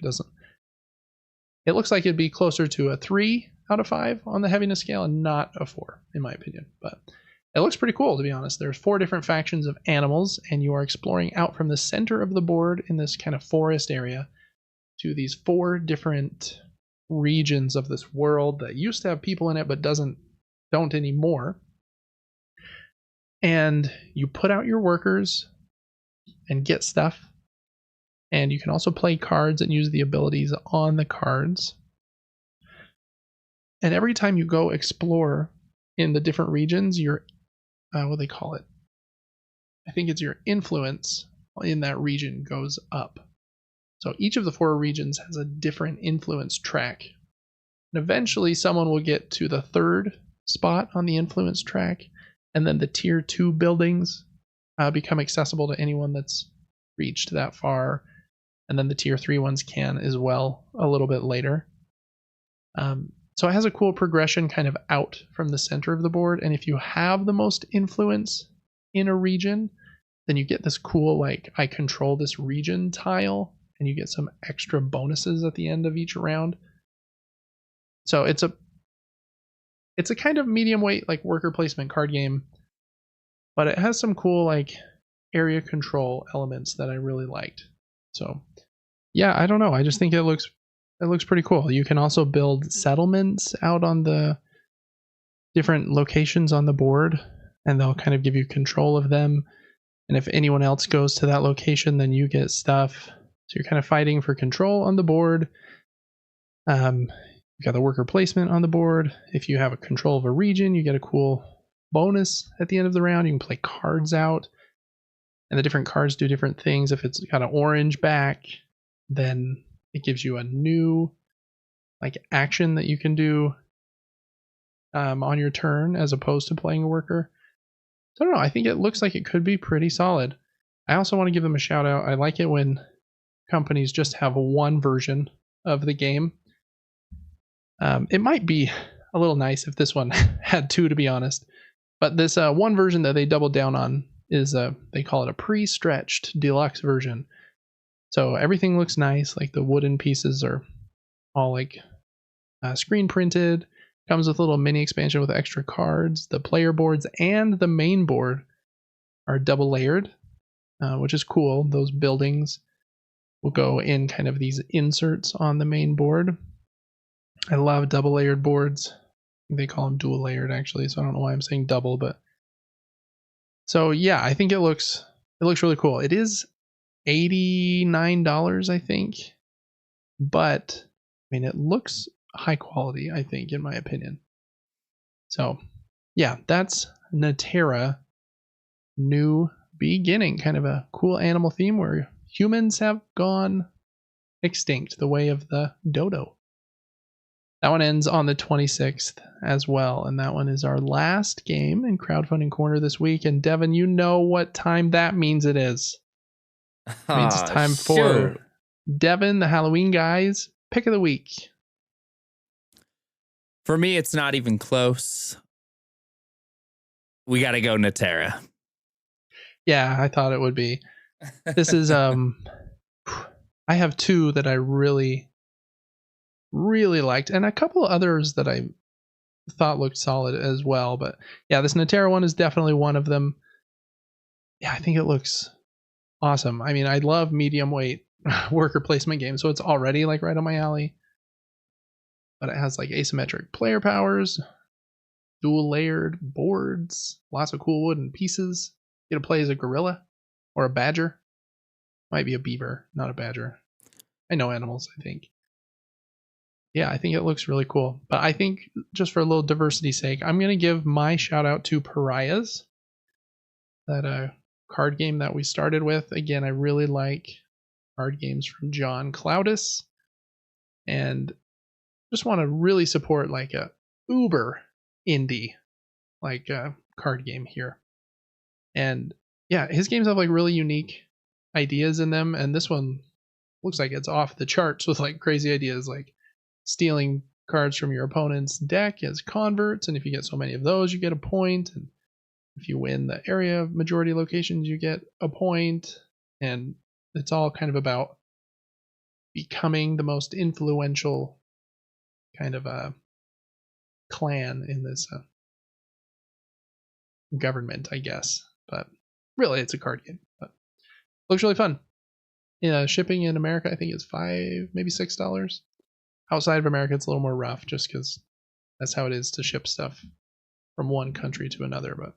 It looks like it'd be closer to a 3 out of 5 on the heaviness scale and not a 4, in my opinion. But it looks pretty cool, to be honest. There's 4 different factions of animals, and you are exploring out from the center of the board in this kind of forest area to these 4 different regions of this world that used to have people in it but don't anymore. And you put out your workers and get stuff. And you can also play cards and use the abilities on the cards. And every time you go explore in the different regions, your, what do they call it? I think it's your influence in that region goes up. So each of the 4 regions has a different influence track. And eventually someone will get to the 3rd spot on the influence track. And then the tier 2 buildings become accessible to anyone that's reached that far. And then the tier 3 ones can as well a little bit later. So it has a cool progression kind of out from the center of the board. And if you have the most influence in a region, then you get this cool, like, I control this region tile, and you get some extra bonuses at the end of each round. So it's a kind of medium weight, like, worker placement card game, but it has some cool, like, area control elements that I really liked. So yeah, I don't know. I just think it looks pretty cool. You can also build settlements out on the different locations on the board, and they'll kind of give you control of them. And if anyone else goes to that location, then you get stuff. So you're kind of fighting for control on the board. You got the worker placement on the board. If you have a control of a region, you get a cool bonus at the end of the round. You can play cards out, and the different cards do different things. If it's got an orange back, then it gives you a new, like, action that you can do on your turn as opposed to playing a worker. So I don't know. I think it looks like it could be pretty solid. I also want to give them a shout out. I like it when companies just have one version of the game. It might be a little nice if this one had 2, to be honest. But this one version that they doubled down on is they call it a pre-stretched deluxe version. So everything looks nice. Like, the wooden pieces are all like screen printed. Comes with a little mini expansion with extra cards. The player boards and the main board are double layered, which is cool. Those buildings will go in kind of these inserts on the main board. I love double layered boards. They call them dual layered, actually, so I don't know why I'm saying double, but so yeah, I think it looks really cool. It is $89, I think, but I mean, it looks high quality, I think, in my opinion. So yeah, that's Natera New Beginning, kind of a cool animal theme where humans have gone extinct, the way of the dodo. That one ends on the 26th as well, and that one is our last game in Crowdfunding Corner this week. And Devin, you know what time that means it is. It means it's time for Devin, the Halloween Guy's Pick of the Week. For me, it's not even close. We got to go Natera. Yeah, I thought it would be. This is, I have 2 that I really liked, and a couple others that I thought looked solid as well. But yeah, this Natera one is definitely one of them. Yeah, I think it looks awesome. I mean, I love medium weight worker placement games, so it's already like right on my alley. But it has like asymmetric player powers, dual layered boards, lots of cool wooden pieces. You get to play as a gorilla or a badger. Might be a beaver, not a badger. I know animals, I think. Yeah, I think it looks really cool. But I think just for a little diversity's sake, I'm going to give my shout out to Pariahs. That card game that we started with. Again, I really like card games from John Cloudis. And just want to really support like a uber indie like card game here. And yeah, his games have like really unique ideas in them. And this one looks like it's off the charts with like crazy ideas, like stealing cards from your opponent's deck as converts, and if you get so many of those, you get a point. And If you win the area majority locations, you get a point, and it's all kind of about becoming the most influential kind of a clan in this government, I guess. But really, it's a card game. But looks really fun. Yeah, shipping in America, I think, is $5, maybe $6. Outside of America, it's a little more rough, just because that's how it is to ship stuff from one country to another. But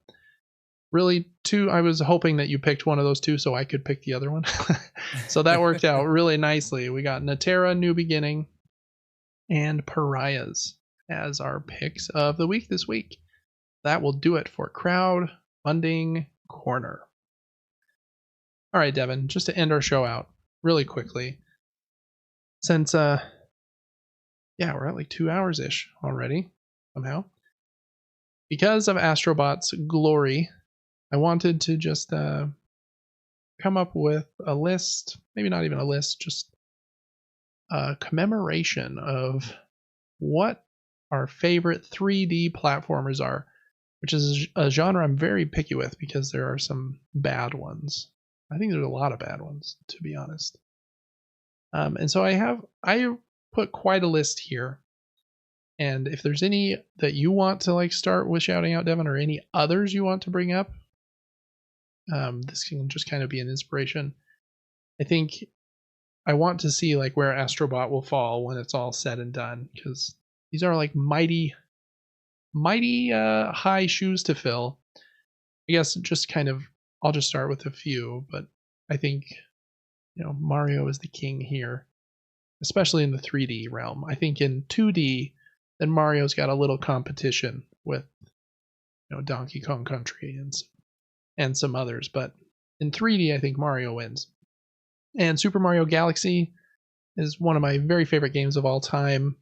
really, I was hoping that you picked one of those two so I could pick the other one. So that worked out really nicely. We got Natera, New Beginning, and Pariahs as our picks of the week this week. That will do it for Crowdfunding Corner. All right, Devin, just to end our show out really quickly, since we're at like 2 hours-ish already, somehow. Because of Astro Bot's glory, I wanted to just come up with a list, maybe not even a list, just a commemoration of what our favorite 3D platformers are, which is a genre I'm very picky with because there are some bad ones. I think there's a lot of bad ones, to be honest. And so I put quite a list here. And if there's any that you want to like start with shouting out, Devin, or any others you want to bring up, this can just kind of be an inspiration. I think I want to see like where Astro Bot will fall when it's all said and done, because these are like mighty high shoes to fill. I guess just kind of, I'll just start with a few, but I think, Mario is the king here, especially in the 3D realm. I think in 2D, then Mario's got a little competition with, Donkey Kong Country and some others, but in 3D, I think Mario wins. And Super Mario Galaxy is one of my very favorite games of all time.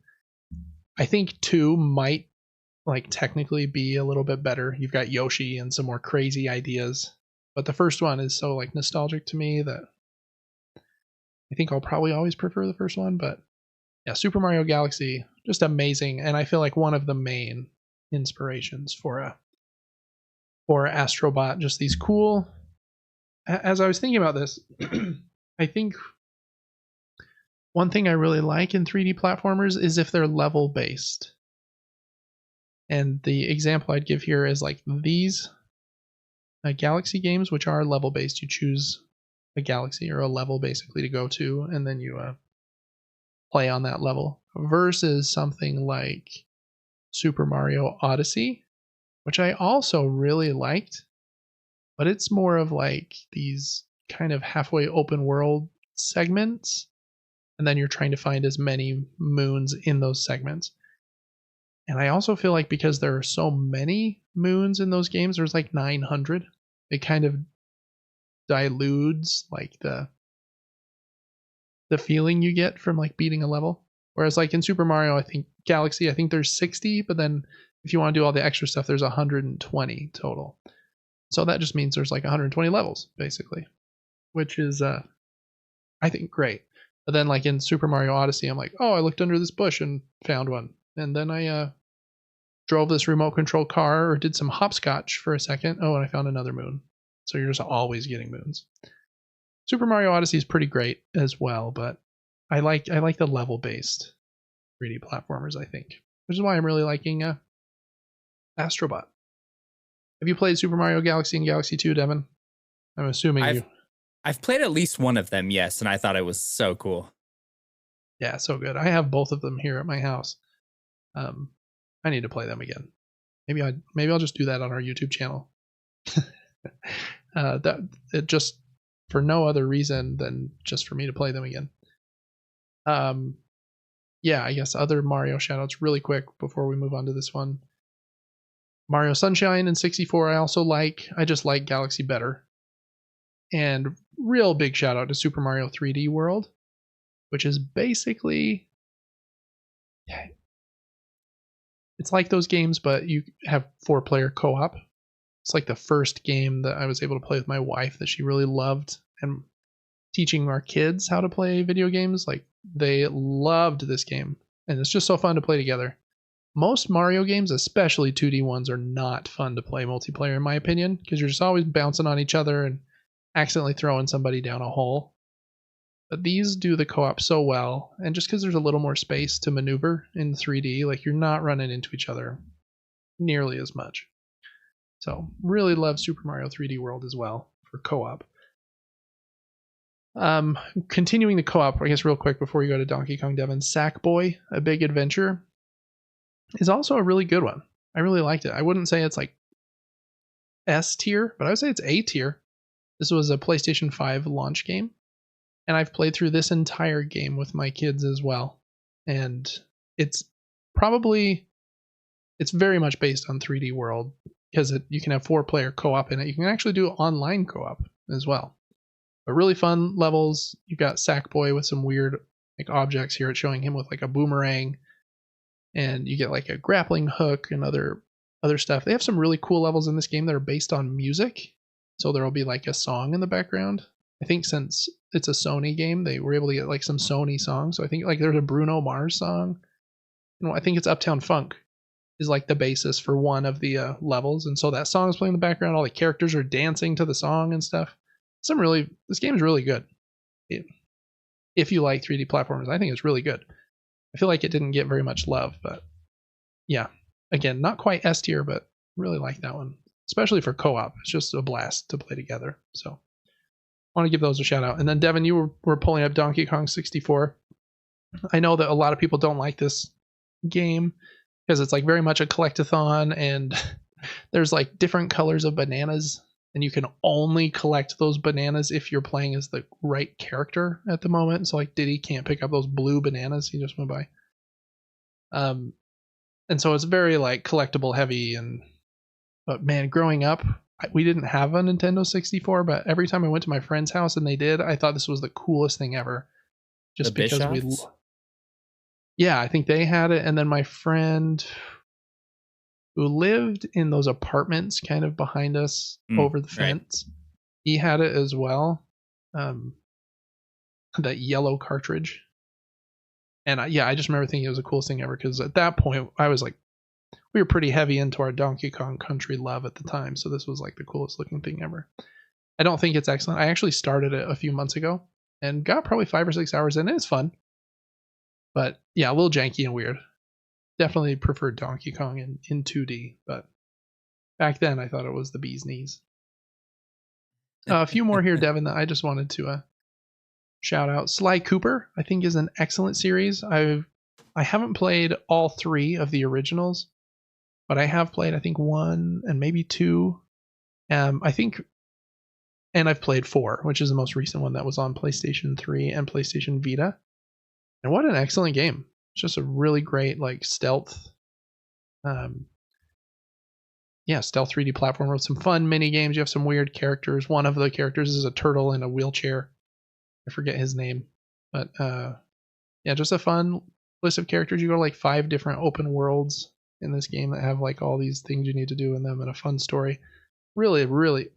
I think 2 might like technically be a little bit better. You've got Yoshi and some more crazy ideas, but the first one is so like nostalgic to me that I think I'll probably always prefer the first one. But yeah, Super Mario Galaxy, just amazing, and I feel like one of the main inspirations for Astro Bot. Just these cool. As I was thinking about this, I think one thing I really like in 3D platformers is if they're level based. And the example I'd give here is like these Galaxy games, which are level based. You choose a galaxy or a level basically to go to, and then you play on that level, versus something like Super Mario Odyssey, which I also really liked, but it's more of like these kind of halfway open world segments, and then you're trying to find as many moons in those segments. And I also feel like because there are so many moons in those games, there's like 900, it kind of dilutes like the feeling you get from like beating a level. Whereas like in Super Mario, I think Galaxy, I think there's 60, but then if you want to do all the extra stuff, there's 120 total. So that just means there's like 120 levels basically, which is I think great. But then like in Super Mario Odyssey, I'm like, oh, I looked under this bush and found one. And then I drove this remote control car or did some hopscotch for a second. Oh, and I found another moon. So you're just always getting moons. Super Mario Odyssey is pretty great as well, but I like the level-based 3D platformers, I think. Which is why I'm really liking Astro Bot. Have you played Super Mario Galaxy and Galaxy 2, Devin? I'm assuming I've played at least one of them, yes, and I thought it was so cool. Yeah, so good. I have both of them here at my house. I need to play them again. Maybe I'll just do that on our YouTube channel. That it just for no other reason than just for me to play them again. Yeah, I guess other Mario shoutouts really quick before we move on to this one. Mario Sunshine and 64 I also like. I just like Galaxy better. And real big shout out to Super Mario 3D World, which is basically, it's like those games, but you have 4-player co-op. It's like the first game that I was able to play with my wife that she really loved, and teaching our kids how to play video games. Like they loved this game, and it's just so fun to play together. most Mario games, especially 2D ones, are not fun to play multiplayer, in my opinion, because you're just always bouncing on each other and accidentally throwing somebody down a hole. But these do the co-op so well, and just because there's a little more space to maneuver in 3D, like you're not running into each other nearly as much. So really love Super Mario 3D World as well for co-op. Continuing the co-op, I guess real quick before we go to Donkey Kong Devon, Sackboy: A Big Adventure is also a really good one. I really liked it. I wouldn't say it's like S tier, but I would say it's A tier. This was a PlayStation 5 launch game, and I've played through this entire game with my kids as well. And it's very much based on 3D World because you can have 4-player co-op in it. You can actually do online co-op as well. But really fun levels. You've got Sackboy with some weird like objects here. It's showing him with like a boomerang, and you get like a grappling hook and other stuff. They have some really cool levels in this game that are based on music. So there'll be like a song in the background. I think since it's a Sony game, they were able to get like some Sony songs. So I think like there's a Bruno Mars song. And I think it's Uptown Funk is like the basis for one of the levels. And so that song is playing in the background. All the characters are dancing to the song and stuff. This game is really good. If you like 3D platformers, I think it's really good. I feel like it didn't get very much love, but yeah, again, not quite S tier, but really like that one, especially for co-op. It's just a blast to play together. So I want to give those a shout out. And then Devin, you were pulling up Donkey Kong 64. I know that a lot of people don't like this game because it's like very much a collectathon, and there's like different colors of bananas, and you can only collect those bananas if you're playing as the right character at the moment. So like Diddy can't pick up those blue bananas he just went by. And so it's very like collectible heavy. But man, growing up, we didn't have a Nintendo 64, but every time I went to my friend's house and they did, I thought this was the coolest thing ever. Just the because yeah, I think they had it. And then my friend who lived in those apartments kind of behind us over the fence, he had it as well. That yellow cartridge. And I just remember thinking it was the coolest thing ever, because at that point I was like, we were pretty heavy into our Donkey Kong Country love at the time, so this was like the coolest looking thing ever. I don't think it's excellent. I actually started it a few months ago and got probably 5 or 6 hours in. It's fun, but yeah, a little janky and weird. Definitely preferred Donkey Kong in 2D, but back then I thought it was the bee's knees. A few more here, Devin, that I just wanted to shout out. Sly Cooper, I think, is an excellent series. I haven't played all 3 of the originals, but I have played, I think, 1 and maybe 2. I think, and I've played 4, which is the most recent one that was on PlayStation 3 and PlayStation Vita. And what an excellent game. It's just a really great like stealth, stealth 3D platformer with some fun mini games. You have some weird characters. One of the characters is a turtle in a wheelchair. I forget his name, but just a fun list of characters. You go to like 5 different open worlds in this game that have like all these things you need to do in them, and a fun story. Really, really.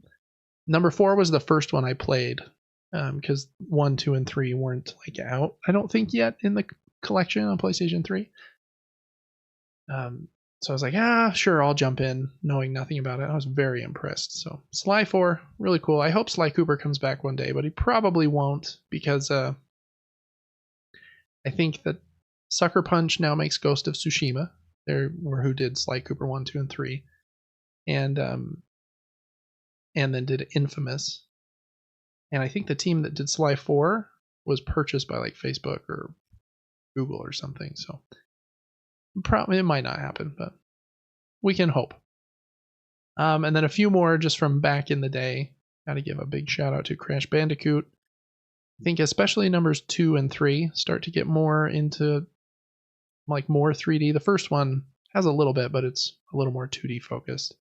Number 4 was the first one I played, because 1, 2, and 3 weren't like out, I don't think, yet in the collection on PlayStation 3. So I was like, sure, I'll jump in, knowing nothing about it. I was very impressed. So Sly 4, really cool. I hope Sly Cooper comes back one day, but he probably won't, because I think that Sucker Punch now makes Ghost of Tsushima. Who did Sly Cooper 1, 2, and 3, and then did Infamous. And I think the team that did Sly 4 was purchased by like Facebook or Google or something. So probably it might not happen, but we can hope. And then a few more just from back in the day. Got to give a big shout out to Crash Bandicoot. I think especially numbers 2 and 3 start to get more into like more 3D. The first one has a little bit, but it's a little more 2D focused.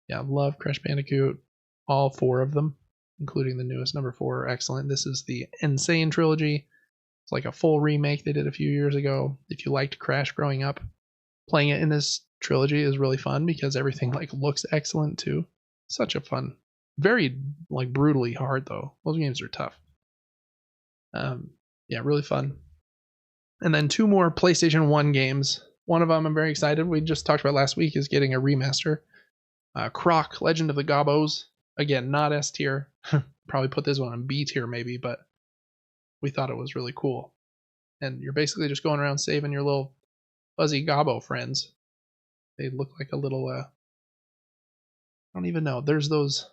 Yeah, love Crash Bandicoot. All 4 of them, including the newest number 4, are excellent. This is the Insane Trilogy. It's like a full remake they did a few years ago. If you liked Crash growing up, playing it in this trilogy is really fun because everything like looks excellent too. Such a fun, very like brutally hard though. Those games are tough. Really fun. And then 2 more PlayStation 1 games one of them I'm very excited. We just talked about last week is getting a remaster. Croc, Legend of the Gobbos. Again, not S tier. Probably put this one on B tier maybe, but we thought it was really cool. And you're basically just going around saving your little fuzzy gobbo friends. They look like a little, I don't even know. There's those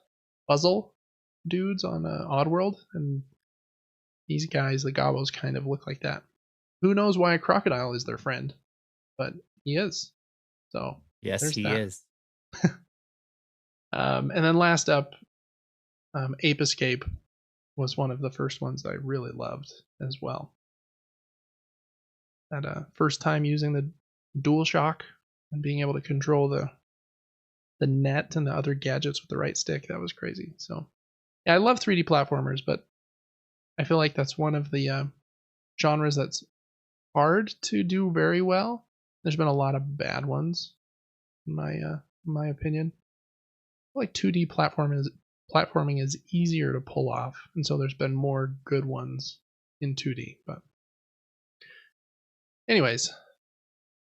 puzzle dudes on Oddworld, and these guys, the gobbos, kind of look like that. Who knows why a crocodile is their friend, but he is. So yes, he is. And then last up, Ape Escape was one of the first ones I really loved as well. That first time using the DualShock and being able to control the net and the other gadgets with the right stick, that was crazy. So yeah, I love 3D platformers, but I feel like that's one of the genres that's hard to do very well. There's been a lot of bad ones, in my opinion. I feel like 2D platforming is easier to pull off, and so there's been more good ones in 2D. But anyways,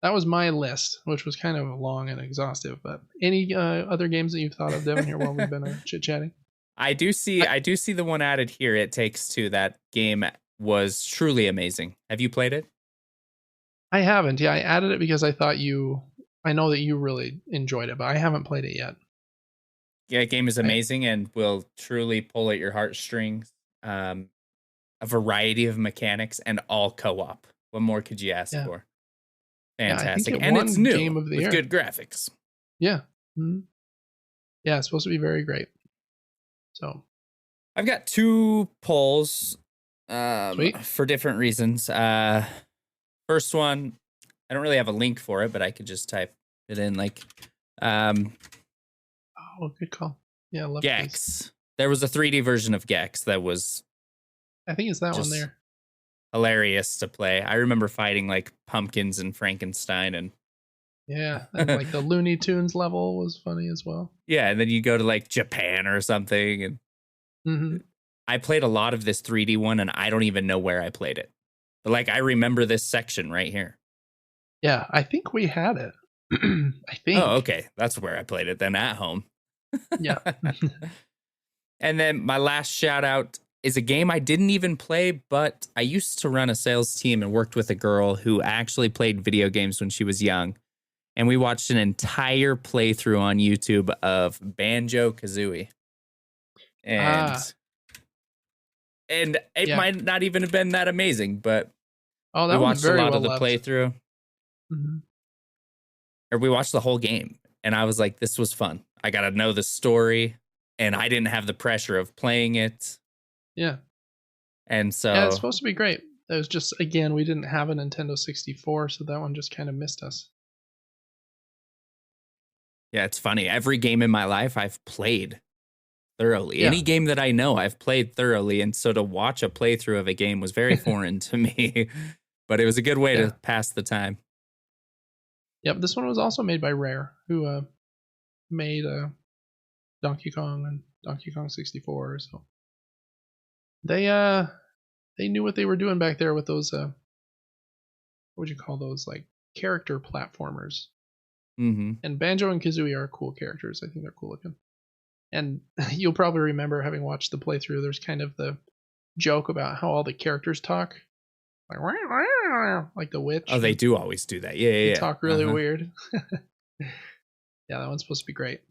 that was my list, which was kind of long and exhaustive. But any other games that you've thought of, Devin, here while we've been chit-chatting? I do see the one added here. It Takes Two. That game was truly amazing. Have you played it? I haven't. Yeah, I added it because I thought I know that you really enjoyed it, but I haven't played it yet. Yeah, game is amazing and will truly pull at your heartstrings. A variety of mechanics and all co-op. What more could you ask for? Fantastic. Yeah, and it's new Game of the with Year. good graphics. Yeah. Mm-hmm. Yeah, it's supposed to be very great. So I've got 2 polls for different reasons. First one, I don't really have a link for it, but I could just type it in oh, good call. Yeah, I love Gex. This. There was a 3D version of Gex that was I think it's that one there. Hilarious to play. I remember fighting like pumpkins and Frankenstein and and like the Looney Tunes level was funny as well. Yeah, and then you go to like Japan or something and I played a lot of this 3D one and I don't even know where I played it. But like I remember this section right here. Yeah, I think we had it. I think. Oh, okay. That's where I played it then, at home. Yeah. And then my last shout out is a game I didn't even play, but I used to run a sales team and worked with a girl who actually played video games when she was young. And we watched an entire playthrough on YouTube of Banjo-Kazooie. And it might not even have been that amazing, but we watched a lot of the playthrough. Mm-hmm. Or we watched the whole game. And I was like, this was fun. I got to know the story. And I didn't have the pressure of playing it. Yeah. And so... yeah, it's supposed to be great. It was just, again, we didn't have a Nintendo 64, so that one just kind of missed us. Yeah, it's funny. Every game in my life I've played thoroughly. Yeah. Any game that I know I've played thoroughly. And so to watch a playthrough of a game was very foreign to me. But it was a good way to pass the time. Yep, this one was also made by Rare, who made Donkey Kong and Donkey Kong 64. So they knew what they were doing back there with those what would you call those, like character platformers. Mm-hmm. And Banjo and Kazooie are cool characters. I think they're cool looking. And you'll probably remember, having watched the playthrough, there's kind of the joke about how all the characters talk. Like the witch. Oh, they do always do that. Yeah. They talk really weird. Yeah, that one's supposed to be great.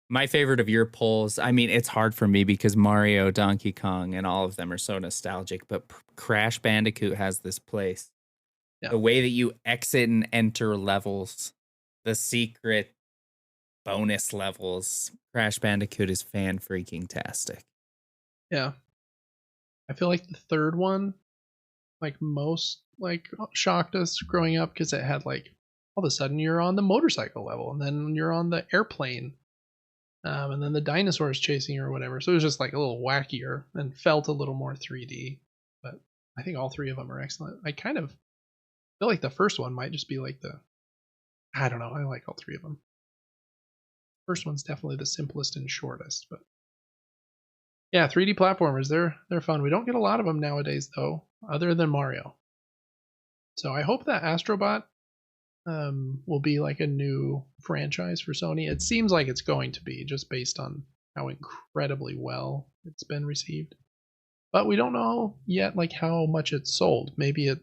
My favorite of your polls, I mean, it's hard for me because Mario, Donkey Kong, and all of them are so nostalgic, but Crash Bandicoot has this place. Yeah. The way that you exit and enter levels, the secret bonus levels, Crash Bandicoot is fan-freaking-tastic. Yeah. I feel like the third one, like most, like shocked us growing up, because it had like, all of a sudden you're on the motorcycle level, and then you're on the airplane. And then the dinosaurs chasing you or whatever. So it was just like a little wackier and felt a little more 3D. But I think all three of them are excellent. I kind of feel like the first one might just be like I don't know. I like all three of them. First one's definitely the simplest and shortest. But yeah, 3D platformers, they're fun. We don't get a lot of them nowadays, though, other than Mario. So I hope that Astro Bot will be like a new franchise for Sony. It seems like it's going to be, just based on how incredibly well it's been received. But we don't know yet like how much it's sold. Maybe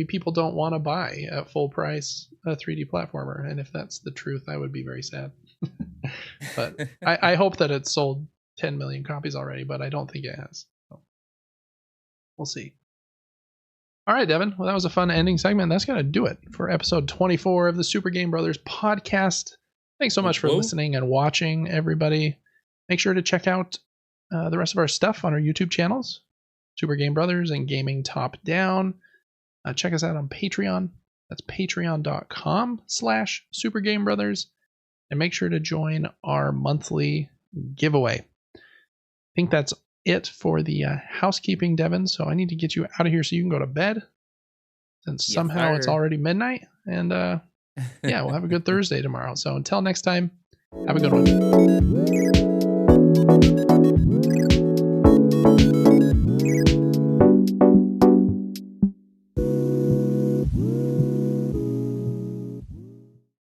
people don't want to buy at full price a 3D platformer, and if that's the truth, I would be very sad. But I hope that it's sold 10 million copies already, but I don't think it has. So we'll see. All right, Devin. Well, that was a fun ending segment. That's going to do it for episode 24 of the Super Game Brothers podcast. Thanks so much for listening and watching, everybody. Make sure to check out the rest of our stuff on our YouTube channels, Super Game Brothers and Gaming Top Down. Check us out on Patreon. That's patreon.com/supergamebrothers. And make sure to join our monthly giveaway. I think that's it for the housekeeping, Devin. So I need to get you out of here so you can go to bed, since somehow it's already midnight. And yeah, we'll have a good Thursday tomorrow. So until next time, have a good one.